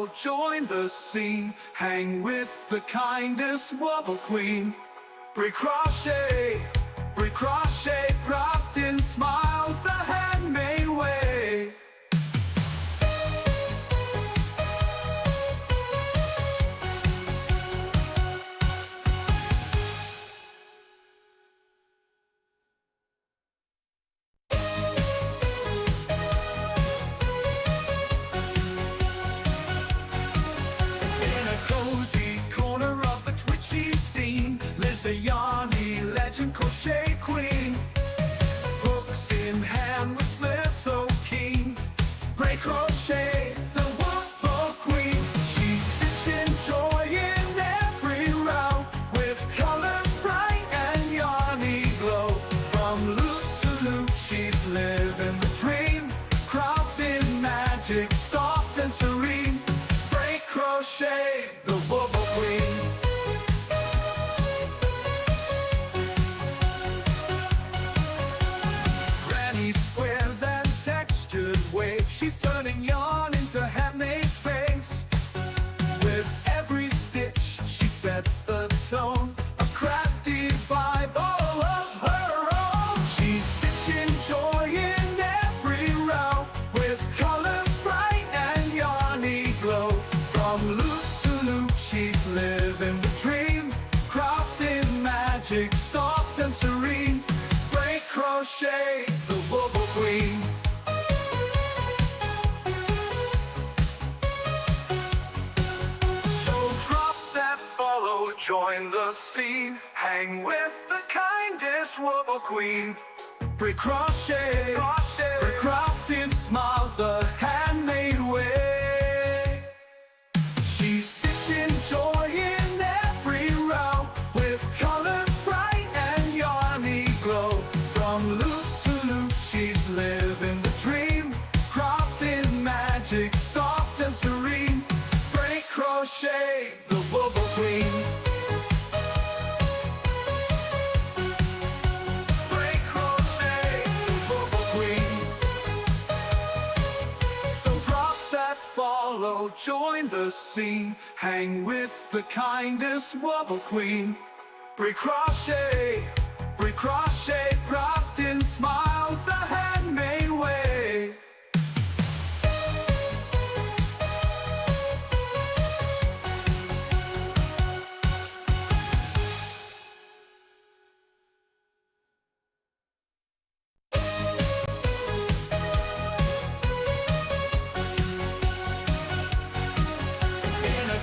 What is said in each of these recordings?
follow, join the scene. Hang with the kindest wobble queen. Crochet, crochet, crafting smiles the handmade way. Cozy corner of the twitchy scene lives a yarny legend crochet queen. Hooks in hand with flair so keen. Break crochet, the wobble queen. She's stitching joy in every round with colors bright and yarny glow. From loop to loop she's living the dream, crafting magic soft and serene. Break crochet, the wobble queen. Granny squares and textured waves, she's turning yarn into handmade face. With every stitch she sets the tone, a crafty vibe all of her own. She's stitching joy in every round with colors bright and yarny glow. From loop to loop she's living the dream, crafting magic soft and serene. Break crochet, the wobble queen. So drop that follow, join the scene. Hang with the kindest wobble queen. Break crochet, crafting smiles the handmade way. She's stitching joy in every round with colors bright and yarny glow. From loop to loop she's living the dream, crafting magic soft and serene. Break crochet, the wobble queen. Break crochet, the wobble queen. So drop that follow, join the scene. Hang with the kindest wobble queen. Break crochet, crafting smiles the handmade way.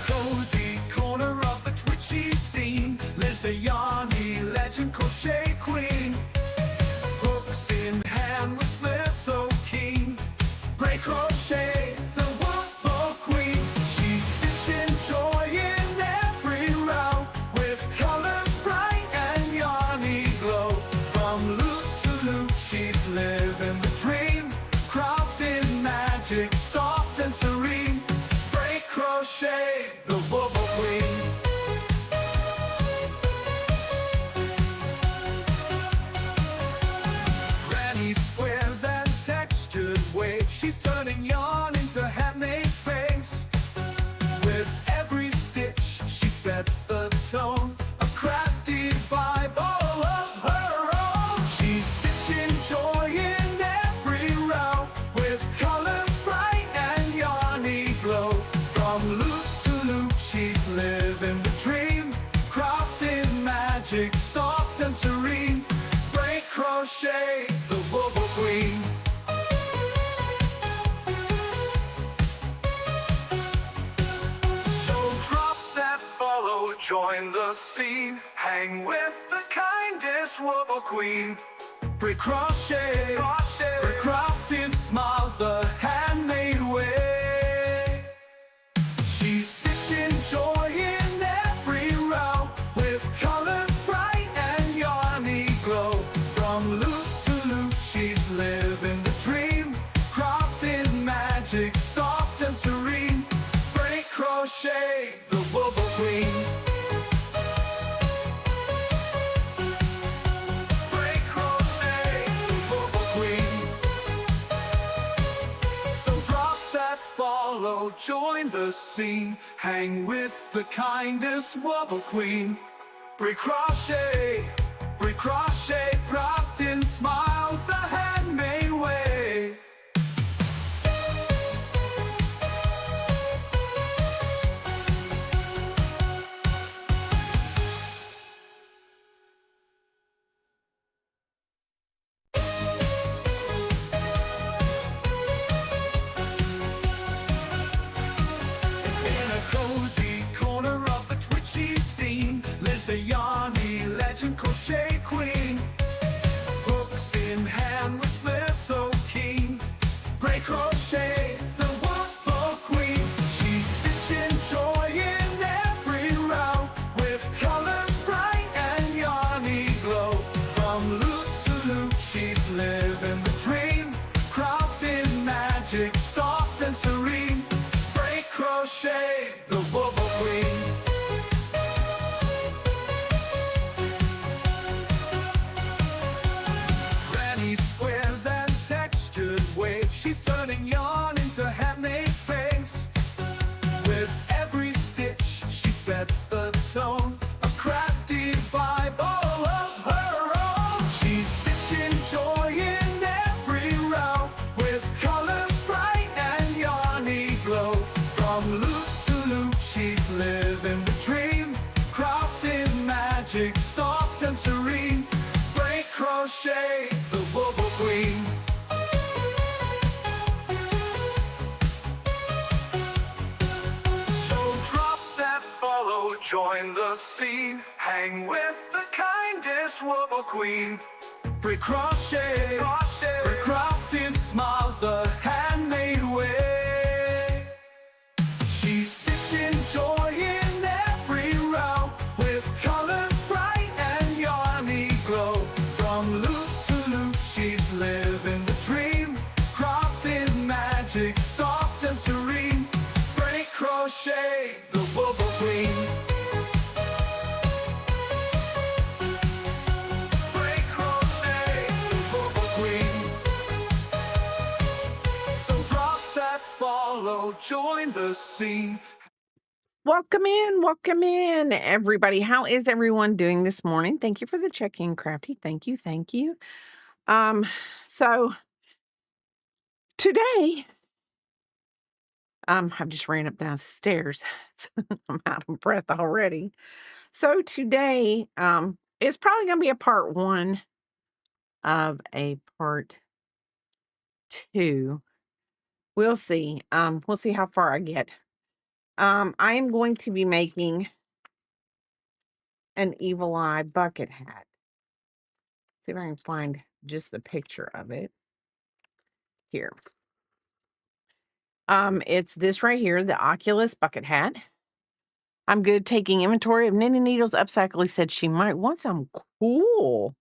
Cozy corner of the twitchy scene lives a yarny legend crochet queen. Hooks in hand with flair so keen. Break crochet, the wobble queen. She's stitching joy in every round with colors bright and yarny glow. From loop to loop she's living the dream, crafting magic soft and serene. Break crochet, the wobble queen. Granny squares and textured waves, she's turning yarn into handmade face. With every stitch she sets the tone, a crafty vibe all of her own. She's stitching joy in every round with colors bright and yarny glow. From loop to loop she's living the dream, crafting magic soft and serene. Break crochet, the wobble queen. So drop that follow, join the scene. Hang with the kindest wobble queen. Break crochet, crafting smiles the handmade way. She's stitching joy in every round with colors bright and yarny glow. From loop to loop she's living the dream, crafting magic soft and serene. Break crochet, the wobble queen. Break crochet, the wobble queen. So drop that follow, follow, join the scene. Hang with the kindest wobble queen. Crochet, crochet, crafting smiles the handmade way. In a cozy corner of the twitchy scene lives a yarny legend crochet queen. Hooks in hand with flair so keen. Great crochet, the wobble queen. She's stitching joy in every row with colors bright and yarny glow. From loop to loop, she's living the dream. Crafting magic, soft and serene. Great crochet, the wobble queen. Granny squares and textured waves. She's turning yarn into handmade face. With every stitch, she sets the tone. A crafty vibe all of her own. She's stitching joy in every row with colors bright and yarny glow. From loop to loop, she's living the dream. Crafting magic, soft and serene. Great crochet, the wobble queen. So drop that follow, join the scene. Hang with the kindest wobble queen. Crochet, crafting smiles the handmade way. She's stitching joy in every row with colors bright and yarny glow. From loop to loop, she's living the dream. Crafting magic, soft and serene. Great crochet, the wobble queen. Great crochet, the wobble queen. So drop that follow, join the scene. Welcome in, everybody. How is everyone doing this morning? Thank you for the check-in, Crafty. Thank you. So today, I just ran up down the stairs. I'm out of breath already. So today, it's probably gonna be a part 1 of a part 2. We'll see. We'll see how far I get. I am going to be making an evil eye bucket hat. See if I can find just the picture of it here. It's this right here, the Oculus bucket hat. I'm good taking inventory of knitting needles. Upcycly said she might want some. Cool.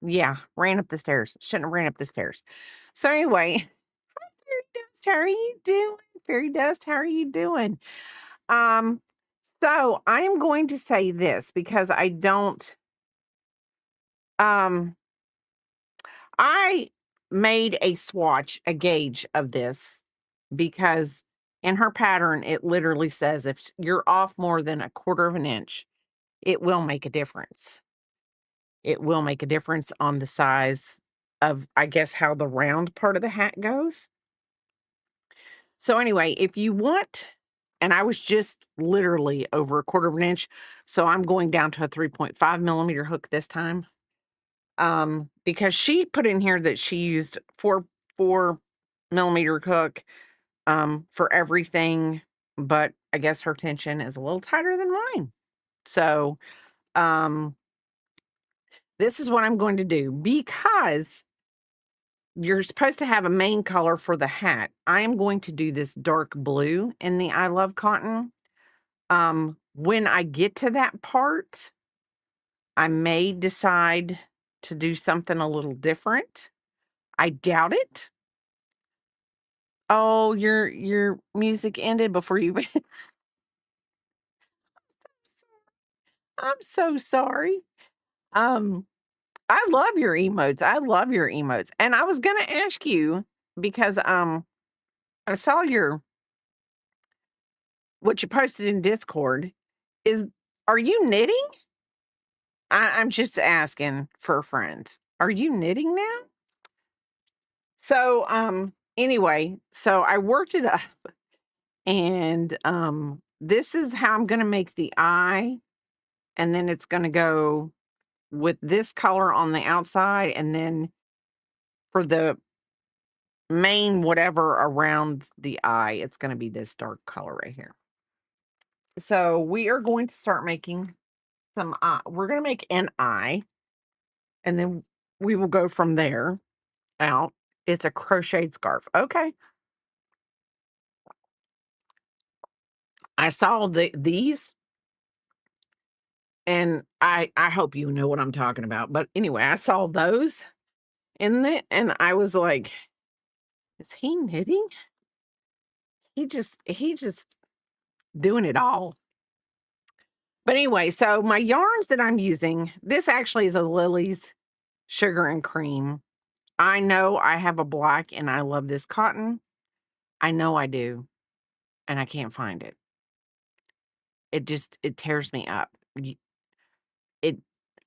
Yeah, ran up the stairs. Shouldn't have ran up the stairs. So anyway, Fairy Dust, how are you doing? Fairy Dust, how are you doing? So I am going to say this because I don't, I made a swatch, a gauge of this because in her pattern, it literally says if you're off more than 1/4 of an inch, it will make a difference. It will make a difference on the size of, I guess, how the round part of the hat goes. So anyway, if you want, and I was just literally over 1/4 of an inch, so I'm going down to a 3.5 millimeter hook this time. Because she put in here that she used 4 millimeter hook for everything, but I guess her tension is a little tighter than mine. So this is what I'm going to do because you're supposed to have a main color for the hat. I am going to do this dark blue in the I Love Cotton. When I get to that part, I may decide to do something a little different. I doubt it. Oh, your music ended before you. I'm so sorry. I love your emotes. I love your emotes. And I was gonna ask you because I saw your what you posted in Discord. Is Are you knitting? I'm just asking for friends. Are you knitting now? So anyway, so I worked it up and this is how I'm gonna make the eye, and then it's gonna go with this color on the outside, and then for the main whatever around the eye, it's going to be this dark color right here. So we are going to start making some we're going to make an eye, and then we will go from there out. It's a crocheted scarf. Okay. I saw these, and I hope you know what I'm talking about. But anyway, I saw those in it, and I was like, is he knitting? He just doing it all. But anyway, so my yarns that I'm using, this actually is a Lily's Sugar and Cream. I know I have a black and I love this cotton. I know I do, and I can't find it. It tears me up. It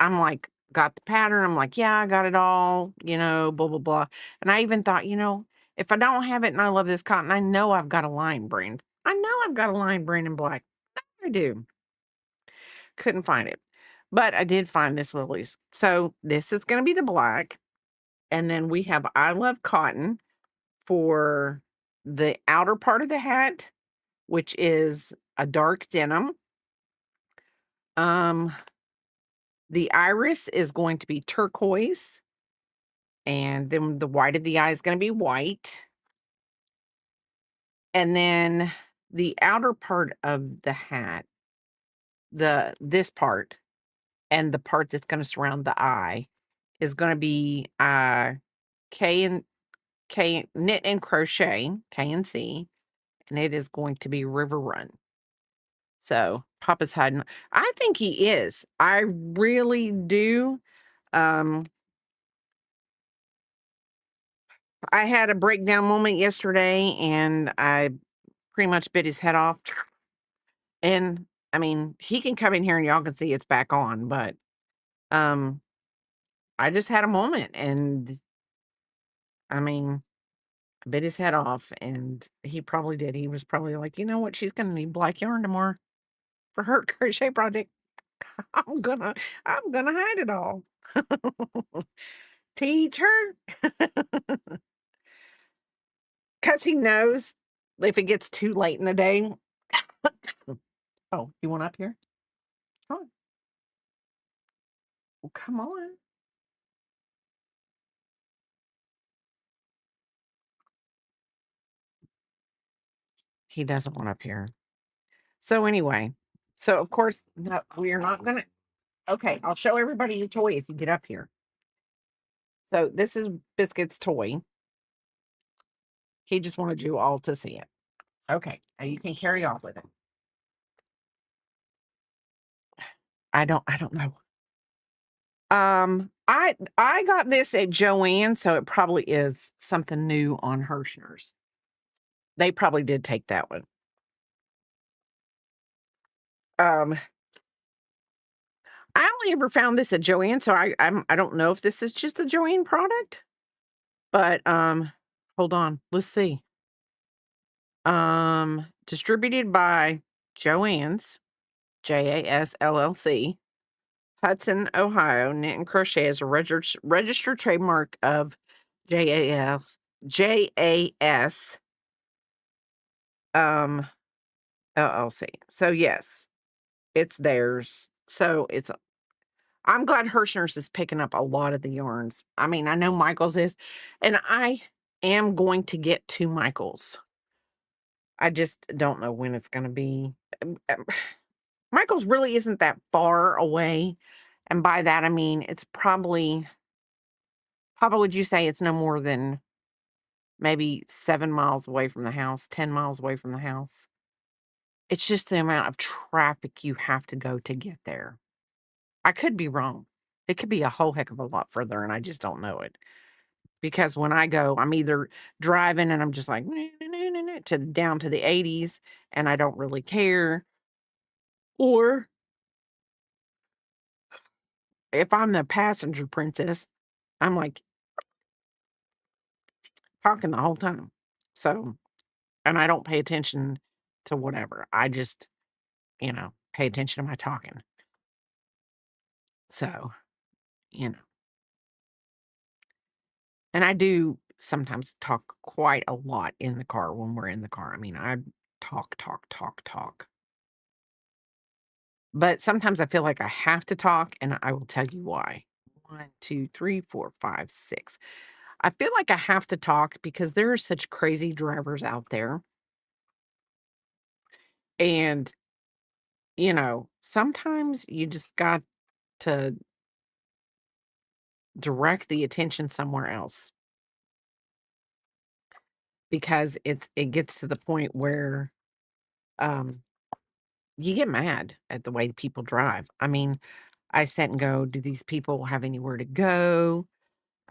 I'm like, got the pattern. I'm like, yeah, I got it all, blah blah blah. And I even thought, if I don't have it and I love this cotton, I know I've got a line brand. I know I've got a line brand in black. I do. Couldn't find it. But I did find this Lily's. So this is gonna be the black. And then we have I Love Cotton for the outer part of the hat, which is a dark denim. Um, the iris is going to be turquoise, and then the white of the eye is going to be white. And then the outer part of the hat, this part and the part that's going to surround the eye is going to be K and K knit and crochet, K&C, and it is going to be River Run. So Papa's hiding. I think he is. I really do. I had a breakdown moment yesterday, and I pretty much bit his head off. And I mean, he can come in here and y'all can see it's back on, but um, I just had a moment, and I mean, I bit his head off, and he probably did. He was probably like, you know what, she's gonna need black yarn tomorrow for her crochet project. I'm gonna hide it all. Teach her. Because he knows if it gets too late in the day. Oh, you want up here? Come on. Well, come on. He doesn't want up here. So anyway, so of course, no, we are not gonna. Okay, I'll show everybody your toy if you get up here. So this is Biscuit's toy. He just wanted you all to see it. Okay, now you can carry on with it. I don't know. I got this at Joanne, so it probably is something new on Hirschner's. They probably did take that one. Um, I only ever found this at Joanne, so I don't know if this is just a Joanne product. But hold on, let's see. Distributed by Joann's, JAS LLC, Hudson, Ohio. Knit and Crochet is a registered trademark of JAS LLC. So yes, it's theirs. So I'm glad Hirschner's is picking up a lot of the yarns. I mean, I know Michael's is, and I am going to get to Michael's. I just don't know when it's going to be. Michael's really isn't that far away. And by that, I mean, it's probably, Papa, would you say it's no more than maybe 7 miles away from the house, 10 miles away from the house? It's just the amount of traffic you have to go to get there. I could be wrong. It could be a whole heck of a lot further, and I just don't know it. Because when I go, I'm either driving and I'm just like to down to the 80s and I don't really care, or if I'm the passenger princess, I'm like talking the whole time. So, and I don't pay attention to whatever. I just, pay attention to my talking. So, you know, and I do sometimes talk quite a lot in the car when we're in the car. I mean, I talk, talk, talk, talk. But sometimes I feel like I have to talk, and I will tell you why. One, 2, 3, 4, 5, 6. I feel like I have to talk because there are such crazy drivers out there. And, sometimes you just got to direct the attention somewhere else because it gets to the point where um you get mad at the way people drive. I mean, I sit and go, do these people have anywhere to go?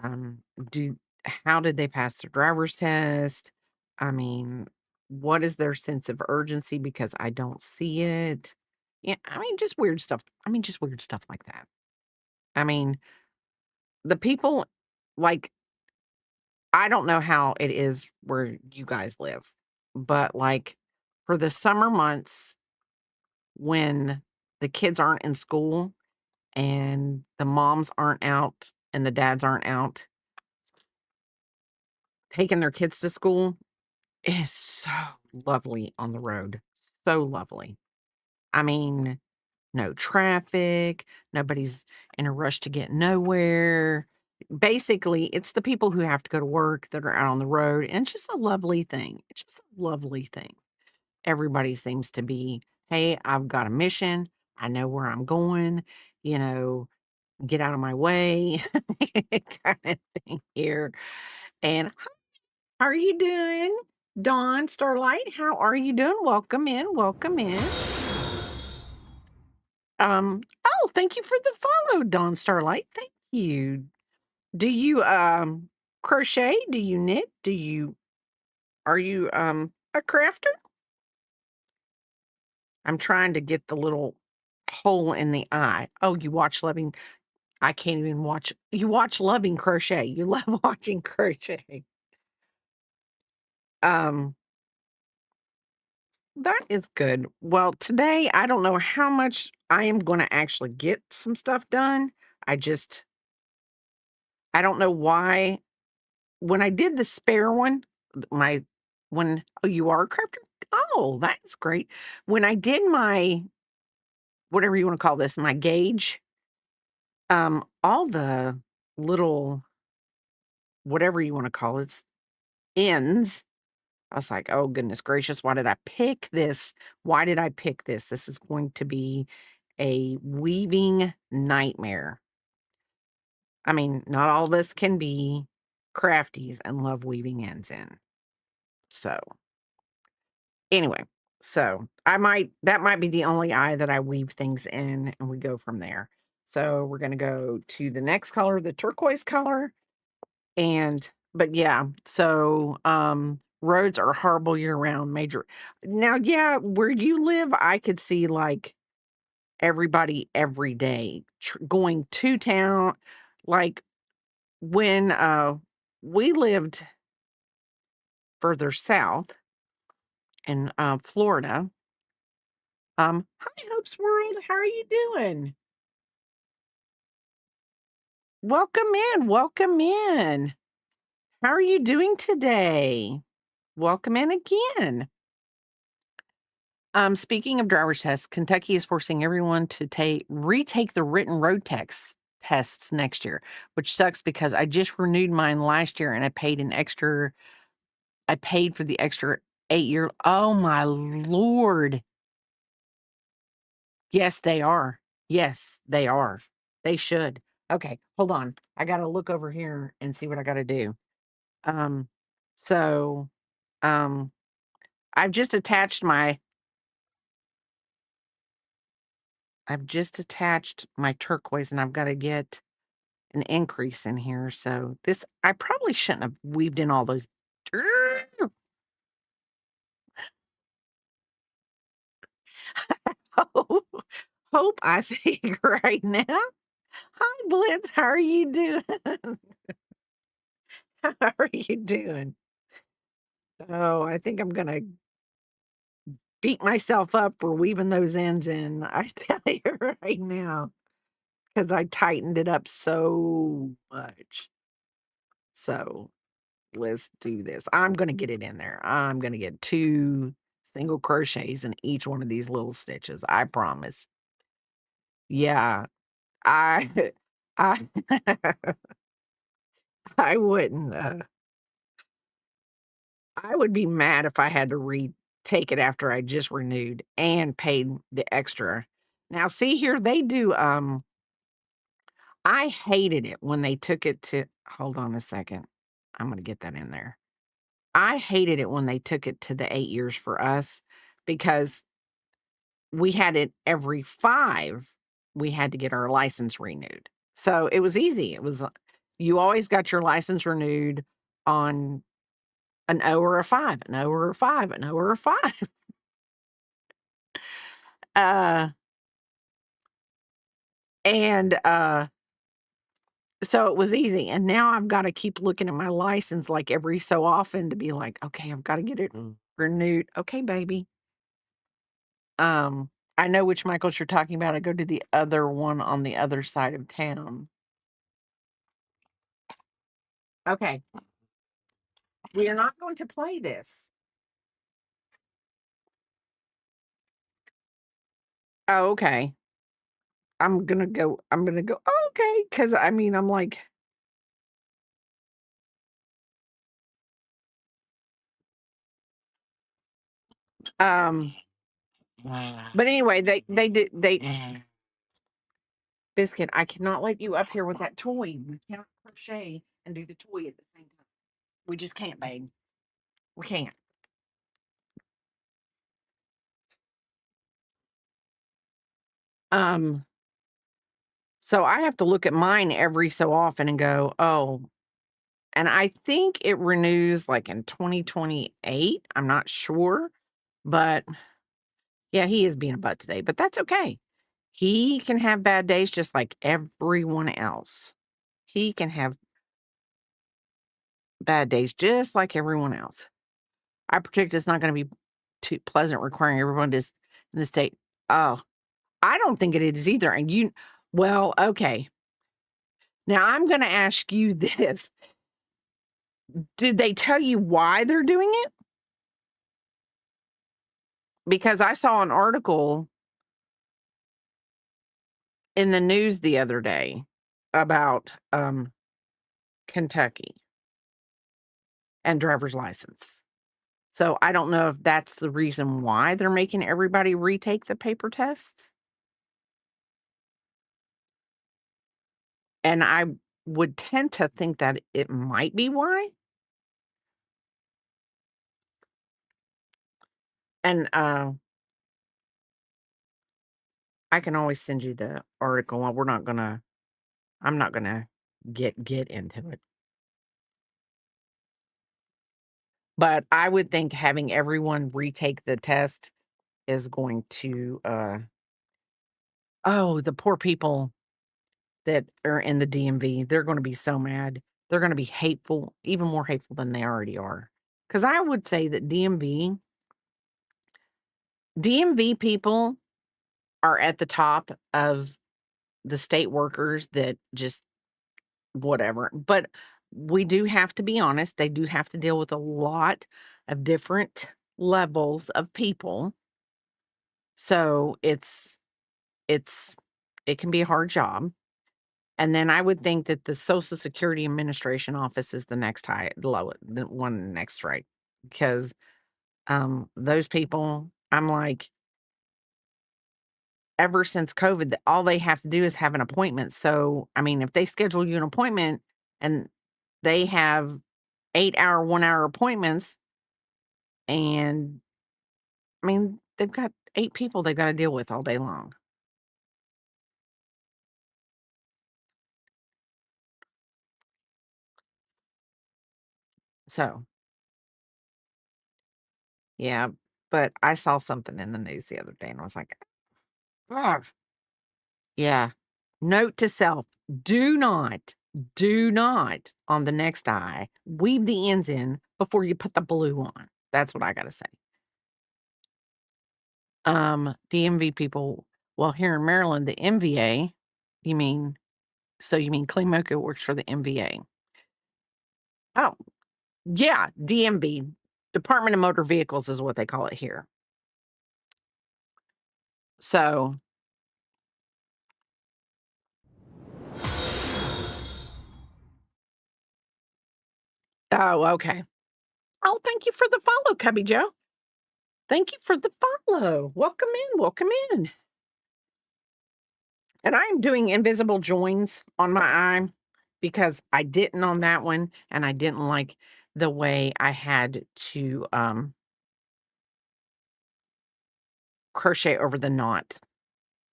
Um, do How did they pass their driver's test? I mean, what is their sense of urgency because I don't see it? Yeah, I mean, just weird stuff. I mean, just weird stuff like that. I mean, the people like I don't know how it is where you guys live, but like for the summer months when the kids aren't in school and the moms aren't out and the dads aren't out taking their kids to school, it is so lovely on the road. So lovely. I mean, no traffic, nobody's in a rush to get nowhere. Basically, it's the people who have to go to work that are out on the road, and it's just a lovely thing. It's just a lovely thing. Everybody seems to be, "Hey, I've got a mission. I know where I'm going, you know, get out of my way," kinda thing here. And how are you doing? Dawn, Starlight, how are you doing? Welcome in, welcome in. Oh, thank you for the follow, Dawn Starlight. Thank you. Do you crochet? Do you knit? Are you a crafter? I'm trying to get the little hole in the eye. Oh, you watch Loving. I can't even watch. You watch Loving Crochet. You love watching crochet. Um, that is good. Well, today I don't know how much I am going to actually get some stuff done. I just I don't know why when I did the spare one, my when oh, you are a crafter? Oh, that's great. When I did my whatever you want to call this, my gauge, all the little whatever you want to call it, ends. I was like, "Oh goodness gracious, why did I pick this? Why did I pick this? This is going to be a weaving nightmare." I mean, not all of us can be crafties and love weaving ends in. So, anyway, so that might be the only eye that I weave things in and we go from there. So, we're going to go to the next color, the turquoise color, but yeah, so roads are horrible year round major. Now, yeah, where you live, I could see like everybody every day going to town like when we lived further south in Florida. Hi Hopes World, how are you doing? Welcome in, welcome in. How are you doing today? Welcome in again. Speaking of driver's tests, Kentucky is forcing everyone to retake the written road tests next year, which sucks because I just renewed mine last year and I paid for the extra 8 year. Oh my lord. Yes, they are. Yes, they are. They should. Okay, hold on. I gotta look over here and see what I gotta do. Um, so um I've just attached my I've just attached my turquoise and I've got to get an increase in here. So this, I probably shouldn't have weaved in all those. Hope, I think right now. Hi, Blitz. How are you doing? How are you doing? Oh, I think I'm going to beat myself up for weaving those ends in. I tell you right now, because I tightened it up so much. So let's do this. I'm going to get it in there. I'm going to get 2 single crochets in each one of these little stitches. I promise. Yeah, I, I, I wouldn't. I would be mad if I had to retake it after I just renewed and paid the extra. Now, see here, they do. I hated it when they took it to. Hold on a second. I'm going to get that in there. I hated it when they took it to the 8 years for us because we had it every 5, we had to get our license renewed. So it was easy. It was you always got your license renewed on an O or a 5, an O or a 5, an O or a 5. Uh, and so it was easy. And now I've got to keep looking at my license like every so often to be like, okay, I've got to get it renewed. Okay, baby. Um, I know which Michaels you're talking about. I go to the other one on the other side of town. Okay. We are not going to play this. Oh, okay. I'm gonna go. Okay, because I mean, I'm like, um. But anyway, they did Biscuit. I cannot let you up here with that toy. We cannot crochet and do the toy at the same time. We just can't, babe. We can't. Um. So I have to look at mine every so often and go, oh, and I think it renews like in 2028. I'm not sure, but yeah, he is being a butt today, but that's okay. He can have bad days just like everyone else. He can have bad days just like everyone else. I predict it's not going to be too pleasant requiring everyone to in the state. Oh, I don't think it is either. And well, okay. Now I'm going to ask you this. Did they tell you why they're doing it? Because I saw an article in the news the other day about Kentucky and driver's license. So I don't know if that's the reason why they're making everybody retake the paper tests. And I would tend to think that it might be why. And I can always send you the article. I'm not gonna get into it. But I would think having everyone retake the test is going to oh, the poor people that are in the DMV, they're gonna be so mad. They're gonna be hateful, even more hateful than they already are. Because I would say that DMV people are at the top of the state workers that just whatever. But we do have to be honest, they do have to deal with a lot of different levels of people. So it's it can be a hard job. And then I would think that the Social Security Administration office is the next the one next right. Because those people, I'm like, ever since COVID, all they have to do is have an appointment. So, I mean, if they schedule you an appointment and they have 8-hour, 1-hour appointments, and I mean, they've got 8 people they've got to deal with all day long. So, yeah, but I saw something in the news the other day and I was like, "Ugh." Yeah. Note to self, do not on the next eye weave the ends in before you put the blue on. That's what I gotta say. DMV people, well, here in Maryland, the MVA, you mean, so you mean Clean Mocha works for the MVA? Oh, yeah, DMV, Department of Motor Vehicles is what they call it here. So, oh, okay. Oh, thank you for the follow, Cubby Joe. Thank you for the follow. Welcome in, welcome in. And I'm doing invisible joins on my eye because I didn't on that one, and I didn't like the way I had to crochet over the knot.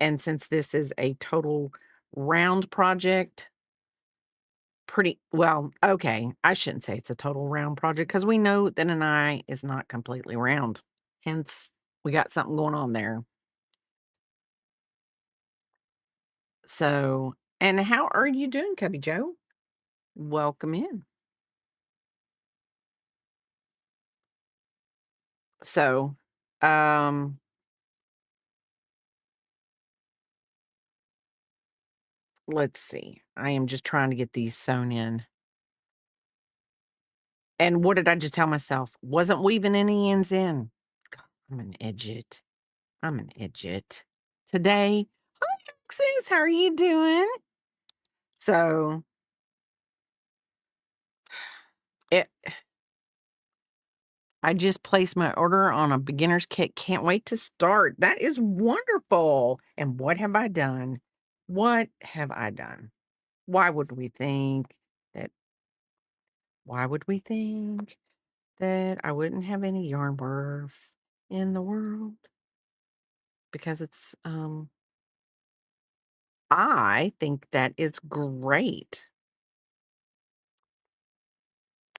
And since this is a total round project, pretty well, okay, I shouldn't say it's a total round project because we know that an eye is not completely round. Hence, we got something going on there. So, and how are you doing, Cubby Joe? Welcome in. So, um, let's see. I am just trying to get these sewn in. And what did I just tell myself? Wasn't weaving any ends in. God, I'm an idiot. I'm an idiot. Today, hi, Alexis. How are you doing? So, it, I just placed my order on a beginner's kit. Can't wait to start. That is wonderful. And what have I done? What have I done? Why would we think that? Why would we think that I wouldn't have any yarn worth in the world? Because it's I think that is great.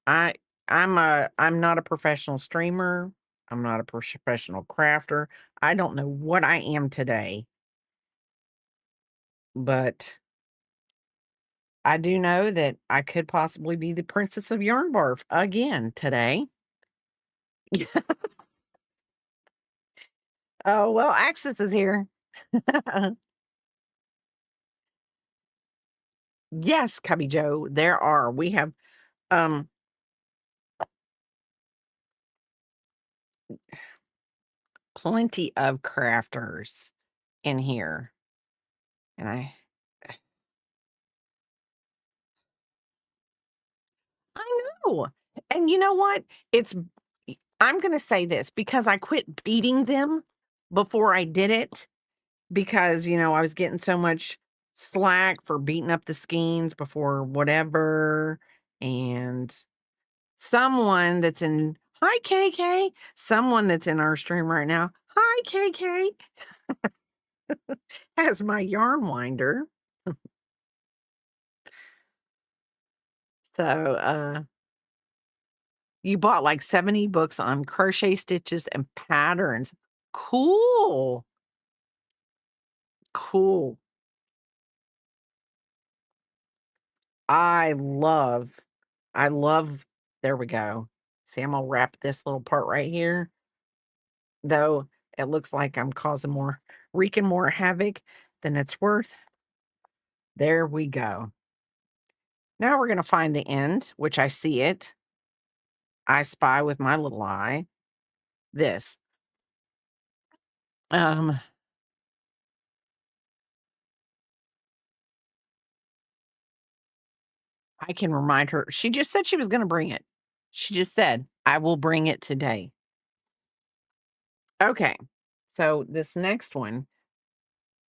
I I'm not a professional streamer. I'm not a professional crafter. I don't know what I am today, but I do know that I could possibly be the princess of yarn barf again today. Oh, well, Axis is here. Yes, Cubby Joe, there are. We have um plenty of crafters in here. And I know. And you know what? I'm gonna say this because I quit beating them before I did it because, I was getting so much slack for beating up the skeins before whatever. And someone that's in hi KK, someone that's in our stream right now, hi KK, has my yarn winder. So you bought like 70 books on crochet stitches and patterns. Cool. Cool. I love I love there we go. See, I'm gonna wrap this little part right here, though it looks like I'm causing wreaking more havoc than it's worth. There we go. Now we're gonna find the end, which I see it. I spy with my little eye. This. Um, I can remind her. She just said she was gonna bring it. She just said, I will bring it today. Okay. So this next one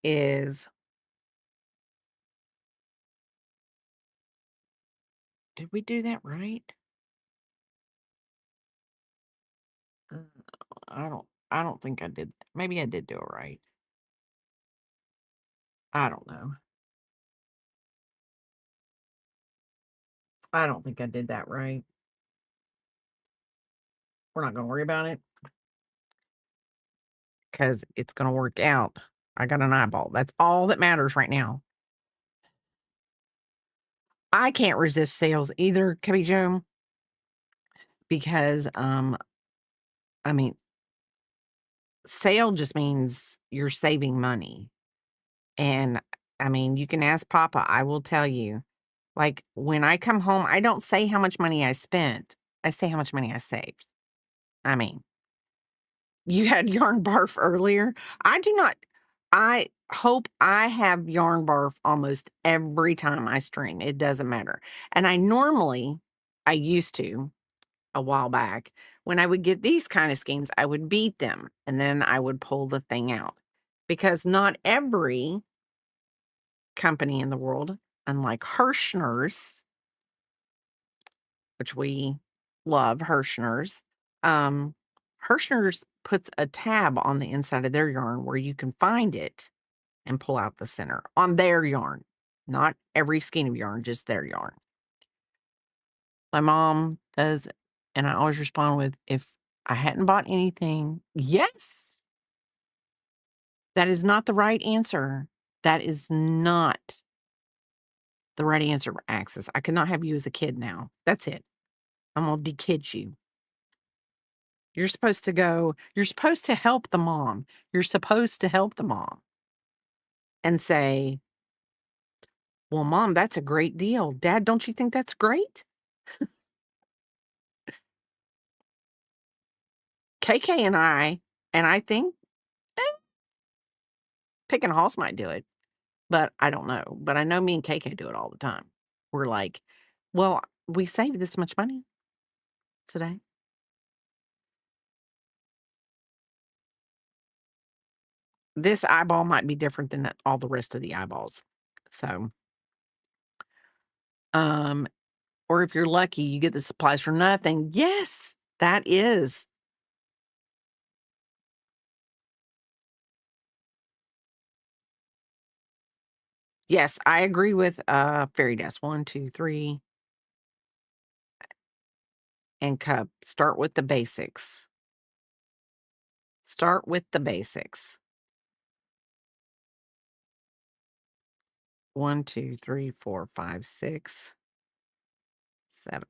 is did we do that right? Uh, I don't think I did. Maybe I did do it right. I don't know. I don't think I did that right. We're not gonna worry about it because it's gonna work out. I got an eyeball. That's all that matters right now. I can't resist sales either, Cubby Joe, because, I mean, sale just means you're saving money. And I mean, you can ask Papa, I will tell you. Like when I come home, I don't say how much money I spent. I say how much money I saved. I mean, you had yarn barf earlier. I do not I hope I have yarn barf almost every time I stream. It doesn't matter. And I used to a while back, when I would get these kind of schemes, I would beat them and then I would pull the thing out. Because not every company in the world, unlike Hirschner's, which we love Hirschner's, um, Hirschner's puts a tab on the inside of their yarn where you can find it and pull out the center on their yarn. Not every skein of yarn, just their yarn. My mom does, and I always respond with, if I hadn't bought anything, yes, that is not the right answer. That is not the right answer for Axis. I cannot have you as a kid now. That's it. I'm gonna de-kid you. You're supposed to help the mom. You're supposed to help the mom and say, well, mom, that's a great deal. Dad, don't you think that's great? KK and I think Picking Hoss might do it, but I don't know. But I know me and KK do it all the time. We're like, well, we saved this much money today. This eyeball might be different than all the rest of the eyeballs. So, um, or if you're lucky, you get the supplies for nothing. Yes, that is. Yes, I agree with fairy dust. 1, 2, 3, and cup. Start with the basics. Start with the basics. 1, 2, 3, 4, 5, 6, 7.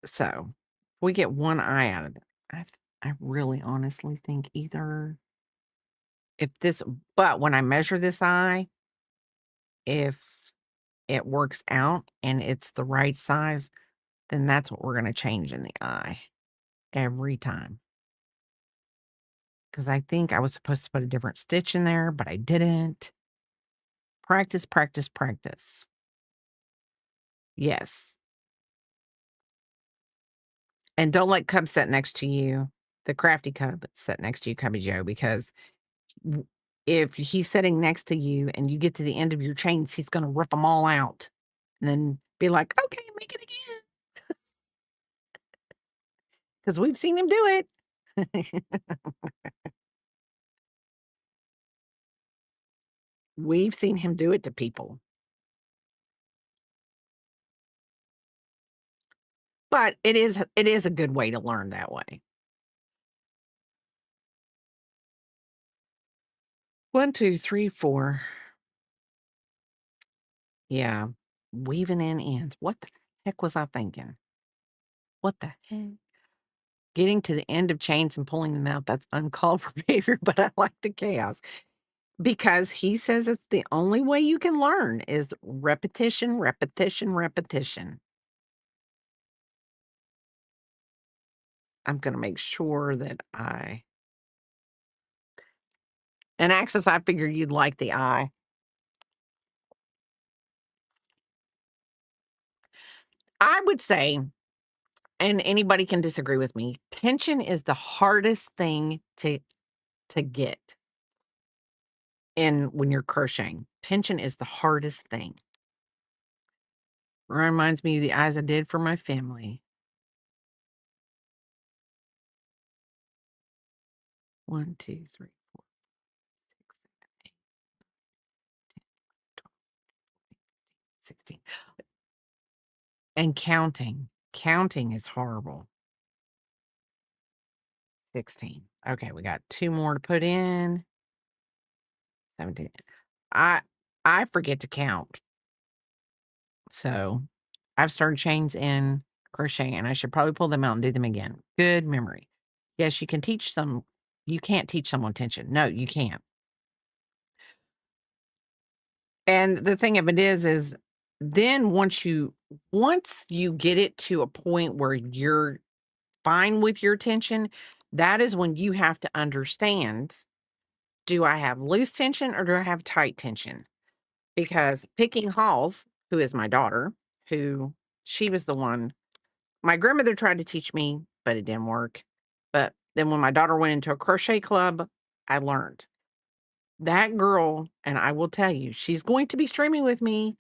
So we get one eye out of it. I really honestly think either if this, but when I measure this eye, if it works out and it's the right size, then that's what we're going to change in the eye every time. Because I think I was supposed to put a different stitch in there, but I didn't. Practice, practice, practice. Yes. And don't let Cub sit next to you, the crafty Cub sit next to you, Cubby Joe, because w- if he's sitting next to you and you get to the end of your chains, he's going to rip them all out and then be like, okay, make it again. Because we've seen him do it. We've seen him do it to people. But it is a good way to learn that way. 1, 2, 3, 4. Yeah. Weaving in ends. What the heck was I thinking? What the heck? Getting to the end of chains and pulling them out, that's uncalled for behavior, but I like the chaos. Because he says it's the only way you can learn is repetition, repetition, repetition. I'm gonna make sure that and Axis, I figured you'd like the eye. I would say, and anybody can disagree with me, tension is the hardest thing to get in when you're crocheting. Tension is the hardest thing. Reminds me of the eyes I did for my family. 1, 2, 3, 4, 6, 7, 8, 9, 10, 12, 16. And counting. Counting is horrible. 16. Okay, we got 2 more to put in. 17. I I forget to count. So, I've started chains in crochet, and I should probably pull them out and do them again. Good memory. Yes, you can't teach someone tension. No, you can't. And the thing of it is then once you get it to a point where you're fine with your tension, that is when you have to understand, do I have loose tension or do I have tight tension? Because picking Halls, who is my daughter, who she was the one my grandmother tried to teach me, but it didn't work. But then when my daughter went into a crochet club, I learned. That girl, and I will tell you, she's going to be streaming with me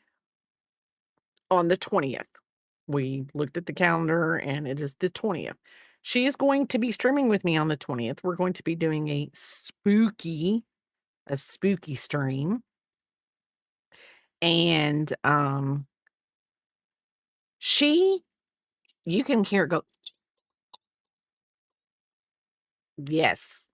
on the 20th. We looked at the calendar and it is the 20th. She is going to be streaming with me on the 20th. We're going to be doing a spooky stream. And she you can hear her go, yes.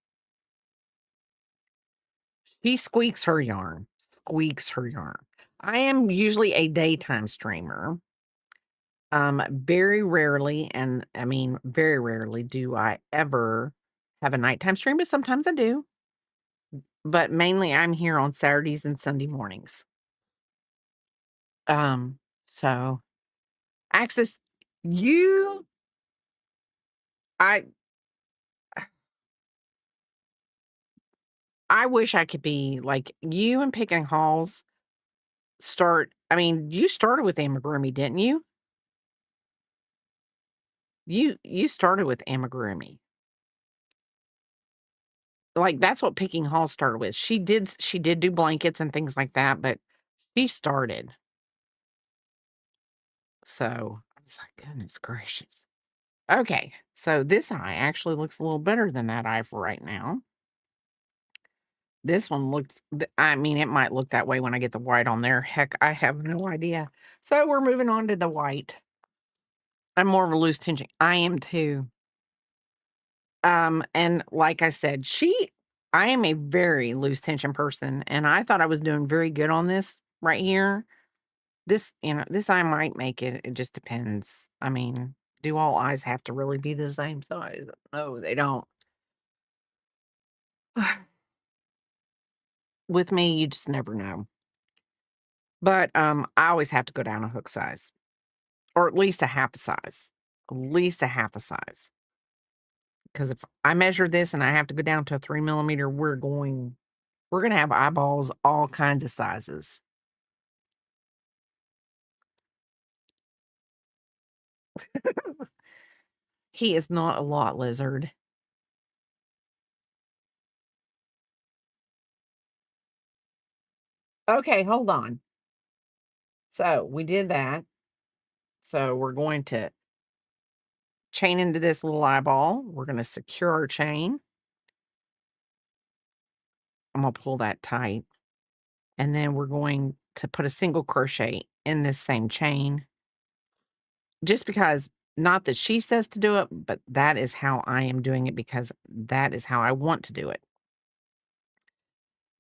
She squeaks her yarn. Squeaks her yarn. I am usually a daytime streamer. Very rarely, and I mean very rarely do I ever have a nighttime stream, but sometimes I do. But mainly I'm here on Saturdays and Sunday mornings. Um, so Access, you I I wish I could be like you and picking halls I mean, you started with amigurumi, didn't you? You started with amigurumi. Like, that's what picking halls started with. She did do blankets and things like that, but she started. So, I was like, "Goodness gracious." Okay, so this eye actually looks a little better than that eye for right now. This one looks I mean, it might look that way when I get the white on there. Heck, I have no idea. So, we're moving on to the white. I'm more of a loose tension. I am too. And like I said, I am a very loose tension person, and I thought I was doing very good on this right here. This I might make it. It just depends. I mean, do all eyes have to really be the same size? No, they don't. With me, you just never know. But I always have to go down a hook size, or at least a half a size. At least a half a size. Because if I measure this and I have to go down to a 3 millimeter, we're gonna have eyeballs all kinds of sizes. He is not a lot lizard. Okay, hold on. So we did that. So we're going to chain into this little eyeball. We're going to secure our chain. I'm going to pull that tight. And then we're going to put a single crochet in this same chain. Just because, not that she says to do it, but that is how I am doing it because that is how I want to do it.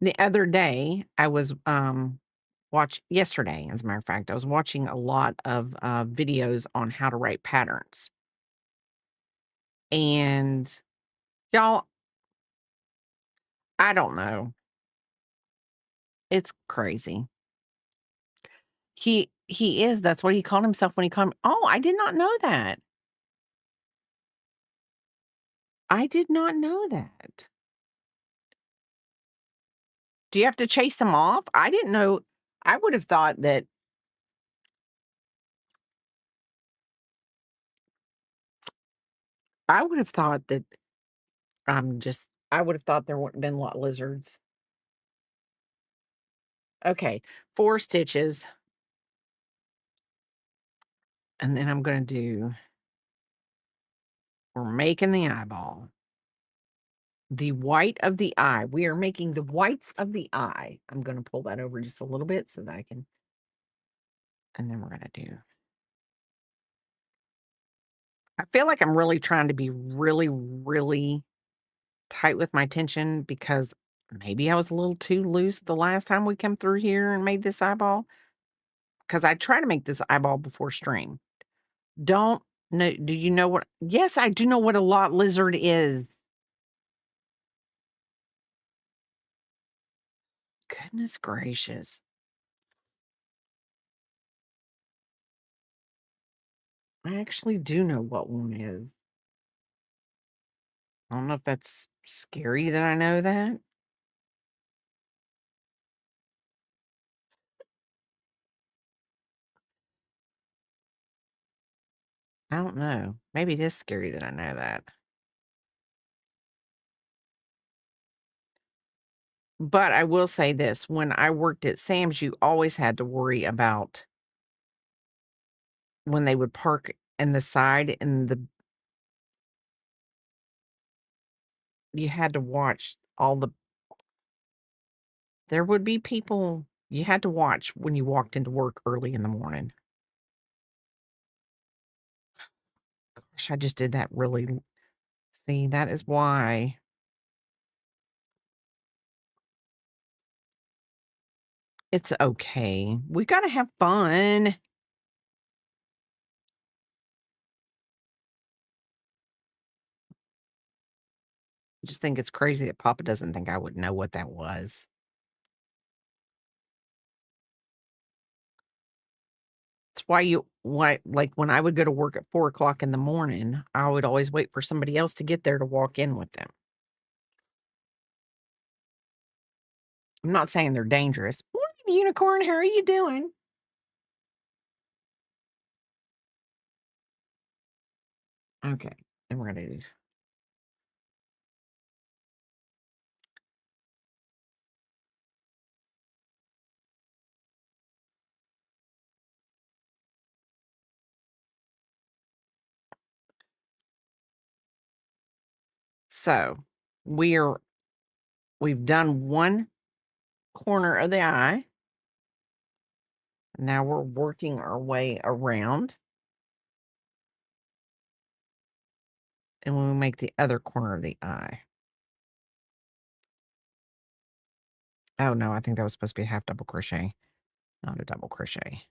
The other day, I was yesterday, as a matter of fact, I was watching a lot of videos on how to write patterns. And y'all, I don't know. It's crazy. He is, that's what he called himself when he called oh, I did not know that. I did not know that. Do you have to chase him off? I didn't know. I would have thought that I would have thought that I would have thought there wouldn't been a lot of lizards. Okay, 4 stitches. And then I'm gonna do we're making the eyeball. The white of the eye. We are making the whites of the eye. I'm gonna pull that over just a little bit so that I can and then we're gonna do I feel like I'm really trying to be really, really tight with my tension because maybe I was a little too loose the last time we come through here and made this eyeball. Because I try to make this eyeball before stream. Don't know, do you know what? Yes, I do know what a lot lizard is. Goodness gracious. I actually do know what one is. I don't know if that's scary that I know that. I don't know. Maybe it is scary that I know that. But I will say this, when I worked at Sam's, you always had to worry about when they would park in the side and you had to watch all there would be people you had to watch when you walked into work early in the morning. Gosh, I just did that really see, that is why it's okay. We gotta have fun. I just think it's crazy that Papa doesn't think I would know what that was. It's why like, when I would go to work at 4 o'clock in the morning, I would always wait for somebody else to get there to walk in with them. I'm not saying they're dangerous. "Morning, unicorn, how are you doing?" Okay, I'm ready. So, we're we've done one corner of the eye. Now we're working our way around, and when we make the other corner of the eye. Oh, no, I think that was supposed to be a half double crochet, not a double crochet.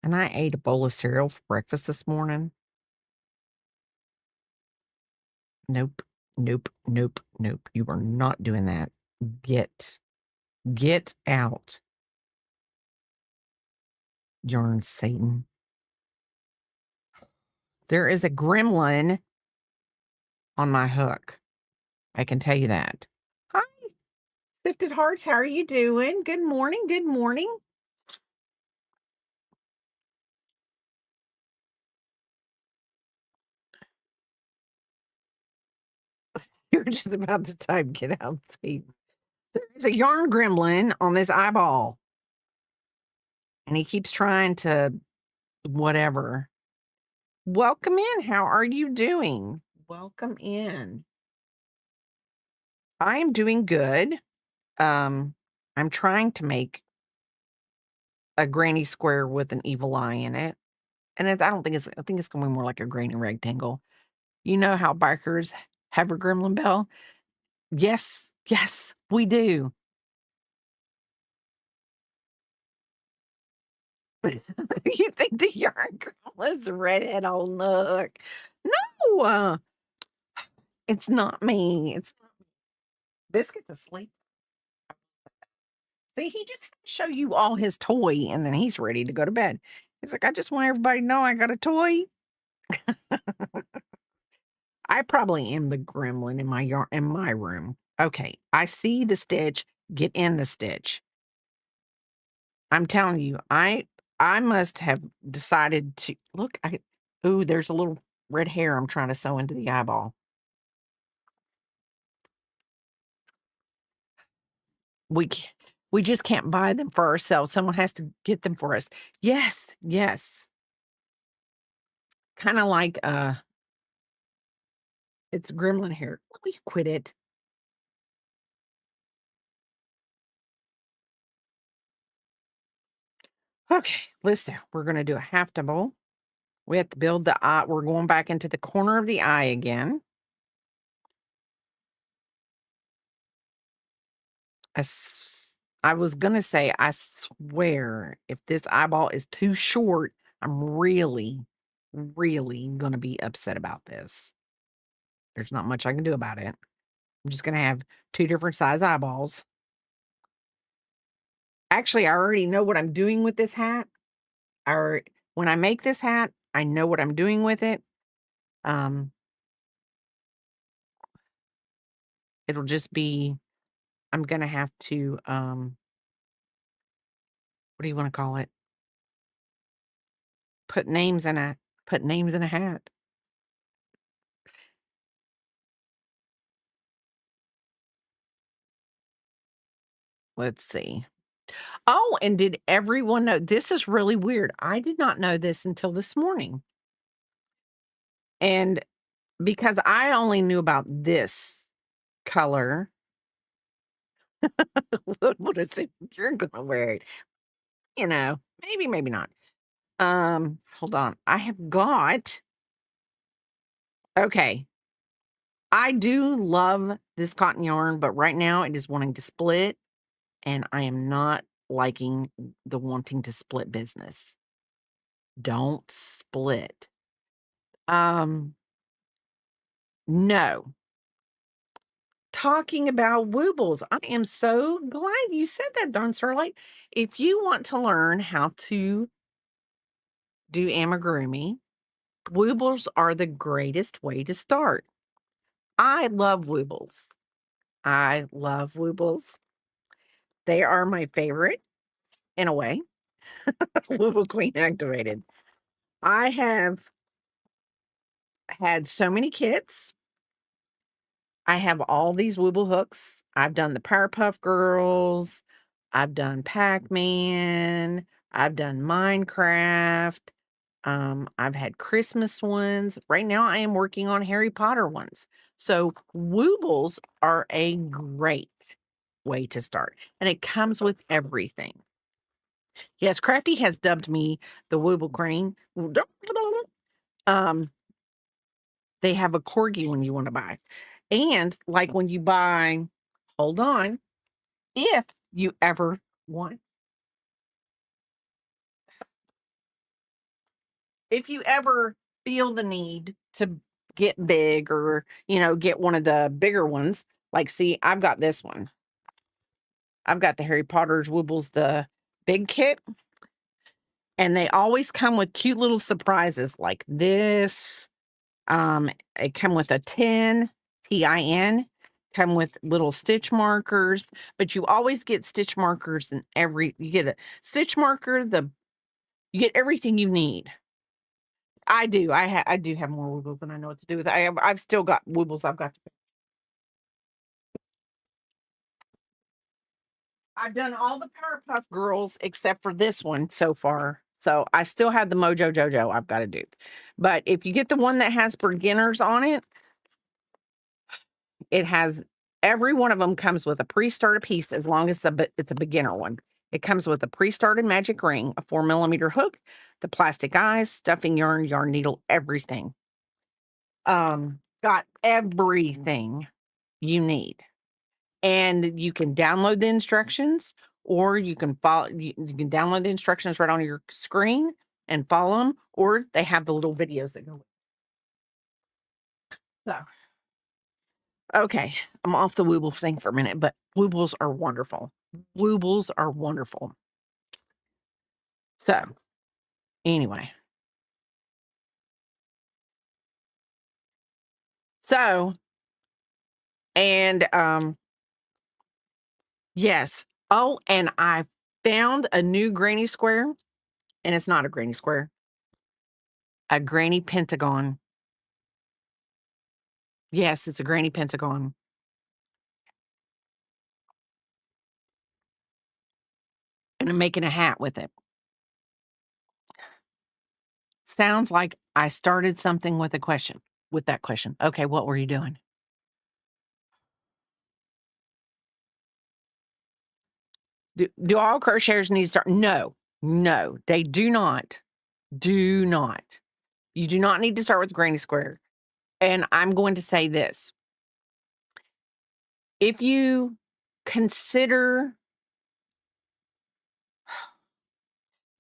And I ate a bowl of cereal for breakfast this morning. Nope, nope, nope, nope. You are not doing that. Get, get out, yarn Satan. There is a gremlin on my hook. I can tell you that. Hi, Sifted Hearts. How are you doing? Good morning. Good morning. You're just about to type get out, Satan. There's a yarn gremlin on this eyeball, and he keeps trying to whatever. Welcome in. How are you doing? Welcome in. I am doing good. Um, I'm trying to make a granny square with an evil eye in it. And I don't think I think it's gonna be more like a granny rectangle. You know how bikers have a gremlin bell? Yes, yes, we do. You think the yarn girl is the redhead on look. No, it's not me. It's Biscuit's asleep. See, he just had to show you all his toy and then he's ready to go to bed. He's like, I just want everybody to know I got a toy. I probably am the gremlin in my room. Okay, I see the stitch. Get in the stitch. I'm telling you, I must have decided to look. Ooh, there's a little red hair I'm trying to sew into the eyeball. We c- we just can't buy them for ourselves. Someone has to get them for us. Yes, yes. Kind of like it's gremlin hair. Will you quit it? Okay, listen, we're gonna do a half double. We have to build the eye. We're going back into the corner of the eye again. I, s- I was gonna say, I swear, if this eyeball is too short, I'm really, really gonna be upset about this. There's not much I can do about it. I'm just gonna have two different size eyeballs. Actually, I already know what I'm doing with this hat. Or when I make this hat, I know what I'm doing with it. Um, it'll just be I'm gonna have to what do you want to call it? Put names in a put names in a hat. Let's see. Oh, and did everyone know this is really weird. I did not know this until this morning. And because I only knew about this color, what is it? You're gonna wear it. Maybe, maybe not. Hold on. I have got okay. I do love this cotton yarn, but right now it is wanting to split, and I am not liking the wanting to split business. Don't split. Um, no. Talking about woobles, I am so glad you said that, darn Starlight. If you want to learn how to do amigurumi, woobles are the greatest way to start. I love woobles. I love woobles. They are my favorite in a way. Wooble Queen activated. I have had so many kits. I have all these Wooble hooks. I've done the Powerpuff Girls. I've done Pac-Man. I've done Minecraft. I've had Christmas ones. Right now, I am working on Harry Potter ones. So Woobles are a great way to start, and it comes with everything. Yes, Crafty has dubbed me the Wooble Queen. Um, they have a corgi when you want to buy. And like when you buy, hold on, if you ever want, if you ever feel the need to get big or, get one of the bigger ones, like, see, I've got this one. I've got the Harry Potter's Woobles, the big kit, and they always come with cute little surprises like this. It come with a tin, come with little stitch markers, but you always get stitch markers in you get a stitch marker, you get everything you need. I do. I do have more woobles than I know what to do with. I've still got woobles. I've done all the Powerpuff Girls except for this one so far. So I still have the Mojo Jojo I've got to do. But if you get the one that has beginners on it, it has every one of them comes with a pre-started piece as long as it's a beginner one. It comes with a pre-started magic ring, a 4mm hook, the plastic eyes, stuffing yarn, yarn needle, everything. Got everything you need. And you can download the instructions or you can follow you can download the instructions right on your screen and follow them, or they have the little videos that go with it. So, okay, I'm off the Wooble thing for a minute, but Woobles are wonderful. Woobles are wonderful. So, anyway. So, and yes. Oh, and I found a new granny square, and it's not a granny square, a granny pentagon. Yes, it's a granny pentagon. And I'm making a hat with it. Sounds like I started something with a question. With that question. Okay, what were you doing? Do all crocheters need to start? No, No, they do not. Do not. You do not need to start with granny square. And I'm going to say this. If you consider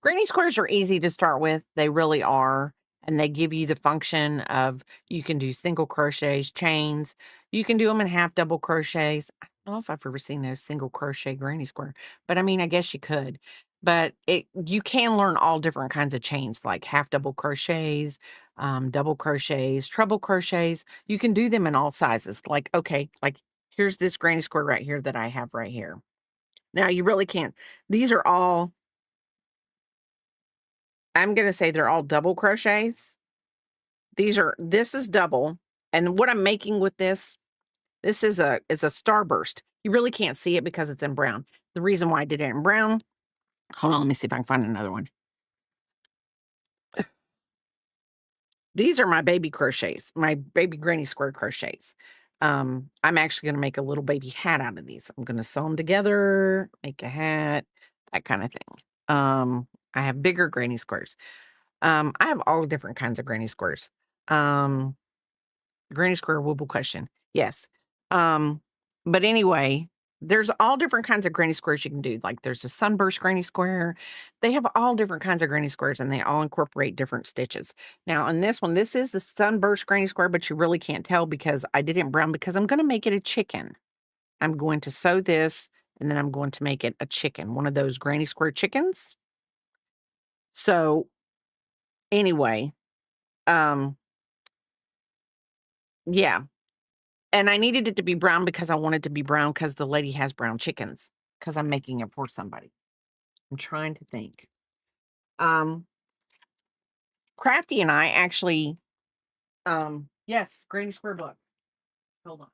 granny squares are easy to start with, they really are, and they give you the function of you can do single crochets, chains, you can do them in half double crochets. I don't know if I've ever seen a single crochet granny square, but I mean, I guess you could. But you can learn all different kinds of chains, like half double crochets, double crochets, treble crochets. You can do them in all sizes. Like, okay, like here's this granny square right here that I have right here. Now you really can't. These are all I'm gonna say they're all double crochets. This is double, and what I'm making with this is a starburst. You really can't see it because it's in brown. The reason why I did it in brown, hold on, let me see if I can find another one. These are my baby crochets, my baby granny square crochets. I'm actually gonna make a little baby hat out of these. I'm gonna sew them together, make a hat, that kind of thing. I have bigger granny squares. I have all different kinds of granny squares. Um, Granny square wobble cushion. Yes. Um, but anyway, there's all different kinds of granny squares you can do. Like there's a sunburst granny square. They have all different kinds of granny squares and they all incorporate different stitches. Now on this one, this is the sunburst granny square, but you really can't tell because I did it in brown because I'm going to make it a chicken. I'm going to sew this and then I'm going to make it a chicken, one of those granny square chickens. So anyway, um, yeah. And I needed it to be brown because I wanted to be brown because the lady has brown chickens because I'm making it for somebody. I'm trying to think. Um, Crafty and I actually, yes, Granny Square book. Hold on.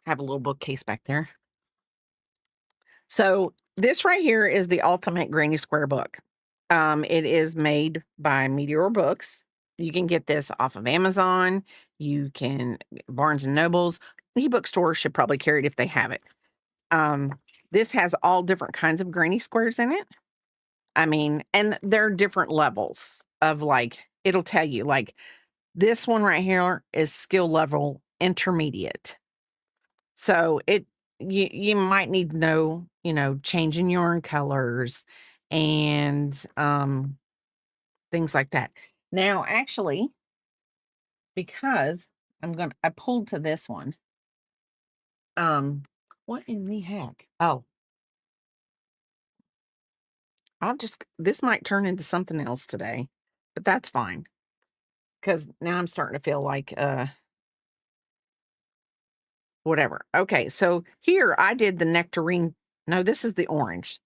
I have a little bookcase back there. So this right here is the ultimate Granny Square book. It is made by Meteor Books. You can get this off of Amazon. You can Barnes and Nobles. Ebook stores should probably carry it if they have it. This has all different kinds of granny squares in it. I mean, and there are different levels of like, it'll tell you like this one right here is skill level intermediate. So you might need to know, changing yarn colors and things like that. Now, actually, because I pulled to this one. What in the heck? Oh, this might turn into something else today, but that's fine. Because now I'm starting to feel like, whatever. Okay, so here I did the nectarine. No, this is the orange.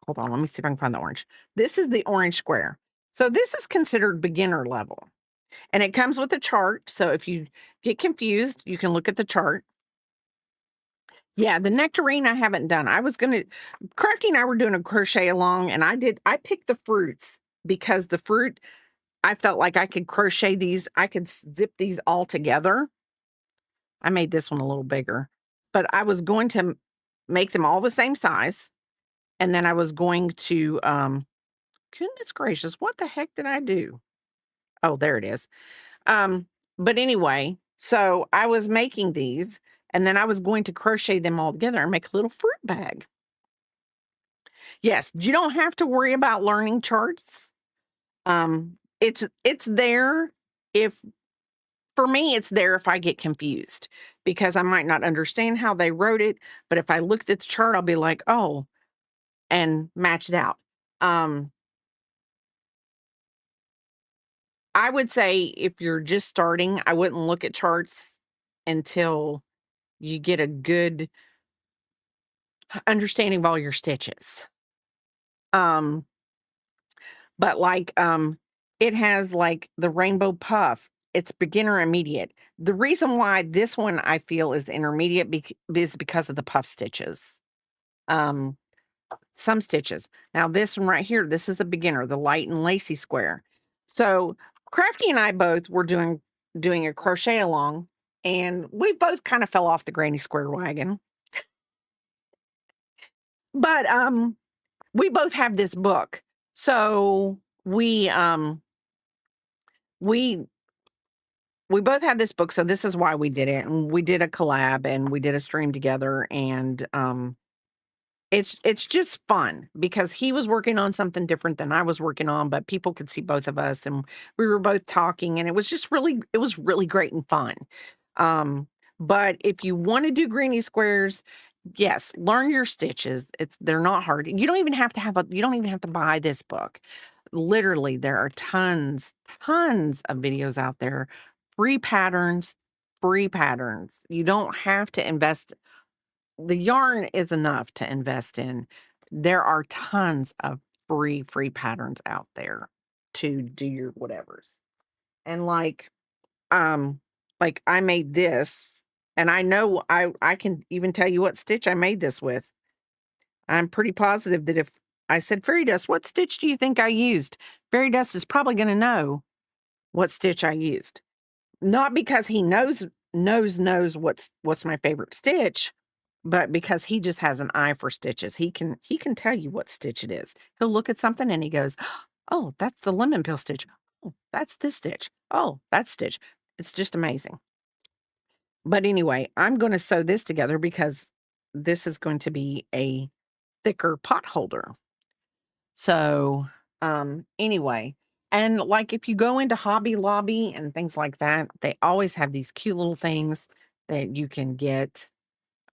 Hold on, let me see if I can find the orange. This is the orange square. So this is considered beginner level. And it comes with a chart. So if you get confused, you can look at the chart. Yeah, the nectarine I haven't done. Crafty and I were doing a crochet along, and I picked the fruits because the fruit, I felt like I could crochet these, I could zip these all together. I made this one a little bigger, but I was going to make them all the same size. And then I was going to, goodness gracious, what the heck did I do? Oh, there it is. But anyway, so I was making these and then I was going to crochet them all together and make a little fruit bag. Yes, you don't have to worry about learning charts. It's there if for me, it's there if I get confused because I might not understand how they wrote it, but if I looked at the chart, I'll be like, "Oh," and match it out. I would say if you're just starting, I wouldn't look at charts until you get a good understanding of all your stitches. Um, but like, it has like the rainbow puff. It's beginner immediate. The reason why this one I feel is intermediate is because of the puff stitches. Um, some stitches. Now this one right here, this is a beginner, the light and lacy square. So Crafty and I both were doing a crochet along and we both kind of fell off the granny square wagon. But, we both have this book. So we we both had this book, so this is why we did it, and we did a collab, and we did a stream together, and, it's just fun because he was working on something different than I was working on, but people could see both of us, and we were both talking, and it was really great and fun. Um, but if you wanna do greeny squares, yes, learn your stitches. They're not hard. You don't even have to buy this book. Literally, there are tons of videos out there, free patterns, free patterns. You don't have to invest. The yarn is enough to invest in. There are tons of free patterns out there to do your whatevers. And like I made this, and I know I can even tell you what stitch I made this with. I'm pretty positive that if I said, "Fairy Dust, what stitch do you think I used?" Fairy Dust is probably gonna know what stitch I used. Not because he knows what's my favorite stitch, but because he just has an eye for stitches. He can tell you what stitch it is. He'll look at something and he goes, "Oh, that's the lemon peel stitch. Oh, that's this stitch. Oh, that stitch." It's just amazing. But anyway, I'm gonna sew this together because this is going to be a thicker pot holder. So, anyway, and like if you go into Hobby Lobby and things like that, they always have these cute little things that you can get.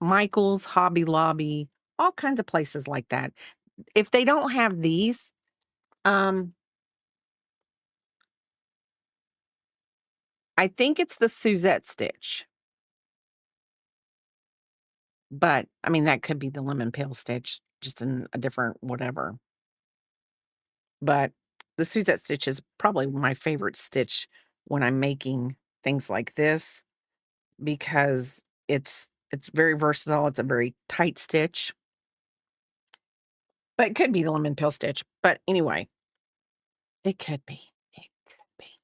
Michael's, Hobby Lobby, all kinds of places like that. If they don't have these, um, I think it's the Suzette stitch, but I mean, that could be the lemon peel stitch, just in a different whatever. But the Suzette stitch is probably my favorite stitch when I'm making things like this because it's very versatile. It's a very tight stitch, but it could be the lemon peel stitch. But anyway, it could be. It could be.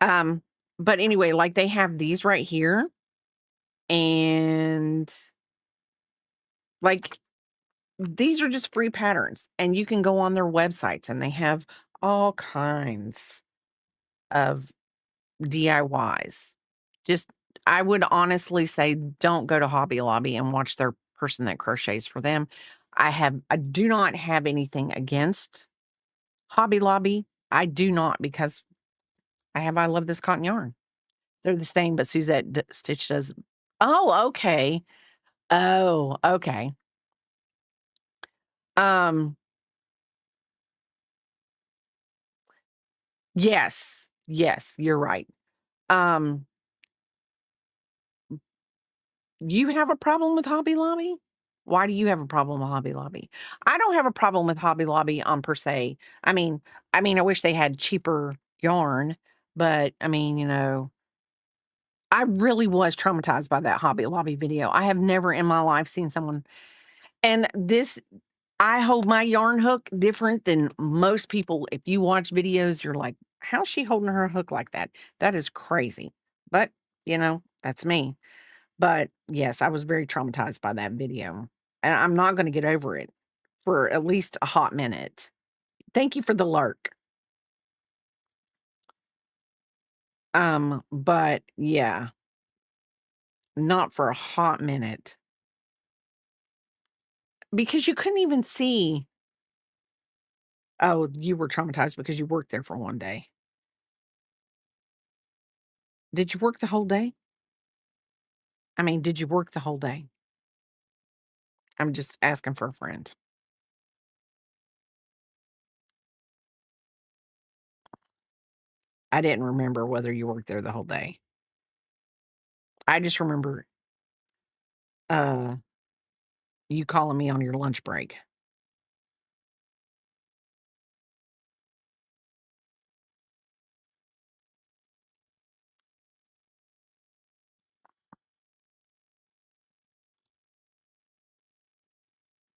Um, but anyway, like they have these right here, and like these are just free patterns, and you can go on their websites, and they have all kinds of DIYs. Just I would honestly say don't go to Hobby Lobby and watch their person that crochets for them. I do not have anything against Hobby Lobby. I do not because I love this cotton yarn. They're the same, but Suzette Stitch does. Oh, okay. Oh, okay. Um, yes. Yes, you're right. Um, you have a problem with Hobby Lobby? Why do you have a problem with Hobby Lobby? I don't have a problem with Hobby Lobby on per se. I mean I wish they had cheaper yarn, but I mean, I really was traumatized by that Hobby Lobby video. I have never in my life seen someone and this I hold my yarn hook different than most people. If you watch videos, you're like, "How's she holding her hook like that?" That is crazy. But, that's me. But, yes, I was very traumatized by that video, and I'm not gonna get over it for at least a hot minute. Thank you for the lurk. But yeah, not for a hot minute because you couldn't even see. Oh, you were traumatized because you worked there for one day. Did you work the whole day? I mean, did you work the whole day? I'm just asking for a friend. I didn't remember whether you worked there the whole day. I just remember, uh, you calling me on your lunch break.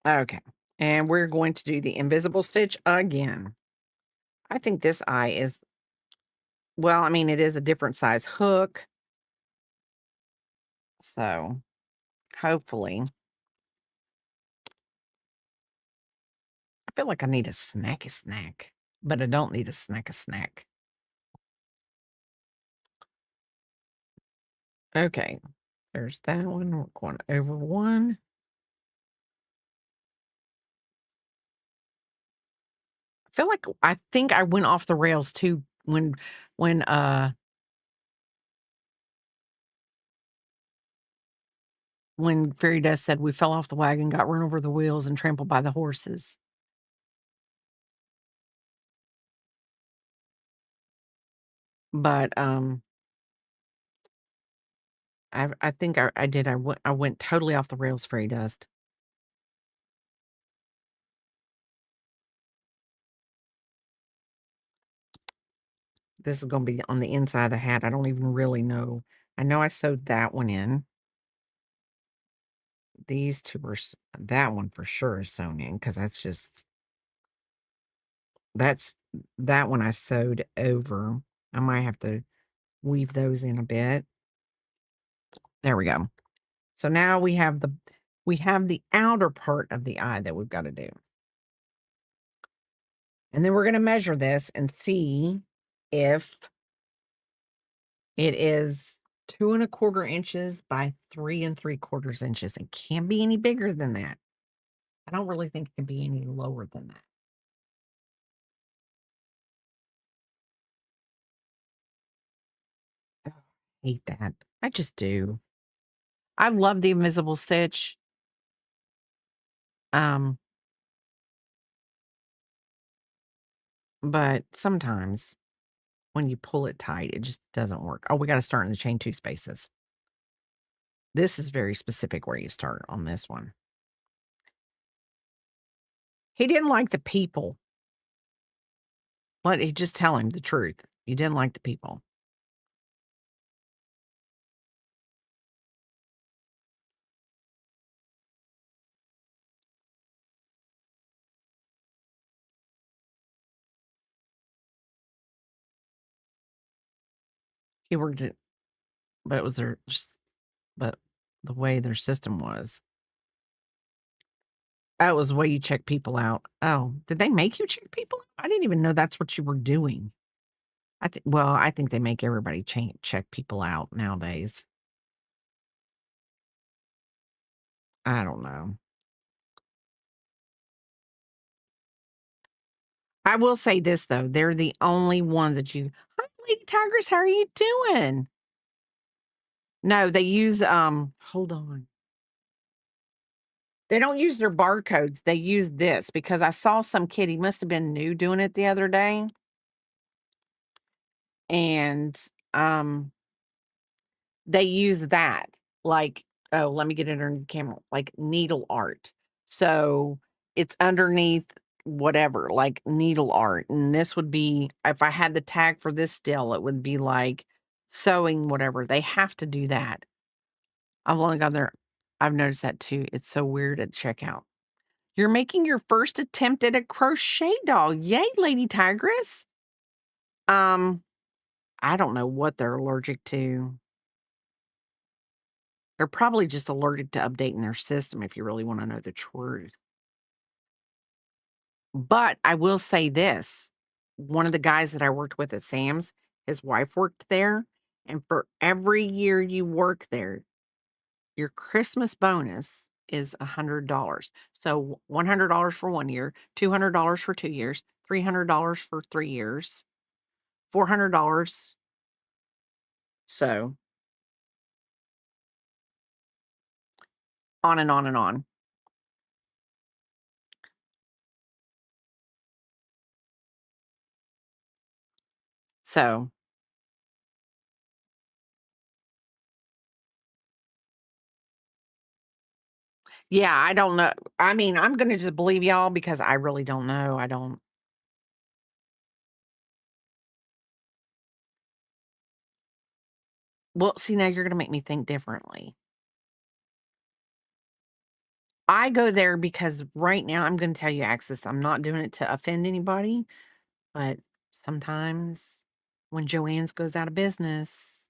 Okay. And we're going to do the invisible stitch again. I think this eye is, well, I mean, it is a different size hook. So, hopefully I feel like I need a snacky snack, but I don't need a snack snack. Okay, there's that one. We're going over one. I think I went off the rails too when when Fairy Dust said we fell off the wagon, got run over the wheels, and trampled by the horses. But I think I did. I went totally off the rails, Fairy Dust. This is gonna be on the inside of the hat. I don't even really know. I know I sewed that one in. These 2 were that one for sure is sewn in because that's that one I sewed over. I might have to weave those in a bit. There we go. So now we have the outer part of the eye that we've got to do. And then we're going to measure this and see if it is 2¼ inches by 3¾ inches. It can't be any bigger than that. I don't really think it can be any lower than that. Ugh, hate that. I just do. I love the invisible stitch. Um, but sometimes when you pull it tight, it just doesn't work. Oh, we got to start in the chain 2 spaces. This is very specific where you start on this one. He didn't like the people. Let he just tell him the truth. You didn't like the people. He worked it, but it was but the way their system was. Oh, it was the way you check people out. Oh, did they make you check people out? I didn't even know that's what you were doing. I think they make everybody check people out nowadays. I don't know. I will say this though, they're the only ones that you, "Hi, Lady Tigress, how are you doing?" No, they use, hold on. They don't use their barcodes, they use this because I saw some kid, he must have been new doing it the other day, and, um, they use that, like oh, let me get it underneath the camera, like needle art. So, it's underneath whatever, like needle art, and this would be if I had the tag for this still, it would be like sewing whatever, they have to do that. I've only gone there I've noticed that too, it's so weird at checkout. You're making your first attempt at a crochet doll. Yay, Lady Tigress. Um, I don't know what they're allergic to. They're probably just allergic to updating their system if you really want to know the truth. But I will say this. One of the guys that I worked with at Sam's, his wife worked there. And for every year you work there, your Christmas bonus is $100. So $100 for 1 year, $200 for 2 years, $300 for 3 years, $400. So on and on and on. So, yeah, I don't know. I mean, I'm gonna just believe y'all because I really don't know. I don't well, see, now you're gonna make me think differently. I go there because right now I'm gonna tell you, Axis, I'm not doing it to offend anybody, but sometimes when Joann's goes out of business,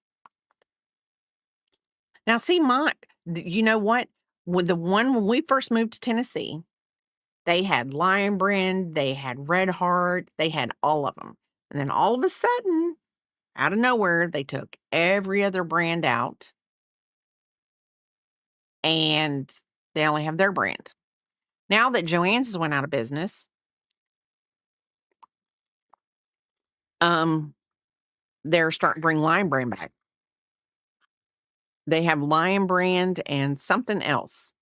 Now see, you know what? When we first moved to Tennessee, they had Lion Brand, they had Red Heart, they had all of them, and then all of a sudden, out of nowhere, they took every other brand out, and they only have their brand. Now that Joann's has went out of business, um, they're starting to bring Lion Brand back. They have Lion Brand and something else,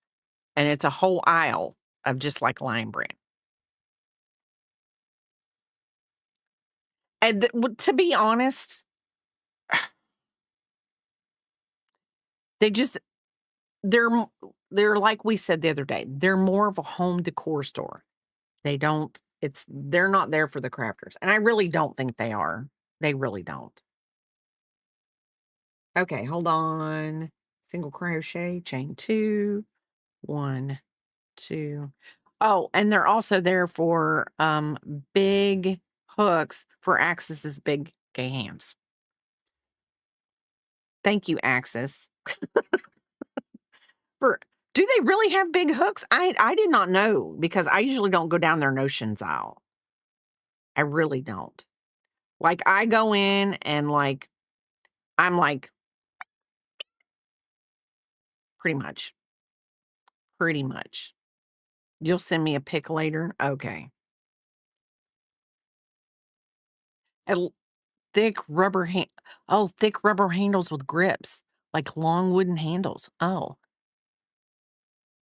and it's a whole aisle of just like Lion Brand. And to be honest, they just they're m they're like we said the other day, they're more of a home decor store. They're not there for the crafters, and I really don't think they are. They really don't. Okay, hold on. Single crochet, chain 2, 1, 2. Oh, and they're also there for, big hooks for Axis's big gay hams. Thank you, Axis. For Do they really have big hooks? I did not know because I usually don't go down their notions aisle. I really don't. Like, I go in and, like, I'm like, pretty much, pretty much. You'll send me a pic later? Okay. And thick rubber handles with grips, like long wooden handles. Oh,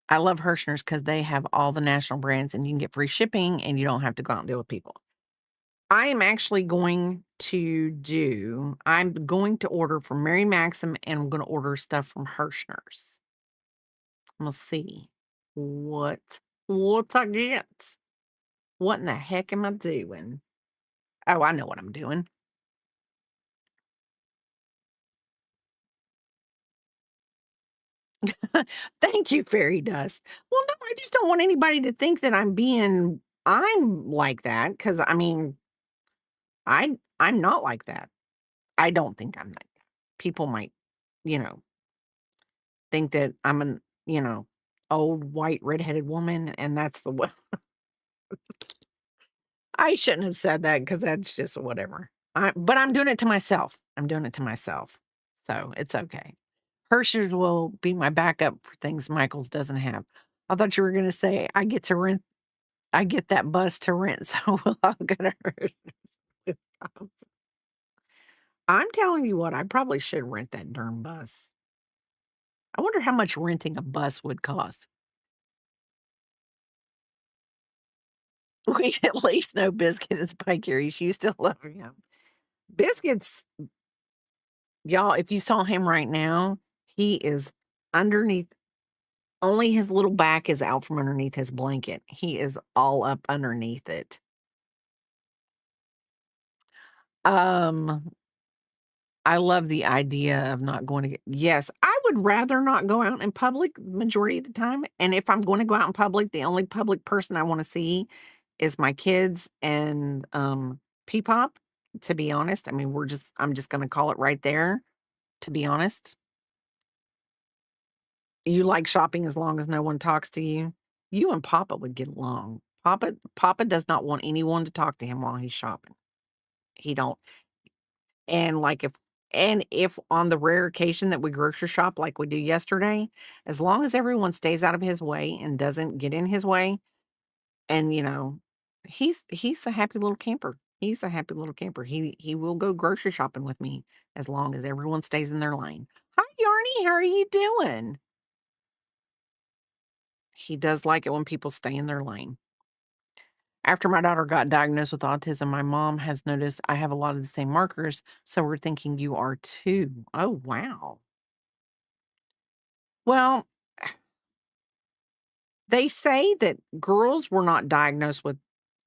I love Hirschner's because they have all the national brands and you can get free shipping and you don't have to go out and deal with people. I am actually I'm going to order from Mary Maxim and I'm gonna order stuff from Hirschner's. I'm gonna see what I get. What in the heck am I doing? Oh, I know what I'm doing. Thank you, fairy dust. Well, no, I just don't want anybody to think that I'm like that because I mean, I'm not like that. I don't think I'm like that. People might, you know, think that I'm an, old white redheaded woman, and that's the way. I shouldn't have said that because that's just whatever. But I'm doing it to myself. I'm doing it to myself, so it's okay. Hershey's will be my backup for things Michael's doesn't have. I thought you were gonna say I get that bus to rent, so I'll go to Hershey's. I'm telling you what, I probably should rent that darn bus. I wonder how much renting a bus would cost. We at least know Biscuit is by Curious. You still love him. Biscuit's Y'all, if you saw him right now, he is underneath only his little back is out from underneath his blanket. He is all up underneath it. Um, I love the idea of not going to get yes, I would rather not go out in public majority of the time, and if I'm gonna go out in public, the only public person I wanna see is my kids and, P-Pop, to be honest. I mean, I'm just gonna call it right there, to be honest. You like shopping as long as no one talks to you? You and Papa would get along. Papa does not want anyone to talk to him while he's shopping. He don't and, like, if on the rare occasion that we grocery shop like we do yesterday, as long as everyone stays out of his way and doesn't get in his way, and, he's a happy little camper. He's a happy little camper. He will go grocery shopping with me as long as everyone stays in their lane. "Hi, Yarny, how are you doing?" He does like it when people stay in their lane. After my daughter got diagnosed with autism, my mom has noticed I have a lot of the same markers, so we're thinking you are too. Oh, wow. Well, they say that girls were not diagnosed with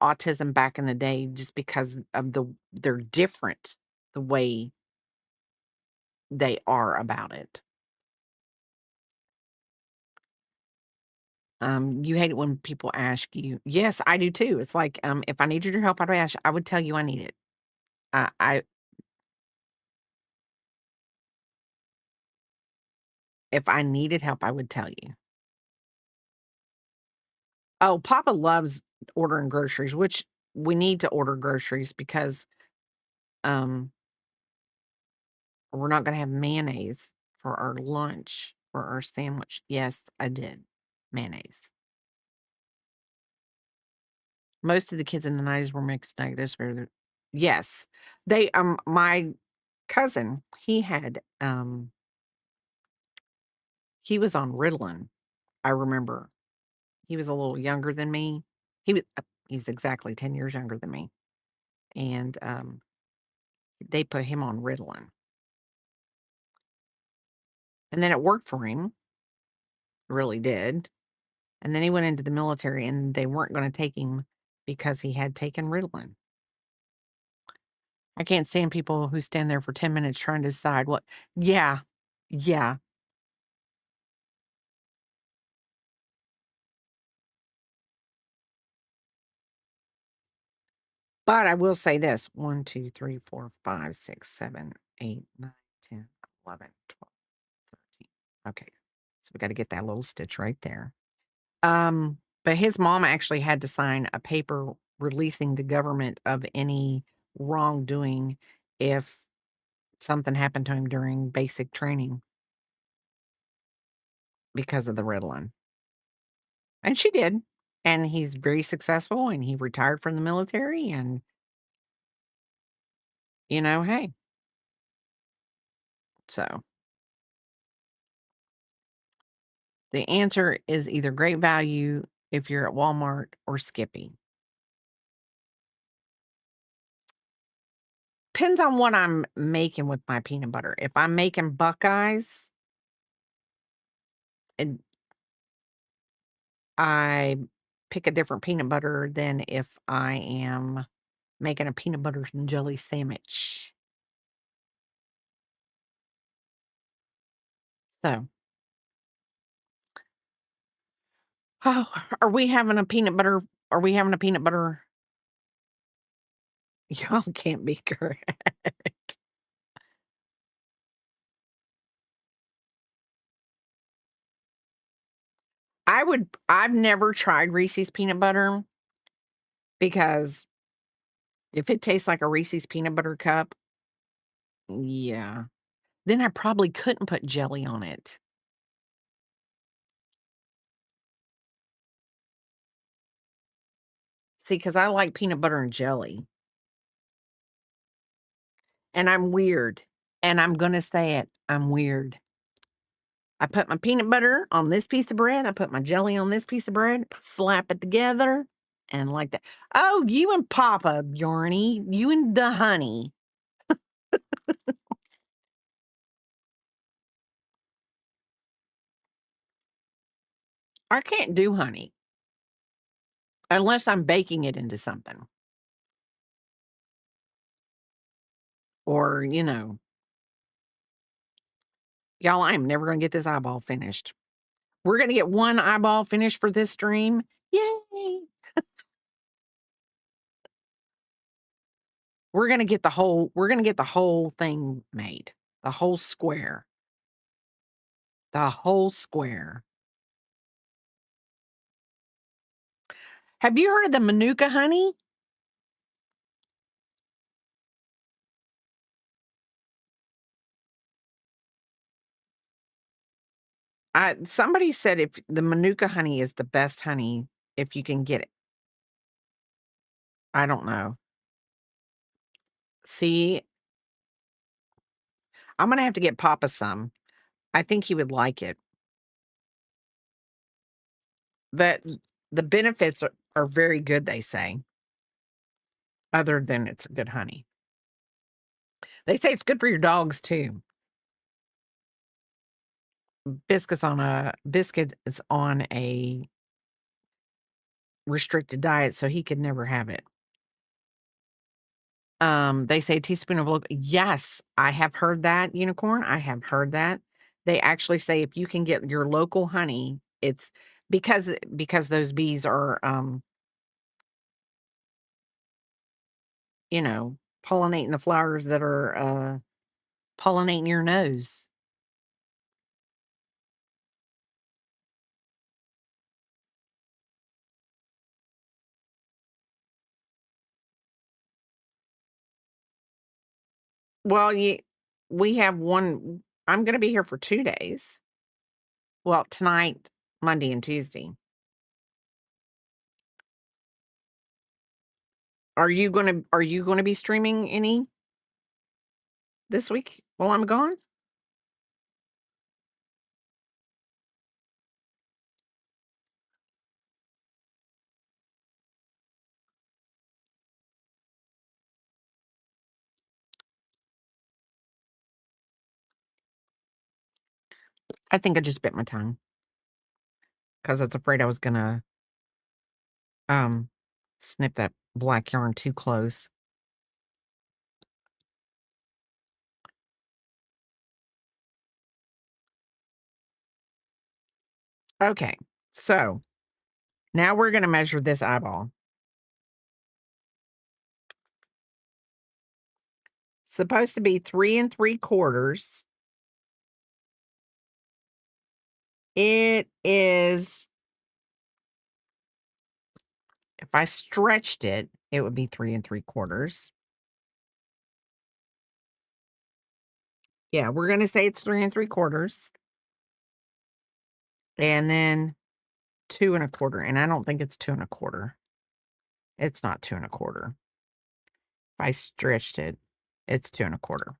autism back in the day just because of they're different the way they are about it. You hate it when people ask you. Yes, I do too. It's like, if I needed your help, I would tell you I need it. I If I needed help, I would tell you. Oh, Papa loves ordering groceries, which we need to order groceries because, um, we're not gonna have mayonnaise for our lunch for our sandwich. Yes, I did. Mayonnaise. Most of the kids in the 90s were mixed negatives, but yes. My cousin, he was on Ritalin, I remember. He was a little younger than me. He was exactly 10 years younger than me, and, they put him on Ritalin, and then it worked for him, really did, and then he went into the military, and they weren't gonna take him because he had taken Ritalin. I can't stand people who stand there for 10 minutes trying to decide what. Yeah. Yeah. But I will say this: 1, 2, 3, 4, 5, 6, 7, 8, 9, 10, 11, 12, 13. Okay. So we gotta get that little stitch right there. But his mom actually had to sign a paper releasing the government of any wrongdoing if something happened to him during basic training because of the Ritalin. And she did. And he's very successful and he retired from the military and, hey, so the answer is either great value if you're at Walmart or Skippy. Depends on what I'm making with my peanut butter. If I'm making Buckeyes, and I pick a different peanut butter than if I am making a peanut butter and jelly sandwich. So, oh, are we having a peanut butter? Are we having a peanut butter? Y'all can't be correct. I've never tried Reese's peanut butter because if it tastes like a Reese's peanut butter cup, yeah, then I probably couldn't put jelly on it. See, because I like peanut butter and jelly, and I'm weird, and I'm gonna say it, I'm weird. I put my peanut butter on this piece of bread, I put my jelly on this piece of bread, slap it together, and like that. Oh, you and Papa, Bjorny, you and the honey. I can't do honey unless I'm baking it into something or, y'all, I am never gonna get this eyeball finished. We're gonna get one eyeball finished for this stream. Yay! We're gonna get the whole thing made. The whole square. The whole square. Have you heard of the Manuka honey? Somebody said if the Manuka honey is the best honey if you can get it. I don't know. See, I'm gonna have to get Papa some. I think he would like it. That the benefits are very good, they say, other than it's good honey. They say it's good for your dogs too. Biscuit is on a restricted diet, so he could never have it. They say a teaspoon of local. Yes, I have heard that, unicorn. I have heard that. They actually say if you can get your local honey, it's because those bees are you know, pollinating the flowers that are pollinating your nose. Well, we have one. I'm going to be here for 2 days. Well, tonight, Monday, and Tuesday. Are you gonna be streaming any this week while I'm gone? I think I just bit my tongue because I was afraid I was gonna um snip that black yarn too close. Okay, so now we're gonna measure this eyeball. Supposed to be 3 3/4. It is, if I stretched it, it would be 3 3/4. Yeah, we're gonna say it's 3 3/4. And then 2 1/4. And I don't think it's 2 1/4. It's not 2 1/4. If I stretched it, it's 2 1/4.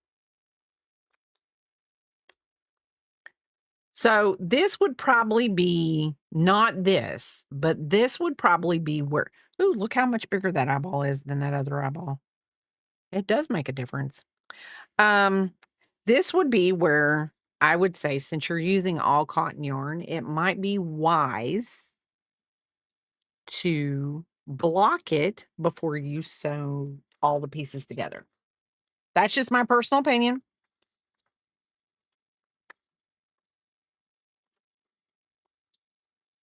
So this would probably be not this, but this would probably be where, ooh, look how much bigger that eyeball is than that other eyeball. It does make a difference. Um, this would be where I would say, since you're using all cotton yarn, it might be wise to block it before you sew all the pieces together. That's just my personal opinion.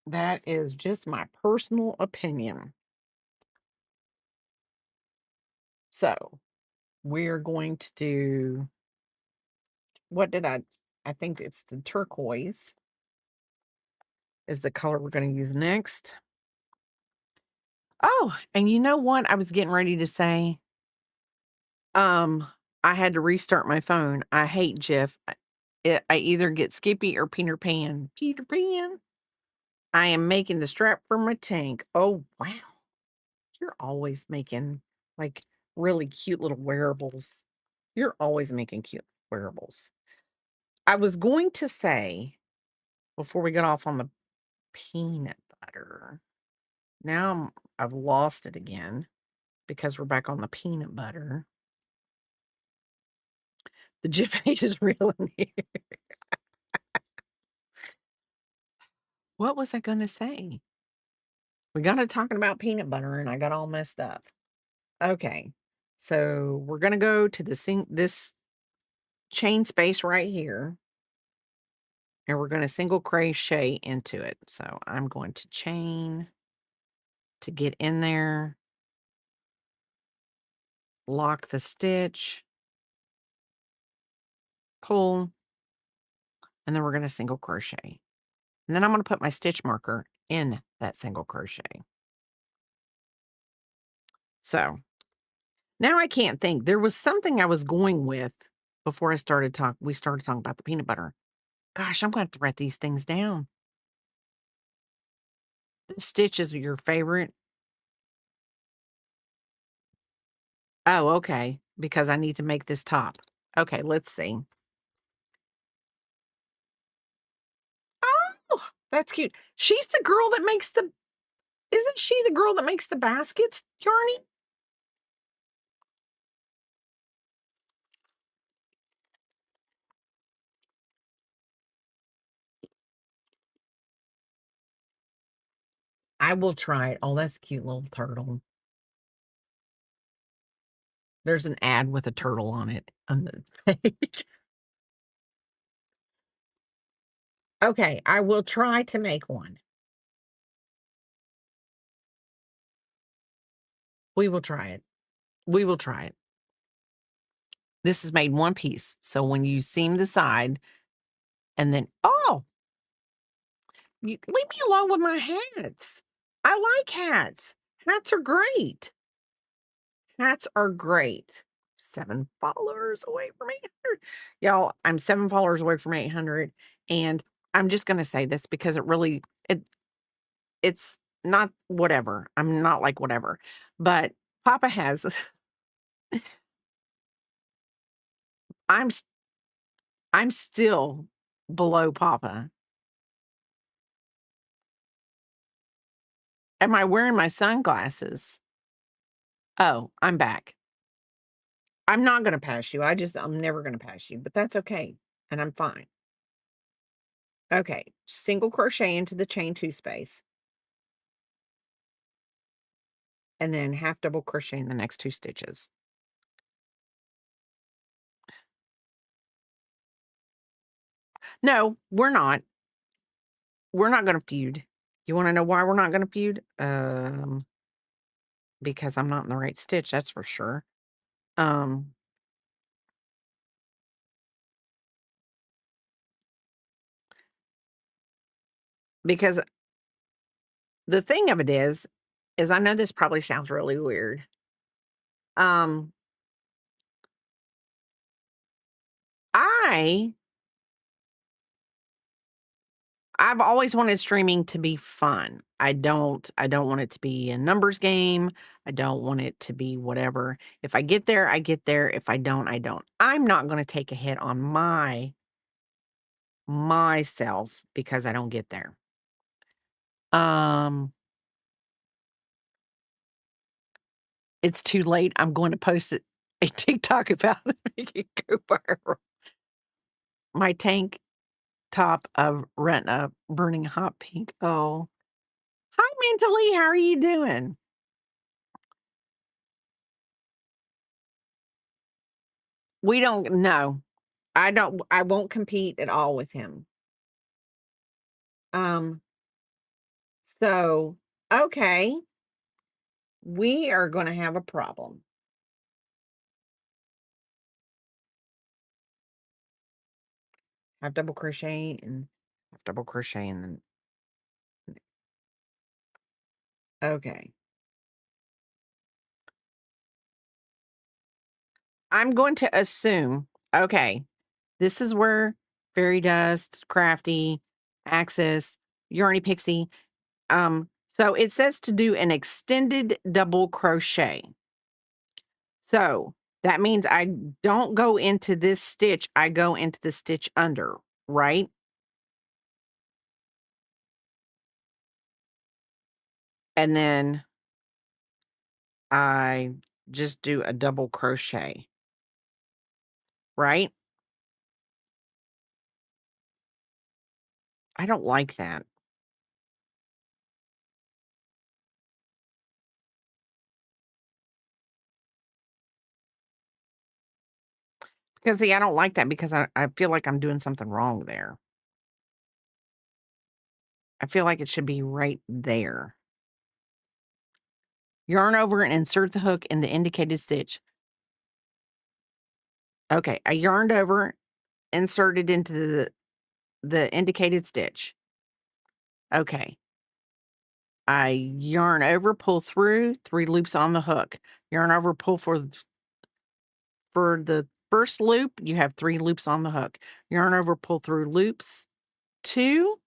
That is just my personal opinion. So we're going to do, what did I think it's the turquoise is the color we're going to use next. Oh, and you know what I was getting ready to say? Um, I had to restart my phone. I hate Jeff. I either get Skippy or Peter Pan. Peter Pan. I am making the strap for my tank. Oh, wow. You're always making like really cute little wearables. You're always making cute wearables. I was going to say, before we get off on the peanut butter, now I've lost it again because we're back on the peanut butter. The Jif 8 is real in here. What was I going to say? We got to talking about peanut butter and I got all messed up. Okay. So we're going to go to this chain space right here. And we're going to single crochet into it. So I'm going to chain to get in there, lock the stitch, pull, and then we're going to single crochet. And then I'm going to put my stitch marker in that single crochet. So now I can't think. There was something I was going with before we started talking about the peanut butter. Gosh, I'm going to have to write these things down. The stitch is your favorite. Oh, okay. Because I need to make this top. Okay, let's see. Oh, that's cute. She's the girl that makes isn't she the girl that makes the baskets, Yarny? I will try it. Oh, that's a cute little turtle. There's an ad with a turtle on it on the page. Okay, I will try to make one. We will try it. We will try it. This is made one piece. So when you seam the side and then, oh, leave me alone with my hats. I like hats. Hats are great. Hats are great. 7 followers away from 800. Y'all, I'm 7 followers away from 800, and I'm just gonna say this because it it's not whatever. I'm not like whatever, but Papa has I'm s I'm still below Papa. Am I wearing my sunglasses? Oh, I'm back. I'm not gonna pass you. I'm never gonna pass you, but that's okay, and I'm fine. Okay, single crochet into the chain 2 space, and then half double crochet in the next 2 stitches. No, we're not. We're not gonna feud. You wanna know why we're not gonna feud? Because I'm not in the right stitch, that's for sure. Um, because the thing of it is I know this probably sounds really weird. Um, I I've always wanted streaming to be fun. I don't want it to be a numbers game. I don't want it to be whatever. If I get there, I get there. If I don't, I don't. I'm not going to take a hit on myself because I don't get there. Um it's too late. I'm going to post a TikTok about it, make it go viral. My tank top of Retina burning hot pink. Oh, hi mentally. How are you doing? We don't know. I won't compete at all with him. Um, so, okay, we are gonna have a problem. Half double crochet and half double crochet and then okay. I'm going to assume, okay, this is where Fairy Dust, Crafty, Axis, Yarny Pixie, so it says to do an extended double crochet. So that means I don't go into this stitch, I go into the stitch under, right? And then I just do a double crochet, right? I don't like that because see, I don't like that because I feel like I'm doing something wrong there. I feel like it should be right there. Yarn over and insert the hook in the indicated stitch. Okay, I yarned over, inserted into the indicated stitch. Okay. I yarn over, pull through, 3 loops on the hook. Yarn over, pull for the first loop, you have 3 loops on the hook. Yarn over, pull through loops 2,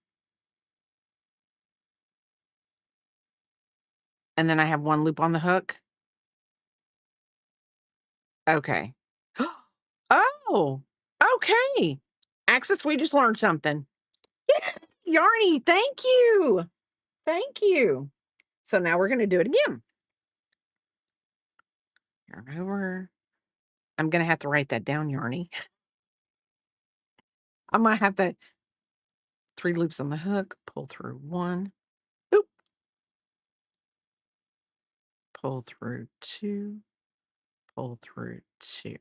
and then I have 1 loop on the hook. Okay. Oh, okay. Axis, we just learned something. Yeah, Yarny, thank you. Thank you. So now we're gonna do it again. Yarn over. I'm gonna have to write that down, Yarny. I'm gonna have to 3 loops on the hook, pull through 1, oop, pull through 2, pull through 2.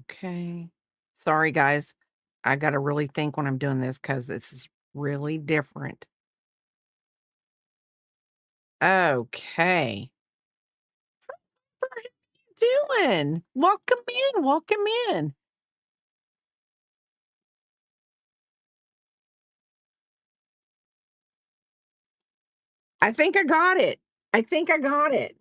Okay. Sorry, guys. I gotta really think when I'm doing this because this is really different. Okay. How are you doing? Welcome in, welcome in. I think I got it. I think I got it.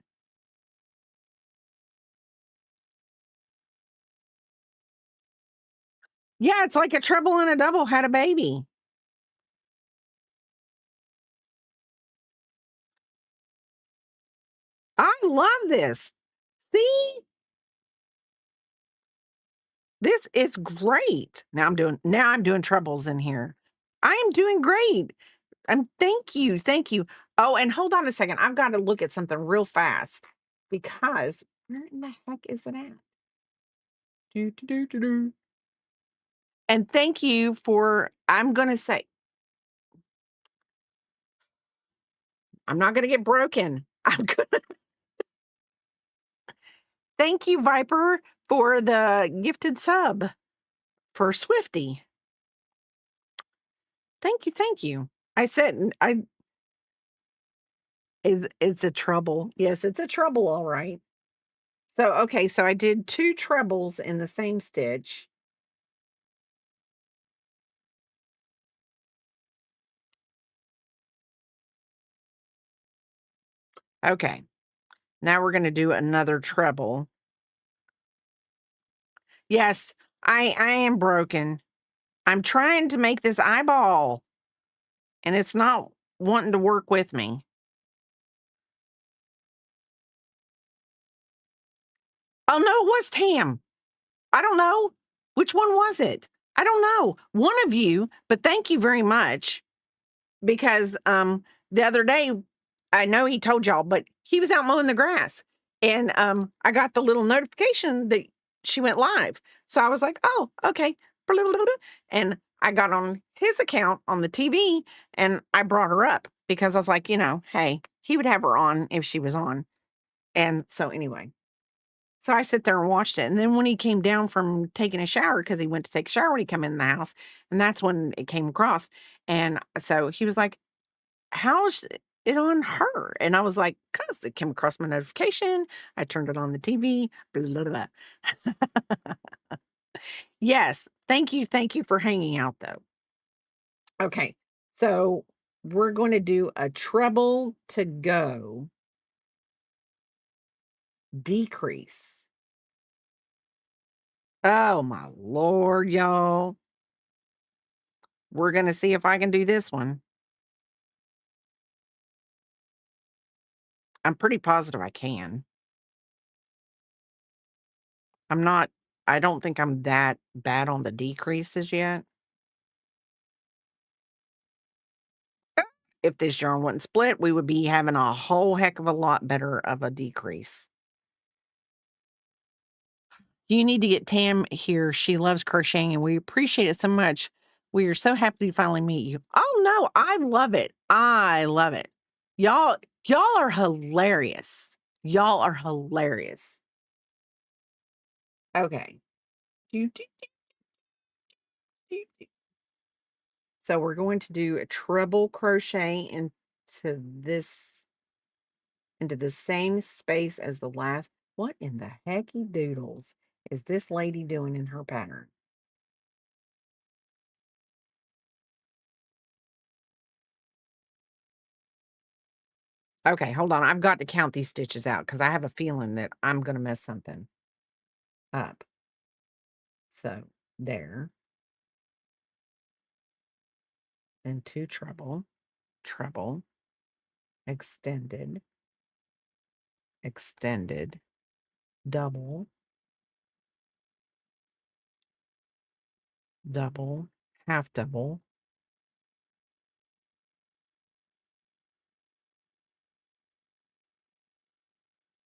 Yeah, it's like a treble and a double had a baby. I love this. See? This is great. Now I'm doing trebles in here. I am doing great. Thank you. Thank you. Oh, and hold on a second. I've got to look at something real fast because where in the heck is it at? Do, do, do, do, do. And thank you for I'm gonna say I'm not gonna get broken. I'm gonna thank you, Viper, for the gifted sub for Swifty. Thank you, thank you. I said I it's a trouble. Yes, it's a trouble, all right. So okay, so I did 2 trebles in the same stitch. Okay. Now we're gonna do another treble. Yes, I am broken. I'm trying to make this eyeball, and it's not wanting to work with me. Oh, no, it was Tam. I don't know. Which one was it? I don't know. One of you, but thank you very much because the other day I know he told y'all, but he was out mowing the grass and I got the little notification that she went live. So I was like, "Oh, okay." And I got on his account on the TV and I brought her up because I was like, hey, he would have her on if she was on. And so anyway, so I sit there and watched it, and then when he came down from taking a shower, because he went to take a shower when he come in the house, and that's when it came across, and so he was like, "How's it on her?" And I was like, "'Cause it came across my notification, I turned it on the TV, blah, blah, blah." Yes, thank you for hanging out, though. Okay, so we're gonna do a treble to go decrease. Oh my lord, y'all. We're gonna see if I can do this one. I'm pretty positive I can. I'm not I don't think I'm that bad on the decreases yet. If this yarn wasn't split, we would be having a whole heck of a lot better of a decrease. You need to get Tam here. She loves crocheting and we appreciate it so much. We are so happy to finally meet you. Oh no, I love it. I love it. Y'all, y'all are hilarious. Y'all are hilarious. Okay. Do, do, do, do. So we're going to do a treble crochet this into the same space as the last. What in the hecky doodles is this lady doing in her pattern? Okay, hold on. I've got to count these stitches out because I have a feeling that I'm going to mess something up. So there, then 2 treble, treble, extended, extended, double, double, half double.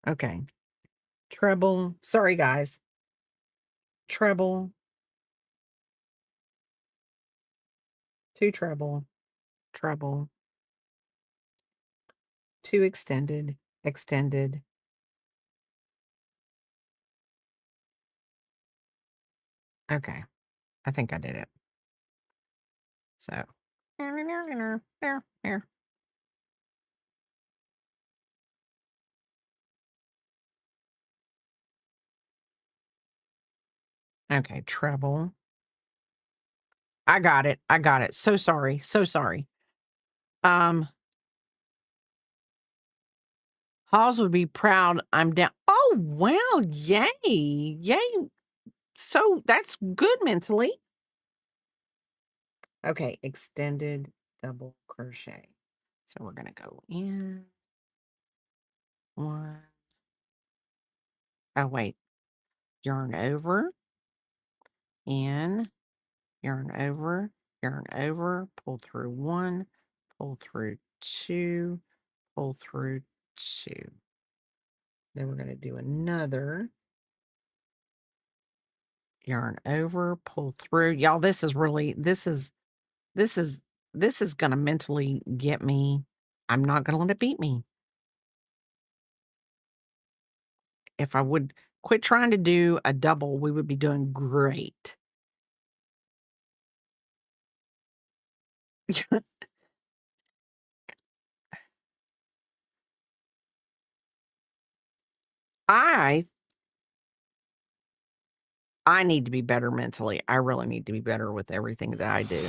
Okay, treble. Sorry, guys. Treble, 2 treble, treble, 2 extended, extended. Okay, I think I did it. So, okay, treble. I got it. I got it. So sorry. So sorry. Um, Halls would be proud I'm down. Oh, wow. Yay. Yay. So that's good mentally. Okay, extended double crochet. So we're going to go in. One. Oh, wait. Yarn over, in, yarn over, pull through one, pull through two, pull through two. Then we're going to do another yarn over, pull through. Y'all, this is this is going to mentally get me. I'm not going to let it beat me. If I would quit trying to do a double, we would be doing great. I need to be better mentally. I really need to be better with everything that I do.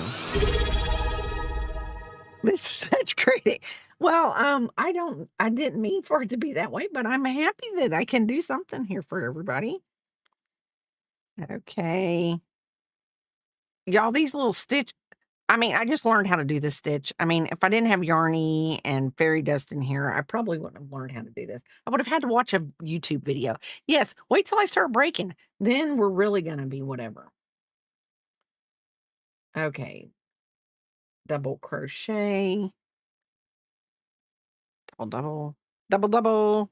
This is such great. Well, I didn't mean for it to be that way, but I'm happy that I can do something here for everybody. Okay. Y'all, these little stitch, I mean, I just learned how to do this stitch. I mean, if I didn't have Yarny and Fairy Dust in here, I probably wouldn't have learned how to do this. I would have had to watch a YouTube video. Yes, wait till I start breaking. Then we're really going to be whatever. Okay. Double crochet. Double, double, double, double.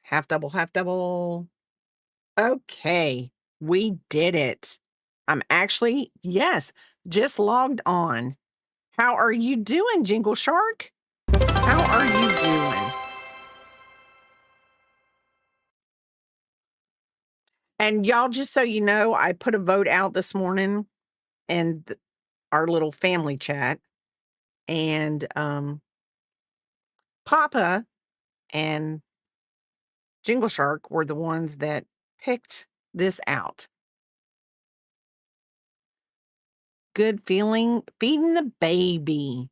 Half double, half double. Okay, we did it. I'm actually, yes, just logged on. How are you doing, Jingle Shark? How are you doing? And y'all, just so you know, I put a vote out this morning in our little family chat, and Papa and Jingle Shark were the ones that picked this out. Good feeling feeding the baby.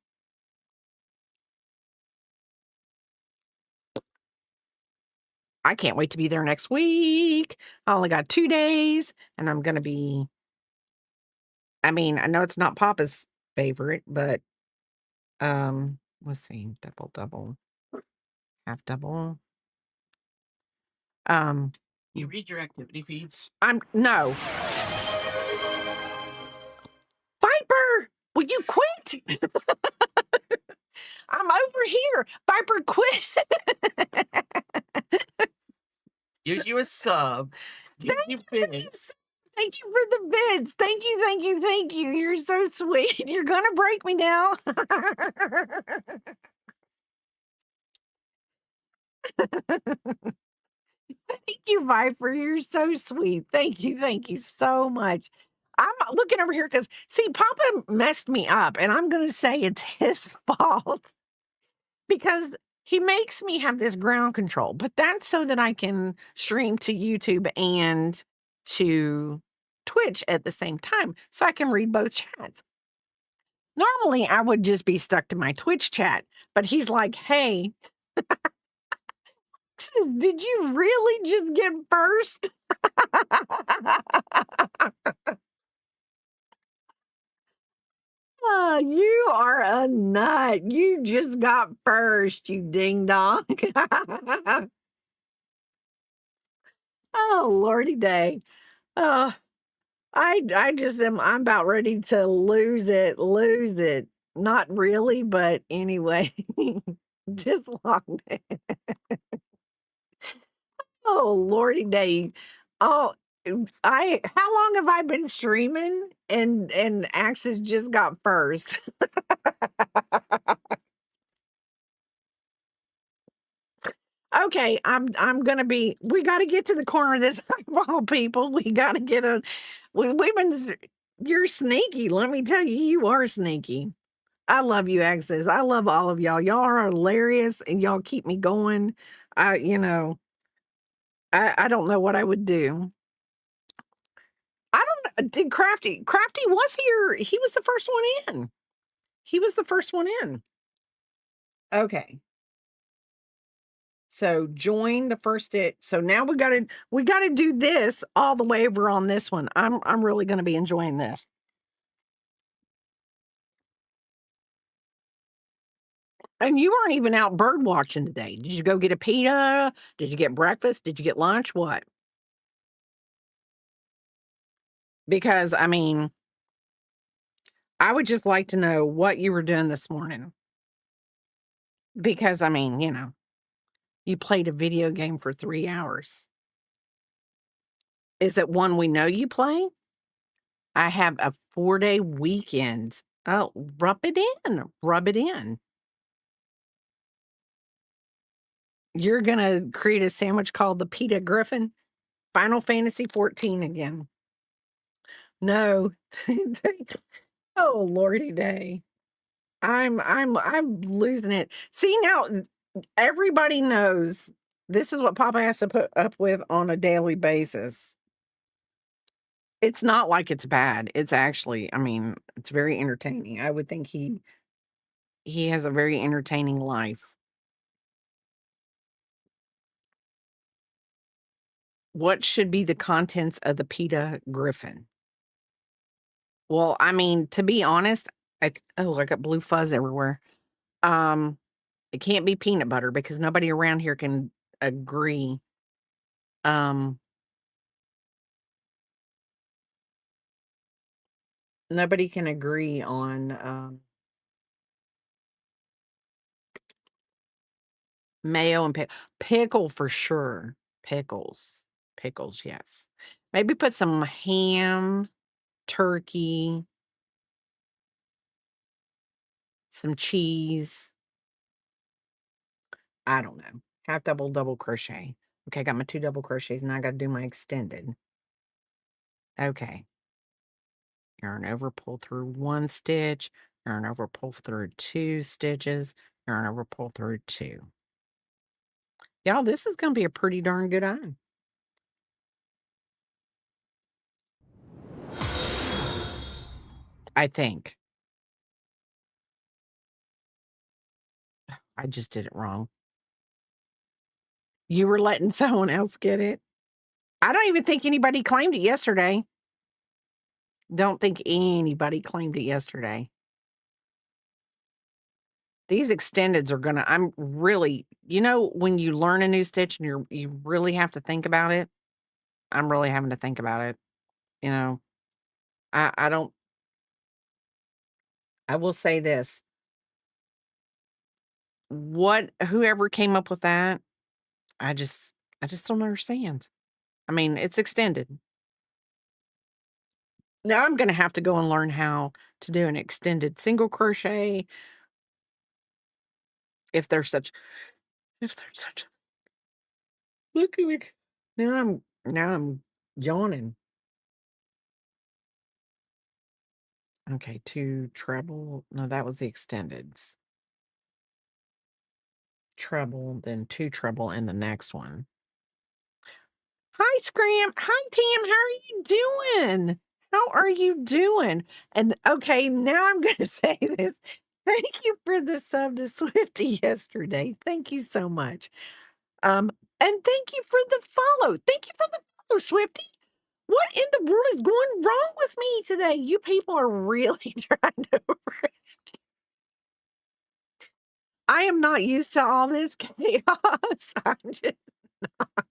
I can't wait to be there next week. I only got 2 days, and I'm gonna be I mean, I know it's not Papa's favorite, but, let's see, double, double, half double. You read your activity feeds? No. Viper, will you quit? I'm over here. Viper, quit. Gives you a sub. Give you bids. Thank you for the bids. Thank you, thank you, thank you. You're so sweet. You're gonna break me now. Thank you, Viper. You're so sweet. Thank you so much. I'm looking over here because, see, Papa messed me up, and I'm going to say it's his fault because he makes me have this ground control, but that's so that I can stream to YouTube and to Twitch at the same time so I can read both chats. Normally, I would just be stuck to my Twitch chat, but he's like, hey, did you really just get first? Oh, you are a nut. You just got first, you ding dong. Oh, Lordy day. Oh, I just am I'm about ready to lose it, lose it. Not really, but anyway. Just long day. Oh, Lordy day. Oh, how long have I been streaming? And Axis just got first. Okay, I'm gonna be. We got to get to the corner of this ball, people. We got to get a. We've been. You're sneaky. Let me tell you, you are sneaky. I love you, Access. I love all of y'all. Y'all are hilarious, and y'all keep me going. You know, I don't know what I would do. I don't. Did Crafty? Crafty was here. He was the first one in. He was the first one in. Okay. So join the first stitch. So now we gotta do this all the way over on this one. I'm really gonna be enjoying this. And you weren't even out bird watching today. Did you go get a pita? Did you get breakfast? Did you get lunch? What? Because I mean, I would just like to know what you were doing this morning. Because I mean, you played a video game for 3 hours. Is it one we know you play? I have a 4-day weekend. Oh, rub it in. Rub it in. You're gonna create a sandwich called the Pita Griffin? Final Fantasy 14 again. No. Oh, lordy day. I'm losing it. See, now everybody knows this is what Papa has to put up with on a daily basis. It's not like it's bad. It's actually, I mean, it's very entertaining. I would think he has a very entertaining life. What should be the contents of the Pita Griffin? Well, I mean, to be honest, I got blue fuzz everywhere. Um, it can't be peanut butter because nobody around here can agree. Um, nobody can agree on mayo and pickle for sure. Pickles, yes. Maybe put some ham, turkey, some cheese. I don't know. Half double crochet. Okay, I got my 2 double crochets. Now I got to do my extended. Okay. Yarn over, pull through 1 stitch, yarn over, pull through 2 stitches, yarn over, pull through 2. Y'all, this is going to be a pretty darn good iron. I think. I just did it wrong. You were letting someone else get it. I don't even think anybody claimed it yesterday. Don't think anybody claimed it yesterday. These extendeds are gonna, I'm really, when you learn a new stitch and you really have to think about it, I'm really having to think about it. I don't, I will say this. Whoever came up with that, I just don't understand. I mean, it's extended. Now I'm gonna have to go and learn how to do an extended single crochet if there's such look at me. Now I'm yawning. Okay, 2 treble. No, that was the extendeds. Treble, then 2 treble in the next one. Hi, Scram. Hi, Tam. How are you doing? How are you doing? And okay, now I'm going to say this. Thank you for the sub to Swifty yesterday. Thank you so much. And thank you for the follow. Thank you for the follow, Swifty. What in the world is going wrong with me today? You people are really trying to. I am not used to all this chaos. I'm just not.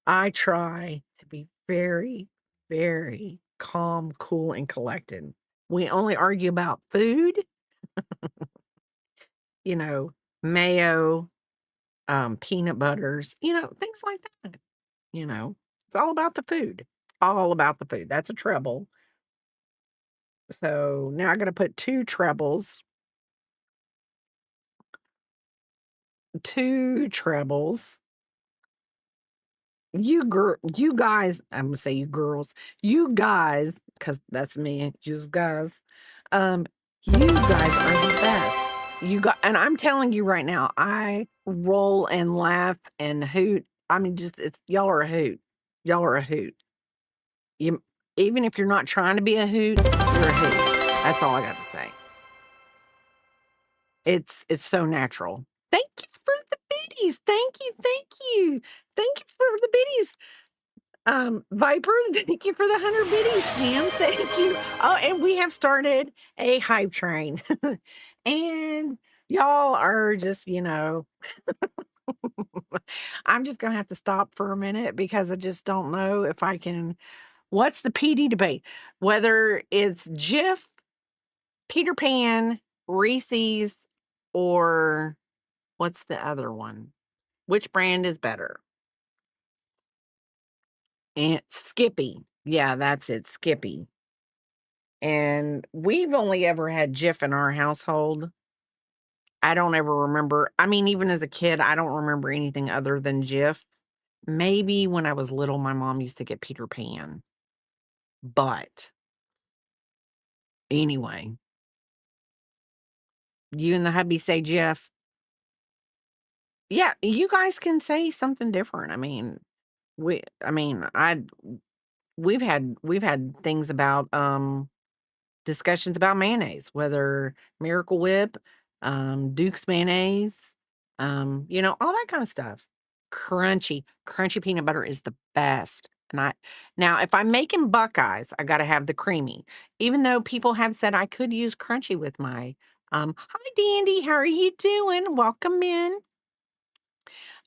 I try to be very, very calm, cool, and collected. We only argue about food, you know, mayo, peanut butters, things like that. It's all about the food. All about the food. That's a treble. So now I'm going to put 2 trebles. 2 trebles. You guys, I'm gonna say you girls, you guys, because that's me, you guys. You guys are the best. And I'm telling you right now, I roll and laugh and hoot. I mean, y'all are a hoot. Y'all are a hoot. You, even if you're not trying to be a hoot, you're a hoot. That's all I got to say. It's so natural. Thank you for the biddies. Thank you. Thank you. Thank you for the biddies. Viper, thank you for the 100 biddies, Sam. Thank you. Oh, and we have started a hype train. And y'all are just, I'm just gonna have to stop for a minute because I just don't know if I can. What's the PD debate? Whether it's Jif, Peter Pan, Reese's, or what's the other one? Which brand is better? And Skippy. Yeah, that's it, Skippy. And we've only ever had Jif in our household. I don't ever remember. I mean, even as a kid, I don't remember anything other than Jif. Maybe when I was little, my mom used to get Peter Pan. But anyway, you and the hubby say Jif. Yeah, you guys can say something different. I mean, we've had things about discussions about mayonnaise, whether Miracle Whip, Duke's mayonnaise, all that kind of stuff. Crunchy peanut butter is the best. And now if I'm making Buckeyes, I got to have the creamy. Even though people have said I could use crunchy with my hi Dandy, how are you doing? Welcome in.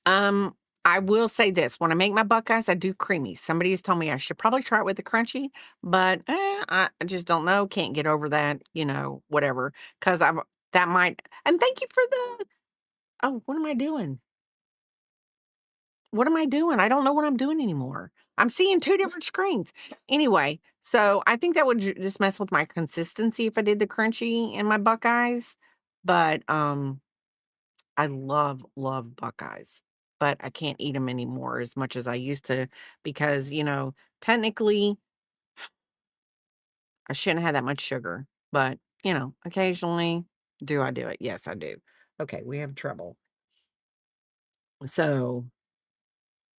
Um, I will say this, when I make my Buckeyes, I do creamy. Somebody has told me I should probably try it with the crunchy, but, I just don't know, can't get over that, whatever. Because that might and thank you for the oh, what am I doing? What am I doing? I don't know what I'm doing anymore. I'm seeing 2 different screens. Anyway, so I think that would just mess with my consistency if I did the crunchy in my Buckeyes, but, I love Buckeyes, but I can't eat them anymore as much as I used to because, technically, I shouldn't have that much sugar, but, occasionally, do I do it? Yes, I do. Okay, we have trouble. So,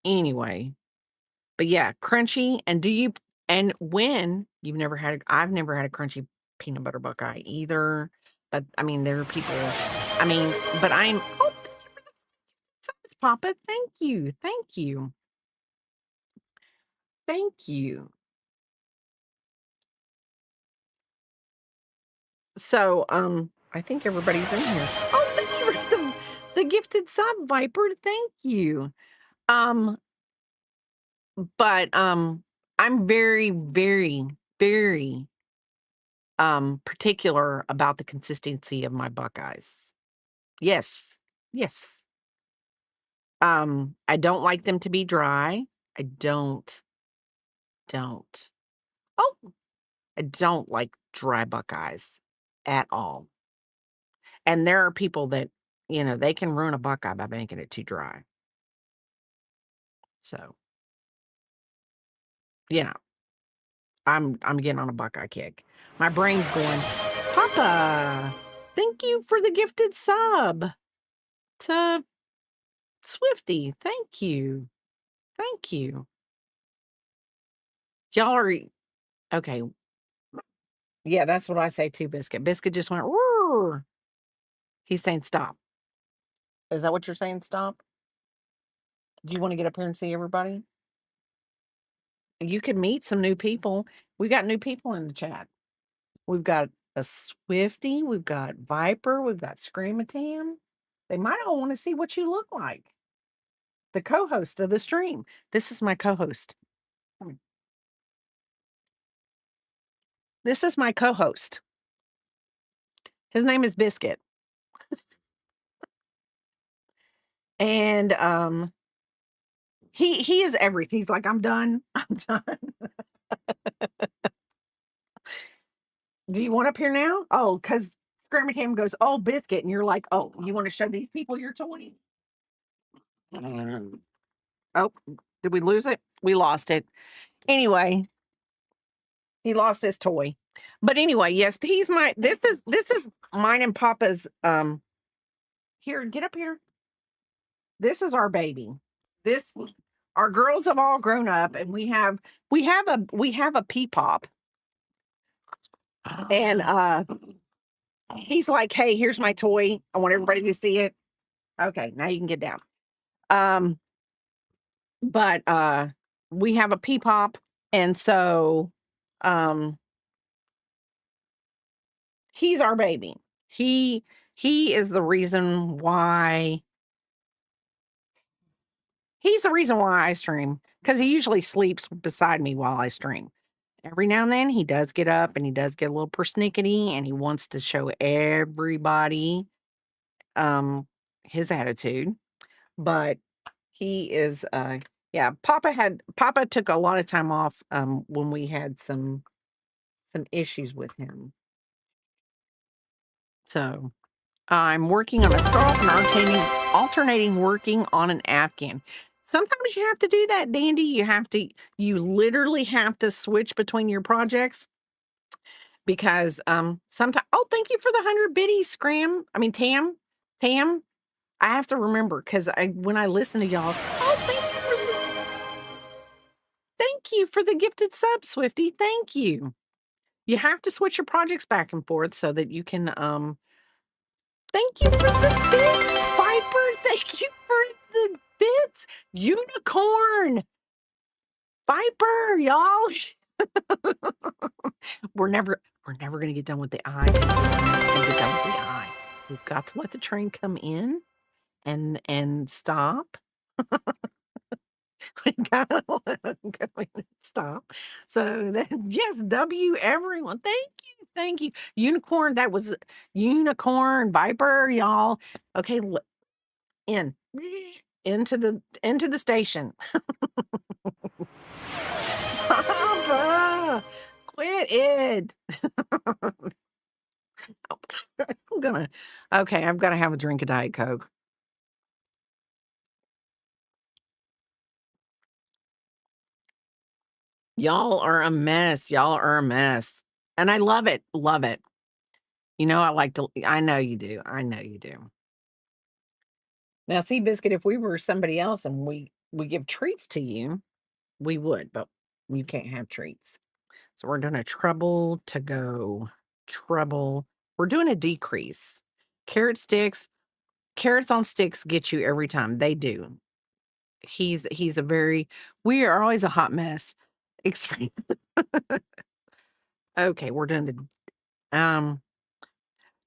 anyway, but yeah, crunchy, and when I've never had a crunchy peanut butter Buckeye either, but, I mean, there are people I mean, but I'm oh, thanks, Papa, thank you, thank you. Thank you. So, I think everybody's in here. Oh, thank you for the gifted sub, Viper. Thank you. Um, but I'm very, very, very particular about the consistency of my Buckeyes. Yes. Yes. I don't like them to be dry. I don't. Oh, I don't like dry Buckeyes at all. And there are people that, they can ruin a Buckeye by making it too dry. So, you know, I'm getting on a Buckeye kick. My brain's going, Papa, thank you for the gifted sub to Swifty. Thank you. Thank you. Y'all are okay. Yeah, that's what I say too, Biscuit. Biscuit just went, roar. He's saying stop. Is that what you're saying? Stop? Do you want to get up here and see everybody? You could meet some new people. We got new people in the chat. We've got a Swifty, we've got Viper, we've got Screamatam. They might all want to see what you look like. The co-host of the stream. This is my co-host. This is my co-host. His name is Biscuit. And he is everything. He's like, I'm done. I'm done. Do you want up here now? Oh, because Screamatam goes, oh, Biscuit. And you're like, oh, you want to show these people your toy? Oh, did we lose it? We lost it. Anyway, he lost his toy. But anyway, yes, this is mine and Papa's here, get up here. This is our baby. This our girls have all grown up and we have a pop. And he's like, "Hey, here's my toy. I want everybody to see it." Okay, now you can get down. Um, but we have a peepop, and so um he's our baby. He he is the reason why he's the reason why I stream, because he usually sleeps beside me while I stream. Every now and then he does get up and he does get a little persnickety and he wants to show everybody um his attitude. But he is yeah, Papa took a lot of time off when we had some issues with him. So I'm working on a scarf and alternating working on an afghan. Sometimes you have to do that, Dandy. You literally have to switch between your projects because sometimes, oh, thank you for the 100 biddies, Scram. I mean, Tam. I have to remember because when I listen to y'all, oh, thank you for the gifted sub, Swifty. Thank you. You have to switch your projects back and forth so that you can thank you for the bits, Viper. Thank you for the bits. Unicorn. Viper, y'all. we're never gonna get done with the eye. We're never gonna get done with the eye. We've got to let the train come in and stop. We gotta let them go in and stop. So then yes, W everyone. Thank you. Thank you. Unicorn, that was Unicorn, Viper, y'all. Okay, in into the station. Papa, quit it. I'm gonna okay, I'm gonna have a drink of Diet Coke. Y'all are a mess. Y'all are a mess. And I love it. Love it. You know, I know you do. I know you do. Now, see, Biscuit, if we were somebody else and we give treats to you, we would, but you can't have treats. So we're doing a treble to go. Treble. We're doing a decrease. Carrots on sticks get you every time. They do. He's a very we are always a hot mess. Extreme. Okay, we're done to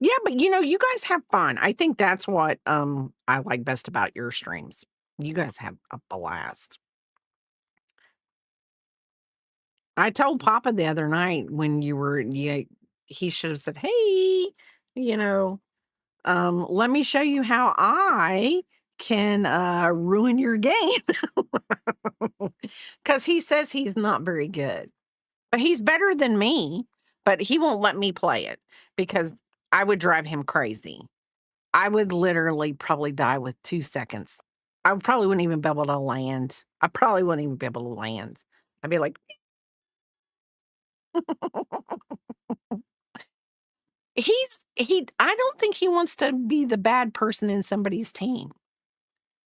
yeah, but you guys have fun. I think that's what I like best about your streams. You guys have a blast. I told Papa the other night when he should have said, "Hey, you know, let me show you how I can ruin your game." Cuz he says he's not very good. But he's better than me, but he won't let me play it because I would drive him crazy. I would literally probably die with 2 seconds. I probably wouldn't even be able to land. I probably wouldn't even be able to land. I'd be like, I don't think he wants to be the bad person in somebody's team.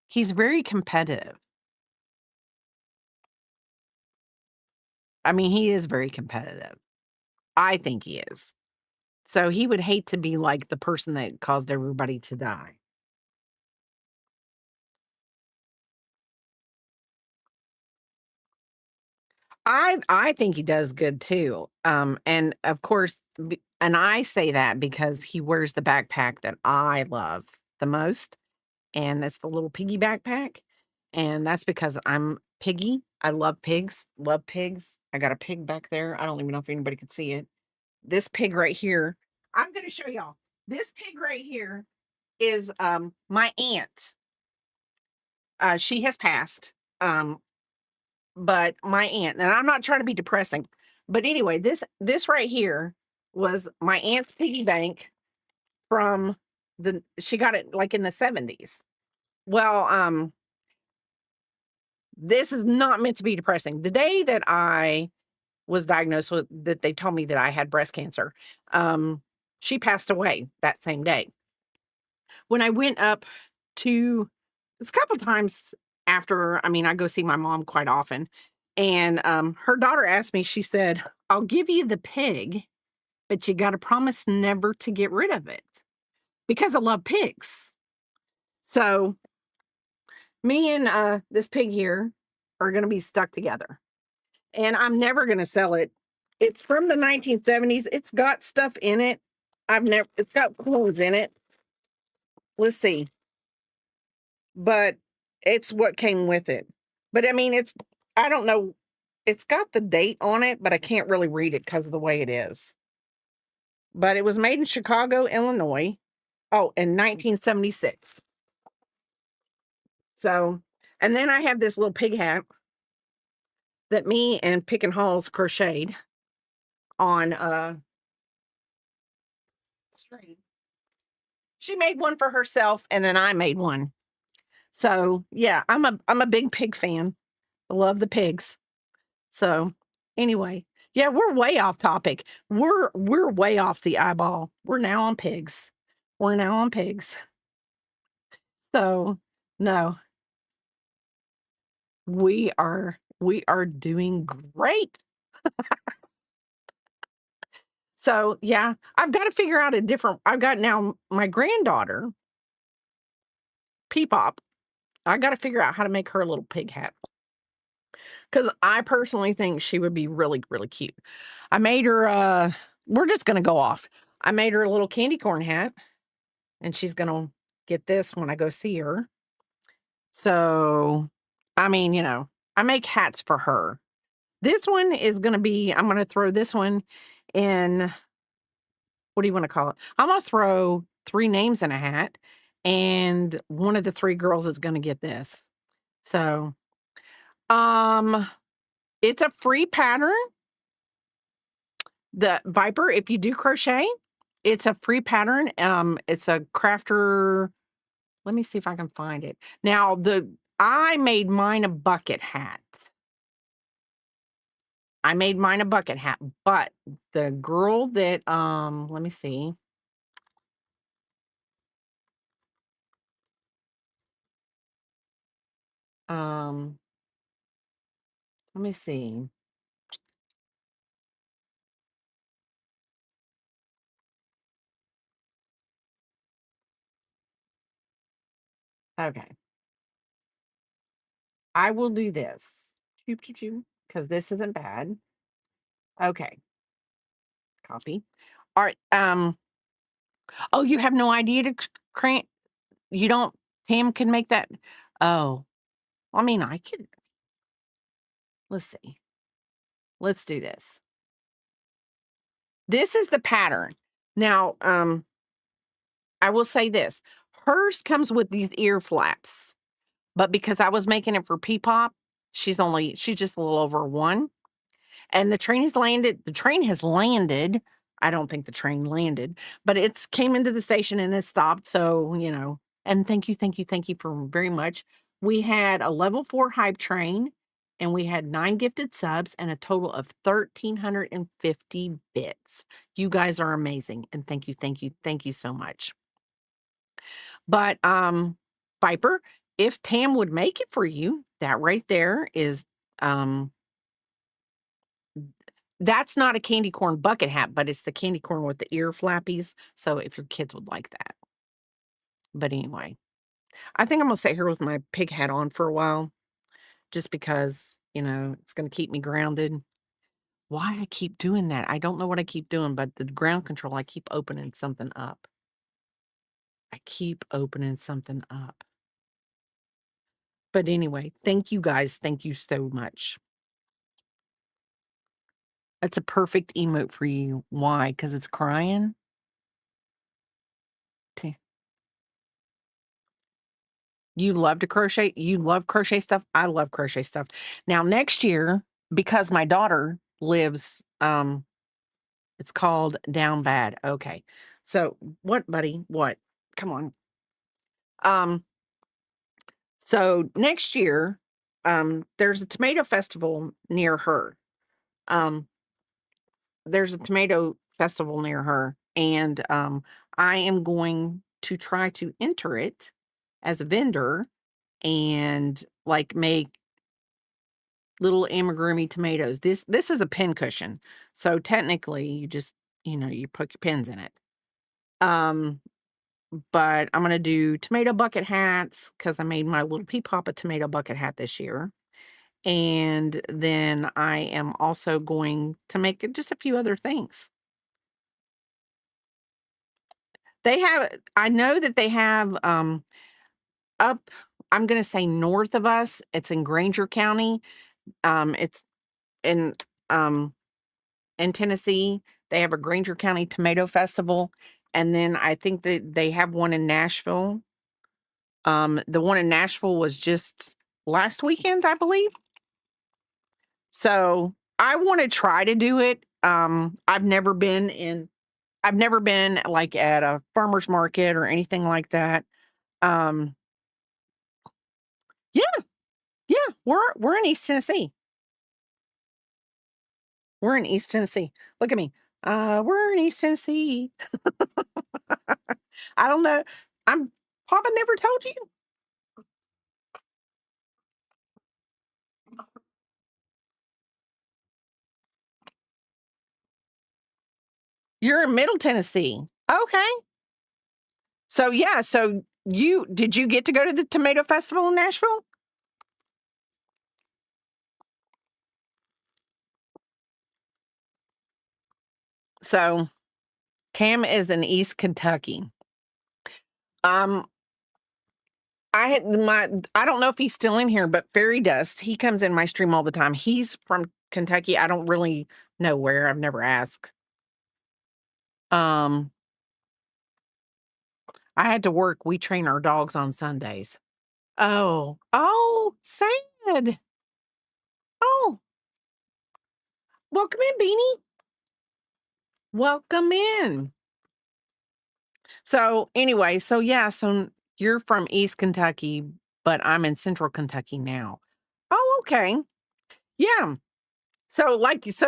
He's very competitive. I mean, he is very competitive. I think he is. So he would hate to be like the person that caused everybody to die. I think he does good too. And of course, and I say that because he wears the backpack that I love the most, and that's the little piggy backpack. And that's because I'm piggy. I love pigs. Love pigs. I got a pig back there. I don't even know if anybody could see it. This pig right here. I'm going to show y'all. This pig right here is my aunt. She has passed. But my aunt, and I'm not trying to be depressing, but anyway, this right here was my aunt's piggy bank from she got it like in the 70s. Well, this is not meant to be depressing. The day that I was diagnosed with that they told me that I had breast cancer, she passed away that same day. When I went up to it's a couple times after, I mean, I go see my mom quite often. And her daughter asked me, she said, "I'll give you the pig, but you got to promise never to get rid of it because I love pigs." So Me and this pig here are gonna be stuck together. And I'm never gonna sell it. It's from the 1970s. It's got stuff in it. It's got clothes in it. Let's see. But it's what came with it. But I mean, I don't know. It's got the date on it, but I can't really read it because of the way it is. But it was made in Chicago, Illinois. Oh, in 1976. So, and then I have this little pig hat that me and Pick and Halls crocheted on string. She made one for herself, and then I made one. So yeah, I'm a big pig fan. I love the pigs. So anyway, yeah, we're way off topic. We're way off the eyeball. We're now on pigs. We're now on pigs. So no, we are doing great. So yeah, I've got to figure out I've got now my granddaughter, Peepop. I got to figure out how to make her a little pig hat. Because I personally think she would be really, really cute. I made her, we're just going to go off. I made her a little candy corn hat, and she's going to get this when I go see her. So, I mean, I make hats for her. This one is going to be, I'm going to throw this one in, what do you want to call it? I'm going to throw 3 names in a hat, and one of the 3 girls is going to get this. So, it's a free pattern. The Viper, if you do crochet, it's a free pattern. It's a crafter. Let me see if I can find it. Now, I made mine a bucket hat. But the girl that let me see. Um, let me see. Okay. I will do this. Because this isn't bad. Okay. Copy. All right. Oh, you have no idea to crank. You don't, Tam can make that. Oh, I mean, I could. Let's see. Let's do this. This is the pattern. Now, I will say this. Hers comes with these ear flaps, but because I was making it for Peepop, she's just a little over 1. And the train has landed. The train has landed. I don't think the train landed, but it's came into the station and it stopped. So, and thank you for very much. We had a level 4 hype train, and we had 9 gifted subs and a total of 1,350 bits. You guys are amazing. And thank you so much. But, Viper, if Tam would make it for you, that right there is, that's not a candy corn bucket hat, but it's the candy corn with the ear flappies. So if your kids would like that. But anyway, I think I'm going to sit here with my pig hat on for a while, just because, it's going to keep me grounded. Why I keep doing that, I don't know what I keep doing, but the ground control, I keep opening something up. But anyway, thank you guys. Thank you so much. That's a perfect emote for you. Why? Because it's crying? You love to crochet? You love crochet stuff? I love crochet stuff. Now, next year, because my daughter lives, it's called Down Bad. Okay. So what, buddy? What? Come on. So next year, there's a tomato festival near her. There's a tomato festival near her, and I am going to try to enter it as a vendor and like make little amigurumi tomatoes. This is a pin cushion, so technically you just you put your pins in it. but I'm gonna do tomato bucket hats because I made my little Pea Papa tomato bucket hat this year. And then I am also going to make just a few other things. I know that they have up, I'm gonna say north of us, it's in Granger County. It's in um in Tennessee. They have a Granger County Tomato Festival. And then I think that they have one in Nashville. The one in Nashville was just last weekend, I believe. So I want to try to do it. I've never been like at a farmer's market or anything like that. Um, yeah, yeah, we're in East Tennessee. We're in East Tennessee. Look at me. We're in East Tennessee. I don't know. I'm Papa never told you. You're in Middle Tennessee. Okay. So yeah, so you did you get to go to the tomato festival in Nashville? So Tam is in East Kentucky. Um, I don't know if he's still in here, but Fairy Dust, he comes in my stream all the time. He's from Kentucky. I don't really know where. I've never asked. Um, I had to work. We train our dogs on Sundays. Oh, sad. Oh, welcome in, Beanie. Welcome in. So anyway, so yeah, so you're from East Kentucky, but I'm in Central Kentucky now. Oh, okay. Yeah. So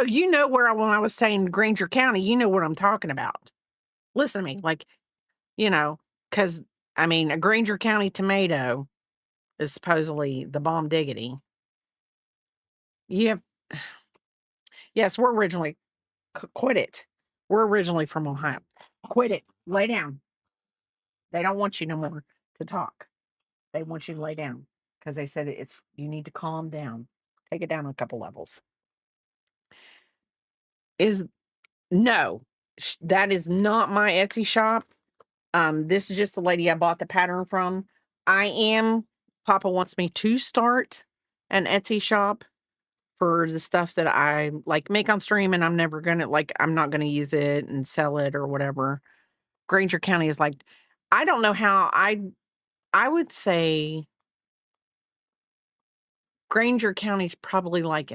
you know where when I was saying Granger County, you know what I'm talking about. Listen to me, like, because I mean, a Granger County tomato is supposedly the bomb diggity. You have, yes, we're originally, quit it. We're originally from Ohio. Quit it. Lay down. They don't want you no more to talk. They want you to lay down because they said you need to calm down. Take it down a couple levels. Is no, that is not my Etsy shop. This is just the lady I bought the pattern from. Papa wants me to start an Etsy shop for the stuff that I like make on stream, and I'm not gonna use it and sell it or whatever. Granger County is like, I don't know how I would say Granger County's probably like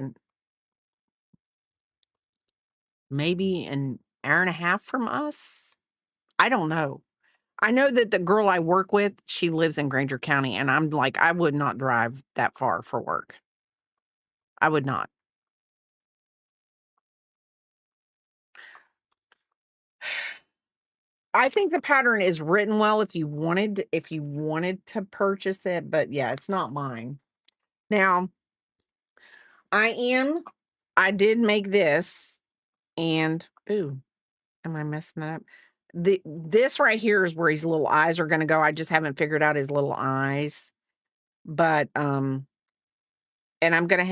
maybe an hour and a half from us. I don't know. I know that the girl I work with, she lives in Granger County, and I'm like, I would not drive that far for work. I would not. I think the pattern is written well if you wanted to purchase it, but yeah, it's not mine. Now, I did make this and ooh, am I messing that up? This right here is where his little eyes are gonna go. I just haven't figured out his little eyes. But and I'm gonna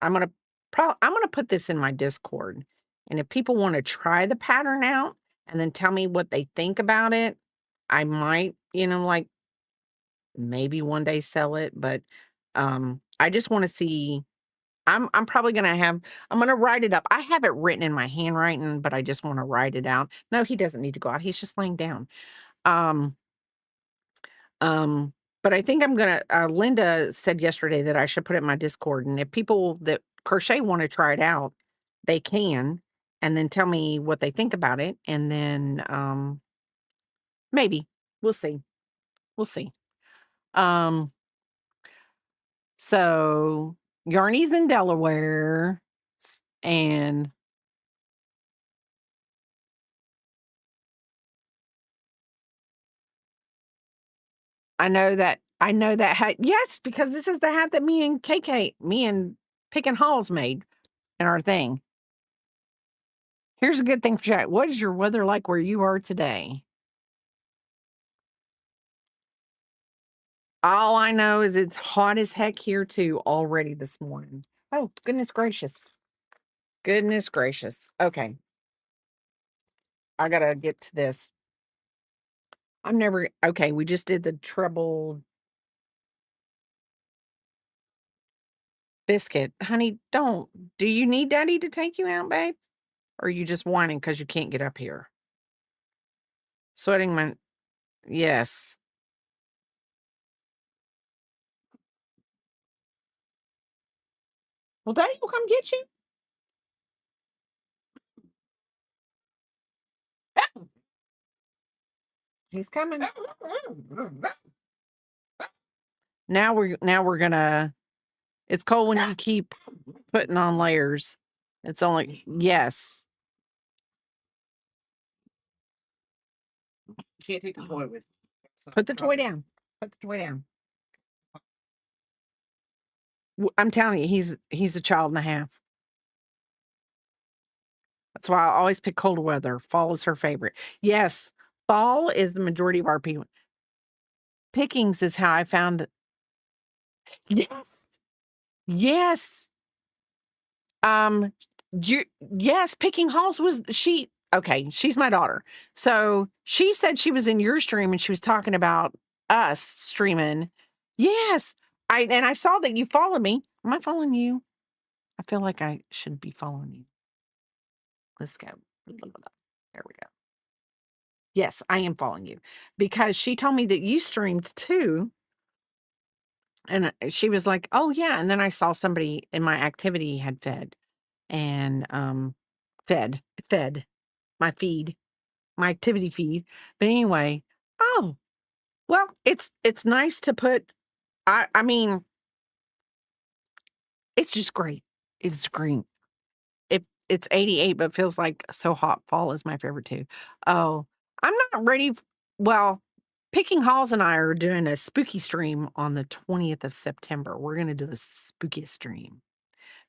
I'm gonna put this in my Discord. And if people want to try the pattern out and then tell me what they think about it, I might, like maybe one day sell it. But I just want to see. I'm probably I'm gonna write it up. I have it written in my handwriting, but I just want to write it out. No, he doesn't need to go out. He's just laying down. Um, Um, but I think I'm gonna Linda said yesterday that I should put it in my Discord, and if people that crochet want to try it out, they can, and then tell me what they think about it, and then maybe we'll see. We'll see. Um, so Yarny's in Delaware, and I know that hat. Yes, because this is the hat that me and Pickin' Halls made in our thing. Here's a good thing for chat. What is your weather like where you are today? All I know is it's hot as heck here too already this morning. Oh, goodness gracious. Goodness gracious. Okay. I gotta get to this. Okay, we just did the treble biscuit. Honey, don't. Do you need daddy to take you out, babe? Or are you just whining because you can't get up here? Sweating my, yes. Well, daddy will come get you. He's coming. Now we're gonna, it's cold when you keep putting on layers. It's only, yes. You can't take the toy with you. Put the toy down. Put the toy down. I'm telling you, he's a child and a half. That's why I always pick cold weather. Fall is her favorite. Yes, fall is the majority of our people. Pickings is how I found it. Yes. Yes. Um, yes, Picking Halls was she okay, she's my daughter. So she said she was in your stream and she was talking about us streaming. Yes. I saw that you followed me. Am I following you? I feel like I should be following you. Let's go. There we go. Yes, I am following you because she told me that you streamed too. And she was like, "Oh yeah." And then I saw somebody in my activity had fed and fed my feed, my activity feed. But anyway, oh, well, it's nice to put I mean, it's just great. It's green. It's 88 but feels like so hot. Fall is my favorite too. Oh, I'm not ready well, Picking Halls and I are doing a spooky stream on the 20th of September. We're going to do a spooky stream.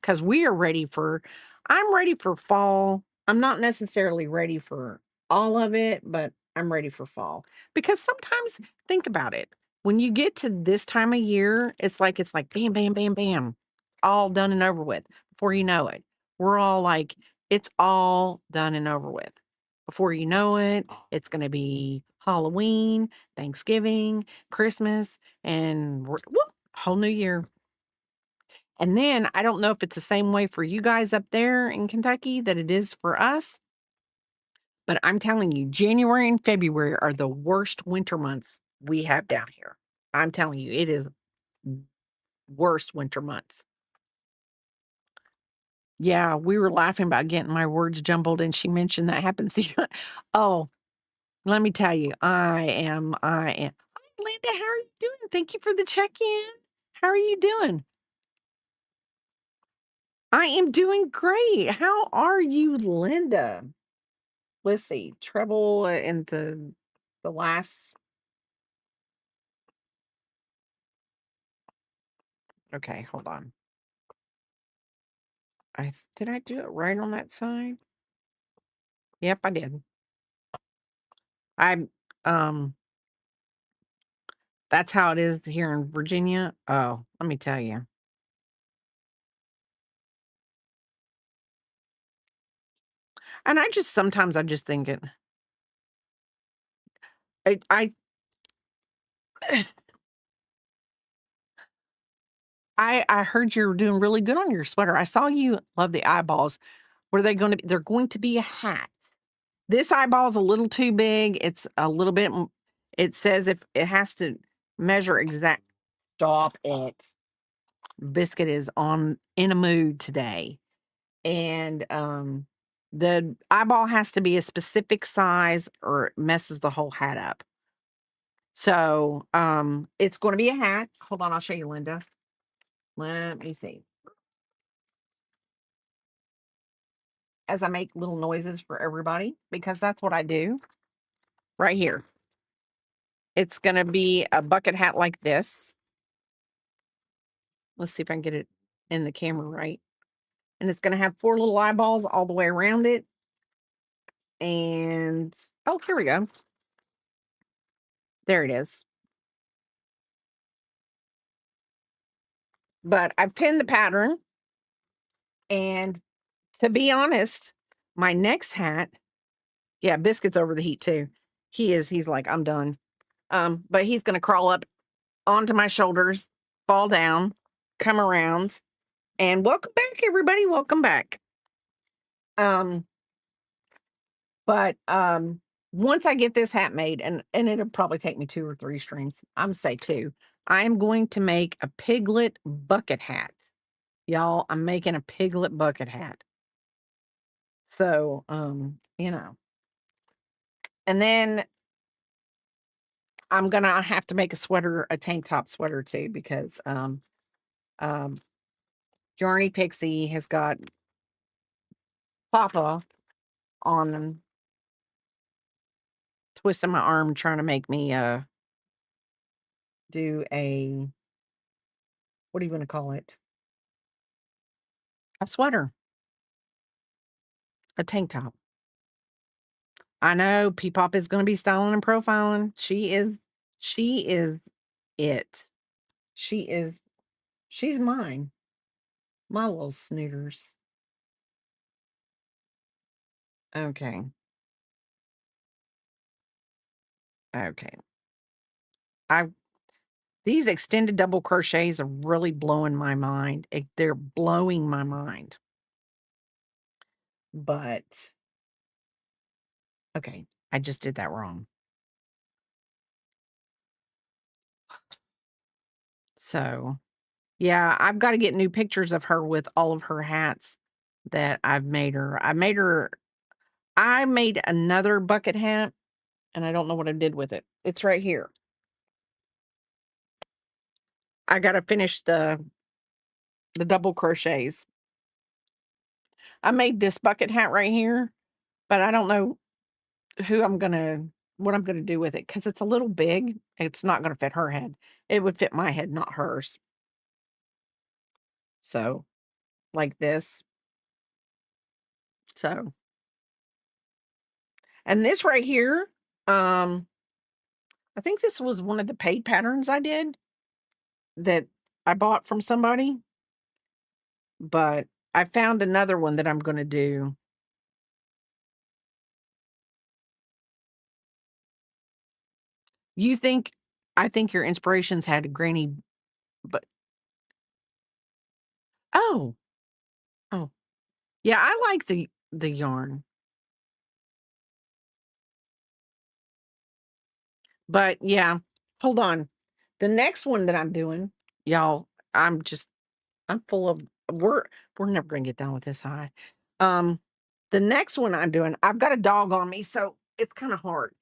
Because we are ready for, I'm ready for fall. I'm not necessarily ready for all of it, but I'm ready for fall. Because sometimes, think about it. When you get to this time of year, it's like bam, bam, bam, bam, all done and over with. Before you know it, we're all like, it's all done and over with. Before you know it, it's going to be Halloween, Thanksgiving, Christmas, and whoop, whole new year. And then I don't know if it's the same way for you guys up there in Kentucky that it is for us, but I'm telling you, January and February are the worst winter months we have down here. I'm telling you, it is worst winter months. Yeah, we were laughing about getting my words jumbled, and she mentioned that happens to you. Oh, let me tell you, I am. Hi, Linda, how are you doing? Thank you for the check-in. How are you doing? I am doing great. How are you, Linda? Let's see, treble and the last. Okay, hold on. Did I do it right on that side? Yep, I did. I um that's how it is here in Virginia. Oh, let me tell you. And sometimes I just think it. I I heard you're doing really good on your sweater. I saw you love the eyeballs. What are they going to be? They're going to be a hat. This eyeball's a little too big. It's a little bit. It says if it has to measure exact. Stop it. Biscuit is in a mood today. And the eyeball has to be a specific size or it messes the whole hat up. So it's going to be a hat. Hold on, I'll show you, Linda. Let me see. As I make little noises for everybody, because that's what I do right here. It's going to be a bucket hat like this. Let's see if I can get it in the camera right. And it's going to have 4 little eyeballs all the way around it. And, oh, here we go. There it is. But I pinned the pattern, and to be honest, my next hat, yeah, Biscuit's over the heat too. He's like, I'm done. But he's gonna crawl up onto my shoulders, fall down, come around, and welcome back, everybody. Welcome back. But once I get this hat made, and it'll probably take me 2 or 3 streams, I'm gonna say 2, I am going to make a piglet bucket hat. Y'all, I'm making a piglet bucket hat. So, you know. And then I'm gonna have to make a sweater, a tank top sweater too, because um Yarny Pixie has got Papa on twisting my arm trying to make me do a, what do you want to call it? A sweater, a tank top. I know P-Pop is going to be styling and profiling. She is it. She's mine. My little snooters. Okay. Okay. These extended double crochets are really blowing my mind. They're blowing my mind. But okay, I just did that wrong. So, yeah, I've got to get new pictures of her with all of her hats that I've made her. I made another bucket hat, and I don't know what I did with it. It's right here. I got to finish the double crochets. I made this bucket hat right here, but I don't know what I'm gonna do with it, because it's a little big. It's not gonna fit her head. It would fit my head, not hers. So, like this. So, and this right here, I think this was one of the paid patterns I did that I bought from somebody, but I found another one that I'm gonna do. You think I think your inspirations had a granny, but oh, oh, yeah, I like the yarn. But yeah, hold on. The next one that I'm doing, y'all, I'm full of we're never gonna get done with this high. Um, the next one I'm doing, I've got a dog on me, so it's kind of hard.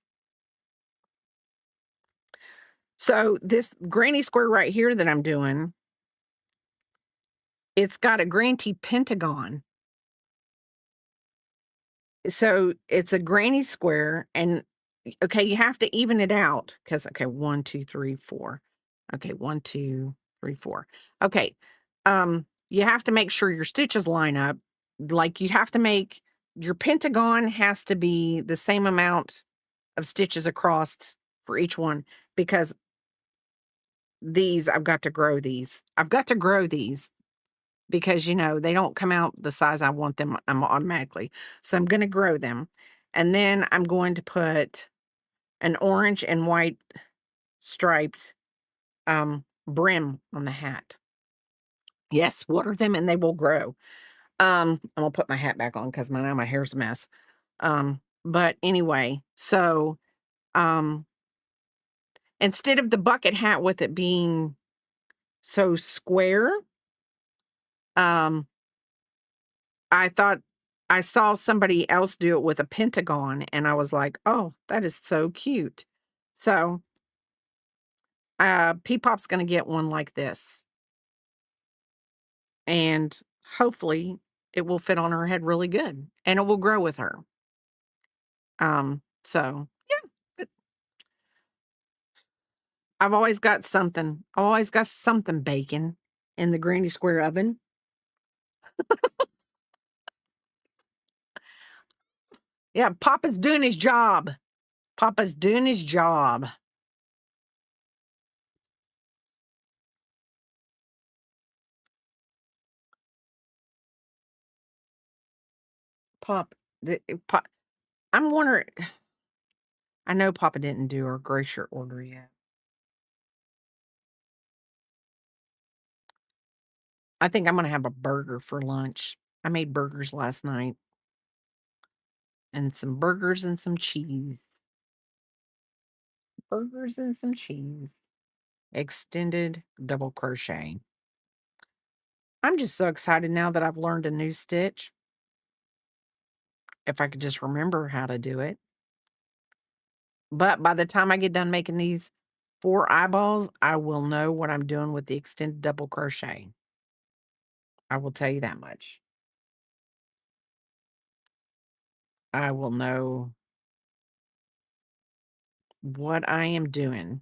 So this granny square right here that I'm doing, it's got a granny pentagon. So it's a granny square, and okay, you have to even it out because okay, 1, 2, 3, 4. Okay, 1, 2, 3, 4. Okay. You have to make sure your stitches line up. Like you have to make your pentagon has to be the same amount of stitches across for each one, because I've got to grow these. I've got to grow these because they don't come out the size I want them automatically. So I'm going to grow them. And then I'm going to put an orange and white striped brim on the hat. Yes, water them and they will grow. I'm gonna put my hat back on because now my hair's a mess. But anyway, so instead of the bucket hat with it being so square, um, I thought I saw somebody else do it with a pentagon, and I was like, oh, that is so cute. So P-Pop's gonna get one like this. And hopefully it will fit on her head really good and it will grow with her. So yeah, I've always got something. I've always got something baking in the granny square oven. Yeah, Papa's doing his job. Papa's doing his job. Pop, Pop, I'm wondering. I know Papa didn't do our gray shirt order yet. I think I'm gonna have a burger for lunch. I made burgers last night, and some burgers and some cheese. Burgers and some cheese. Extended double crochet. I'm just so excited now that I've learned a new stitch. If I could just remember how to do it. But by the time I get done making these 4 eyeballs, I will know what I'm doing with the extended double crochet. I will tell you that much. I will know what I am doing.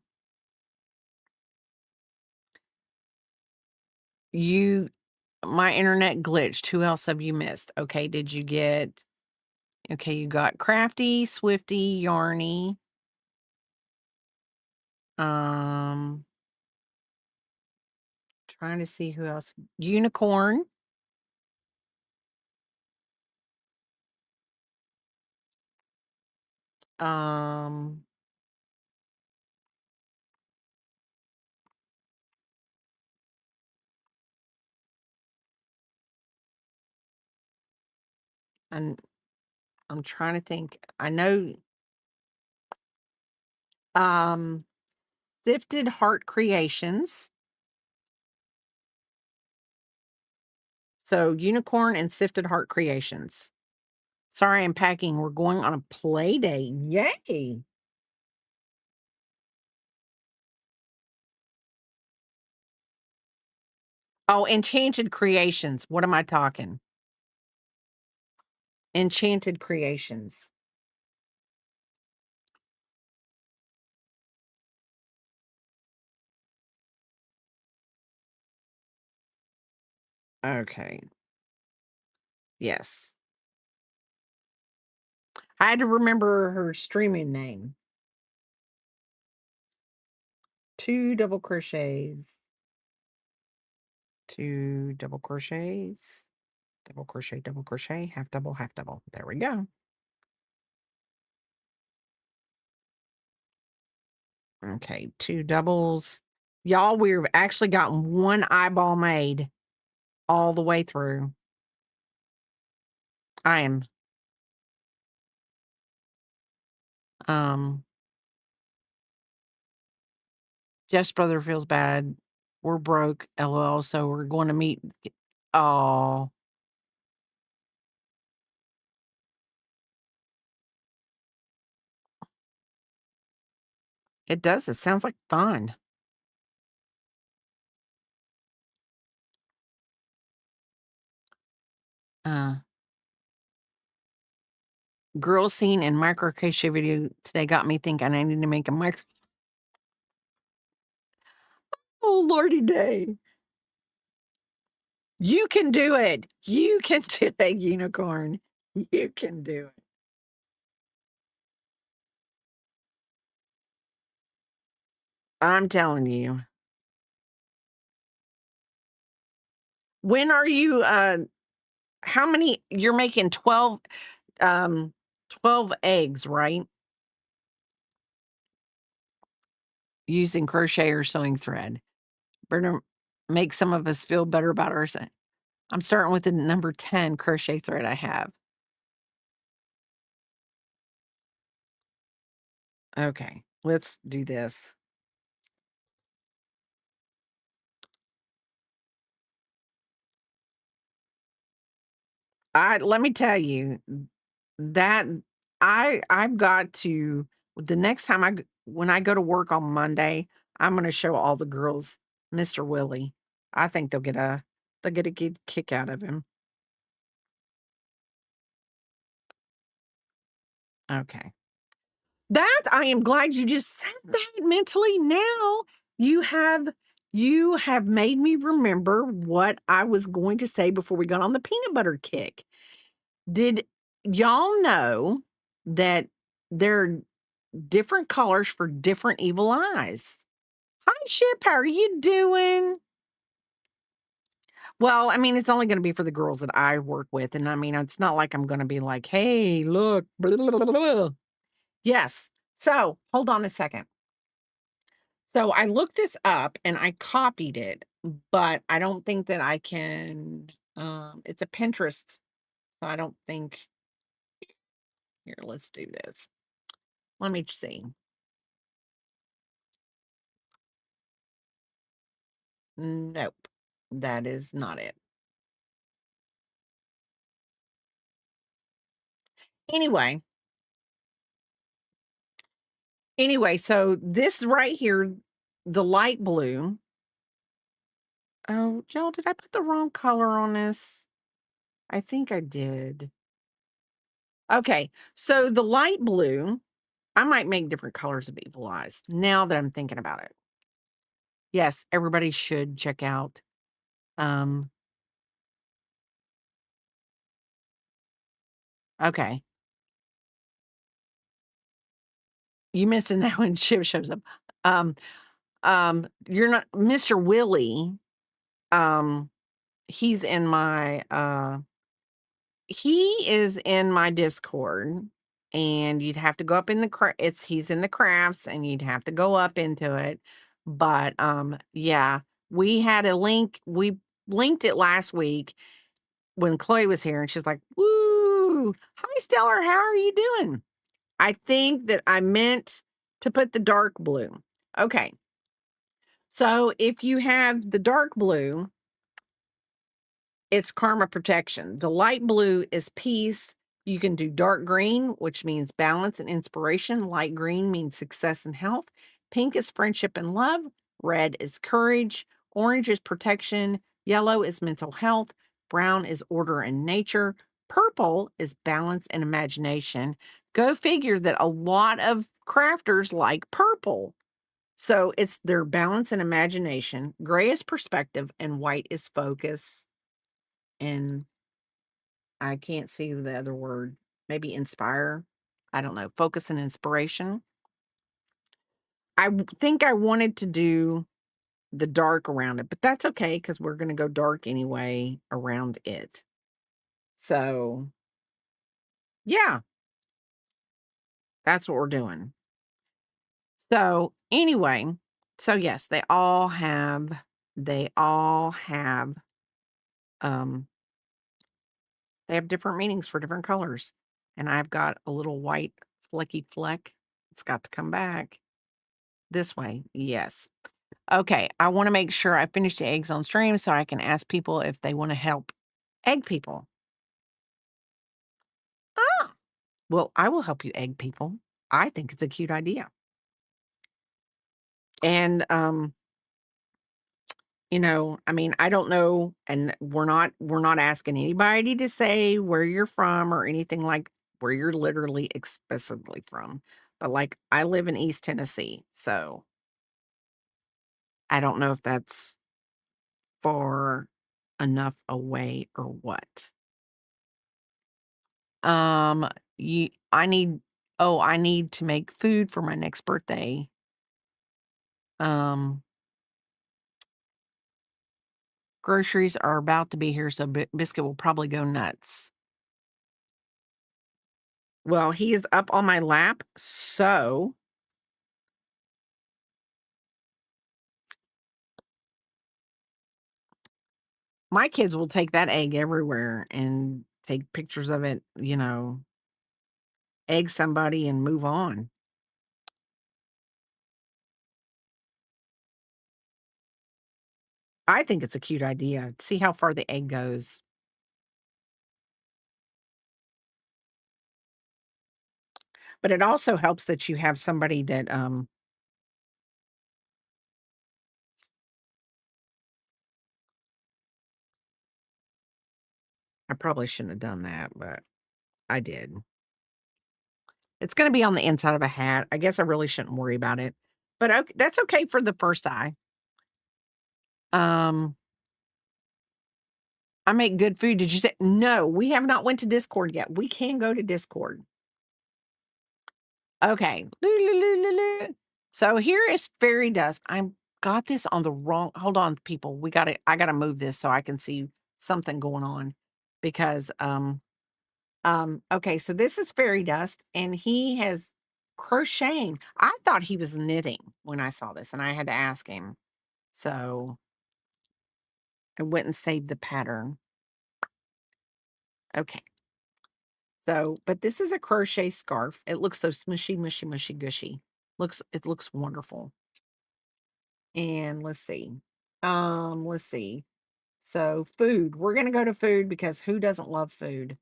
My internet glitched. Who else have you missed? Okay, you got Crafty, Swifty, Yarny. Um, Trying to see who else. Unicorn. Um, and I'm trying to think. I know um Sifted Heart Creations. So Unicorn and Sifted Heart Creations. Sorry, I'm packing. We're going on a play date. Yay. Oh, Enchanted Creations. What am I talking? Enchanted Creations. Okay. Yes. I had to remember her streaming name. 2 double crochets. 2 double crochets. Double crochet, half double, half double. There we go. Okay, 2 doubles. Y'all, we've actually gotten 1 eyeball made all the way through. I am Jeff's brother feels bad. We're broke, LOL, so we're going to meet. Oh, it does. It sounds like fun. Uh, Girl scene and micro crochet video today got me thinking I need to make a micro. Oh, Lordy day. You can do it. You can do it, unicorn. You can do it. I'm telling you. When are you how many you're making 12 eggs, right? Using crochet or sewing thread. Better make some of us feel better about ourselves. I'm starting with the number 10 crochet thread I have. Okay, let's do this. Let me tell you that I've got to the next time when I go to work on Monday, I'm going to show all the girls Mr. Willie. I think they'll get a good kick out of him. Okay. That I am glad you just said that mentally. Now you have you have made me remember what I was going to say before we got on the peanut butter kick. Did y'all know that there are different colors for different evil eyes? Hi, Ship. How are you doing? Well, I mean, it's only gonna be for the girls that I work with, and I mean, it's not like I'm gonna be like, "Hey, look, blah, blah, blah, blah, blah." Yes. So, hold on a second. So, I looked this up and I copied it, but I don't think that I can, it's a Pinterest, so I don't think here, let's do this. Let me see. Nope, that is not it. Anyway, so this right here, the light blue. Oh, y'all, did I put the wrong color on this? I think I did. Okay, so the light blue, I might make different colors of Evil Eyes now that I'm thinking about it. Yes, everybody should check out. Um, okay, you missing that when Shiv shows up. Um, you're not Mr. Willie. Um, he's in my he is in my Discord, and you'd have to go up in the he's in the crafts, and you'd have to go up into it. But yeah, we had a link. We linked it last week when Chloe was here, and she's like, "Woo! Hi, Stellar. How are you doing?" I think that I meant to put the dark blue. Okay, so if you have the dark blue, it's karma protection. The light blue is peace. You can do dark green, which means balance and inspiration. Light green means success and health. Pink is friendship and love. Red is courage. Orange is protection. Yellow is mental health. Brown is order and nature. Purple is balance and imagination. Go figure that a lot of crafters like purple. So it's their balance and imagination. Gray is perspective, and white is focus. And I can't see the other word. Maybe inspire. I don't know. Focus and inspiration. Think I wanted to do the dark around it, but that's okay because we're going to go dark anyway around it. So, yeah, that's what we're doing. So, anyway, so yes, they all have um they have different meanings for different colors. And I've got a little white flecky fleck. It's got to come back. This way, yes. Okay, I wanna make sure I finish the eggs on stream so I can ask people if they wanna help egg people. Ah! Well, I will help you egg people. I think it's a cute idea. And, I mean, I don't know, and we're not asking anybody to say where you're from or anything like where you're literally explicitly from. But, like, I live in East Tennessee, so I don't know if that's far enough away or what. Um, you I need to make food for my next birthday. Um, groceries are about to be here, so Biscuit will probably go nuts. Well, he is up on my lap, so my kids will take that egg everywhere and take pictures of it, egg somebody and move on. I think it's a cute idea. See how far the egg goes. But it also helps that you have somebody that, I probably shouldn't have done that, but I did. It's gonna be on the inside of a hat. I guess I really shouldn't worry about it, but that's okay for the first eye. Um, I make good food. Did you say no? We have not went to Discord yet. We can go to Discord. Okay. So here is fairy dust. got this on the wrong, hold on, people. I gotta move this so I can see something going on because, okay, so this is fairy dust and he has crocheting. I thought he was knitting when I saw this and I had to ask him. So I went and saved the pattern. Okay. So, but this is a crochet scarf. It looks so smushy, mushy, mushy, gushy. It looks wonderful. And let's see. Let's see. So food. We're gonna go to food because who doesn't love food?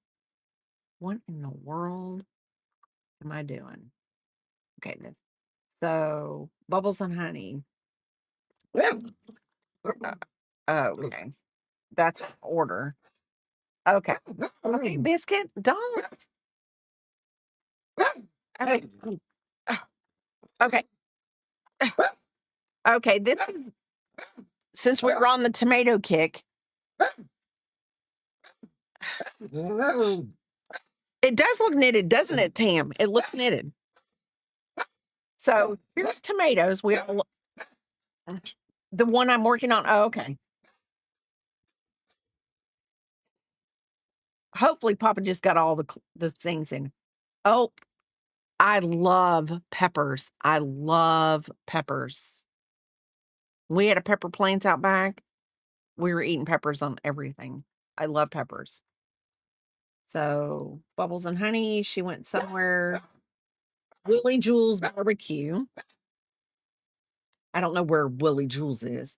What in the world am I doing? Okay, then. So bubbles and honey. Okay. That's order. Okay. Okay, biscuit, don't. Okay. Okay. Okay, this is since we were on the tomato kick. It does look knitted, doesn't it, Tam? It looks knitted. So here's tomatoes. The one I'm working on. Oh, okay. Hopefully, Papa just got all the things in. Oh, I love peppers. I love peppers. We had a pepper plains out back. We were eating peppers on everything. I love peppers. So bubbles and honey. She went somewhere. Willie Jules barbecue. I don't know where Willie Jules is.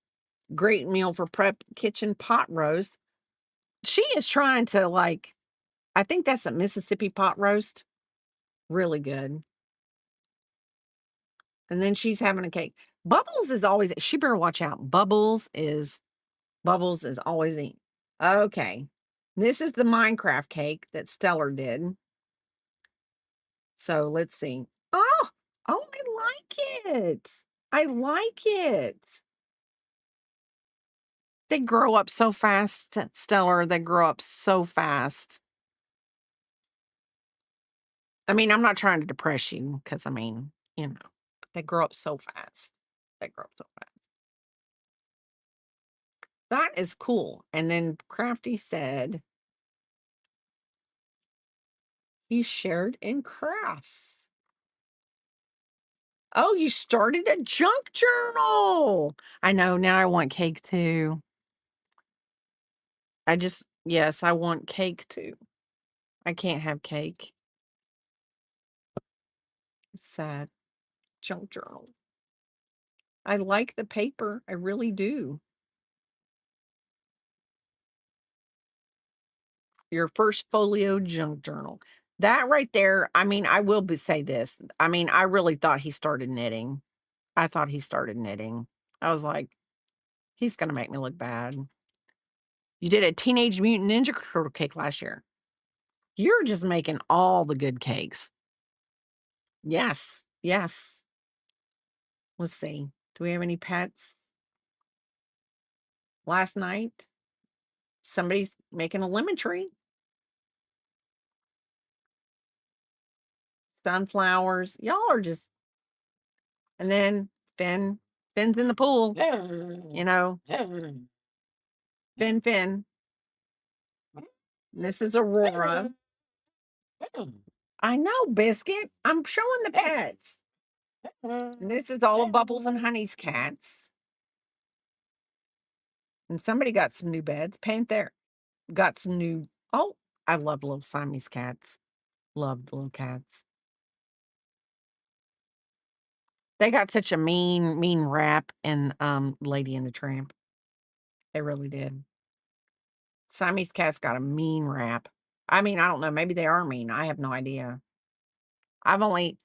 Great meal for prep kitchen pot roast. She is trying to I think that's a Mississippi pot roast. Really good. And then she's having a cake. Bubbles is always, she better watch out. Bubbles is always eating. Okay. This is the Minecraft cake that Stellar did. So let's see. Oh, I like it. I like it. They grow up so fast, Stellar. They grow up so fast. I mean, I'm not trying to depress you because, I mean, they grow up so fast. They grow up so fast. That is cool. And then Crafty said he shared in crafts. Oh, you started a junk journal. I know. Now I want cake too. Yes, I want cake too. I can't have cake. It's sad. Junk journal. I like the paper. I really do. Your first folio junk journal. That right there, I mean, I will say this. I mean, I really thought he started knitting. I thought he started knitting. I was like, he's going to make me look bad. You did a Teenage Mutant Ninja Turtle cake last year. You're just making all the good cakes. Yes. Yes. Let's see. Do we have any pets? Last night, somebody's making a lemon tree. Sunflowers. Y'all are just, and then Finn's in the pool. Finn. This is Aurora. I know, Biscuit. I'm showing the pets. And this is all of Bubbles and Honey's cats. And somebody got some new beds. Panther got some new. Oh, I love little Siamese cats. Love the little cats. They got such a mean rap in Lady and the Tramp. They really did. Siamese cats got a mean rap. I mean, I don't know. Maybe they are mean. I have no idea. My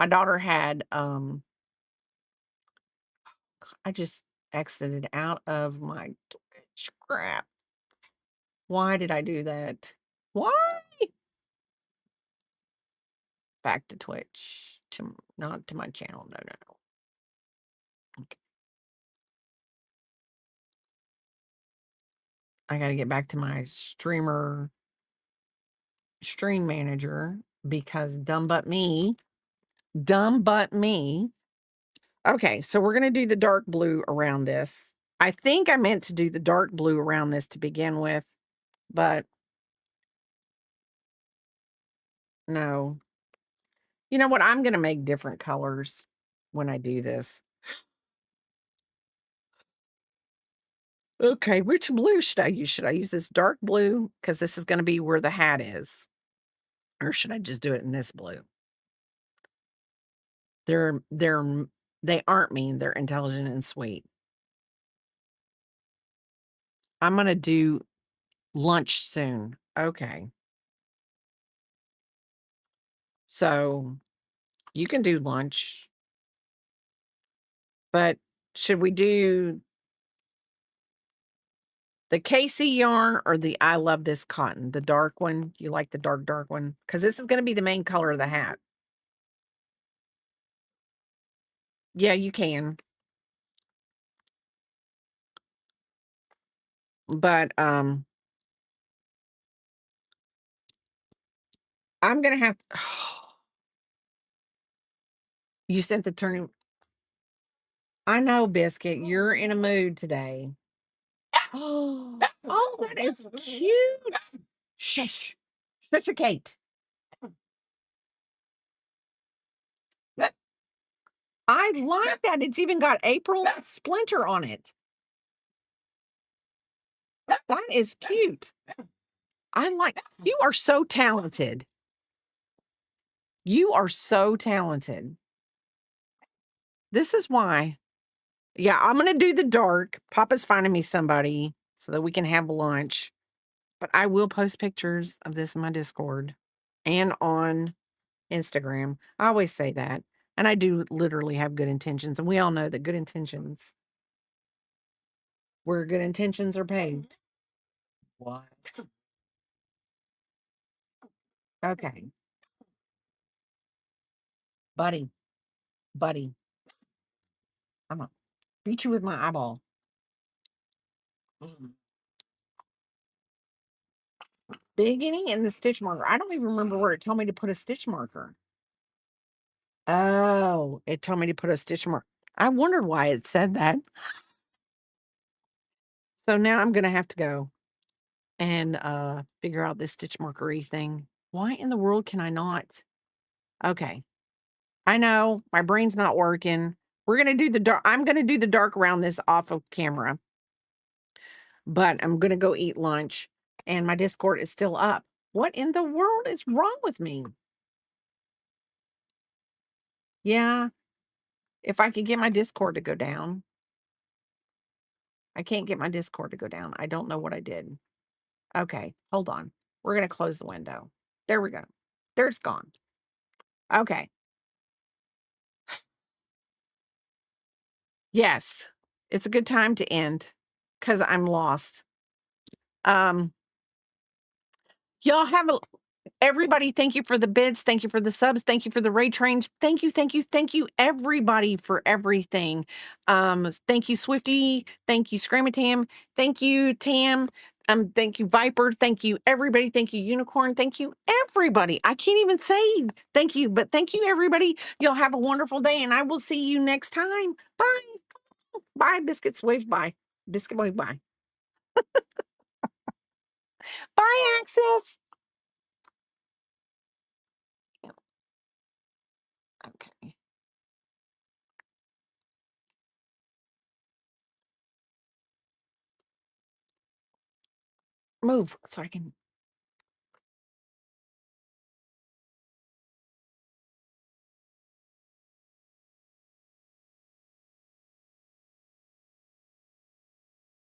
daughter had I just exited out of my Twitch crap. Why did I do that? Why? Back to Twitch. Not to my channel. No. Okay. I gotta get back to my stream manager because dumb but me Okay, so we're gonna do the dark blue around this. I think I meant to do the dark blue around this to begin with, but no. You know what? I'm gonna make different colors when I do this. Okay, which blue should I use? Should I use this dark blue? Because this is gonna be where the hat is. Or should I just do it in this blue? They aren't mean, they're intelligent and sweet. I'm gonna do lunch soon. Okay. So you can do lunch, but should we do the Casey yarn or the I love this cotton? The dark one? You like the dark one? Because this is gonna be the main color of the hat. Yeah, you can. But I'm gonna have you sent the turning. I know, Biscuit. You're in a mood today. Oh, that is cute. Shush. Shush your Kate. I like that. It's even got April Splinter on it. That is cute. You are so talented. You are so talented. This is why. Yeah, I'm gonna do the dark. Papa's finding me somebody so that we can have lunch. But I will post pictures of this in my Discord and on Instagram. I always say that. And I do literally have good intentions. And we all know that good intentions, where good intentions are paved. What? Okay. Buddy, buddy, I'm gonna beat you with my eyeball. Mm. Beginning and the stitch marker. I don't even remember where it told me to put a stitch marker. Oh, it told me to put a stitch marker. I wondered why it said that. So now I'm gonna have to go and figure out this stitch markery thing. Why in the world can I not? Okay. I know my brain's not working. We're gonna do the dark. I'm gonna do the dark around this off of camera, but I'm gonna go eat lunch and my Discord is still up. What in the world is wrong with me? Yeah, if I could get my Discord to go down. I can't get my Discord to go down. I don't know what I did. Okay, hold on. We're gonna close the window. There we go. There it's gone. Okay. Yes. It's a good time to end because I'm lost. Um, y'all have a everybody, thank you for the bids. Thank you for the subs. Thank you for the raid trains. Thank you, everybody, for everything. Thank you, Swifty. Thank you, Scramatam. Thank you, Tam. Thank you, Viper. Thank you, everybody. Thank you, Unicorn. Thank you, everybody. I can't even say thank you, but thank you, everybody. Y'all have a wonderful day, and I will see you next time. Bye. Bye, Biscuits. Wave bye. Biscuit wave bye. Bye, Axis. Okay. Move so I can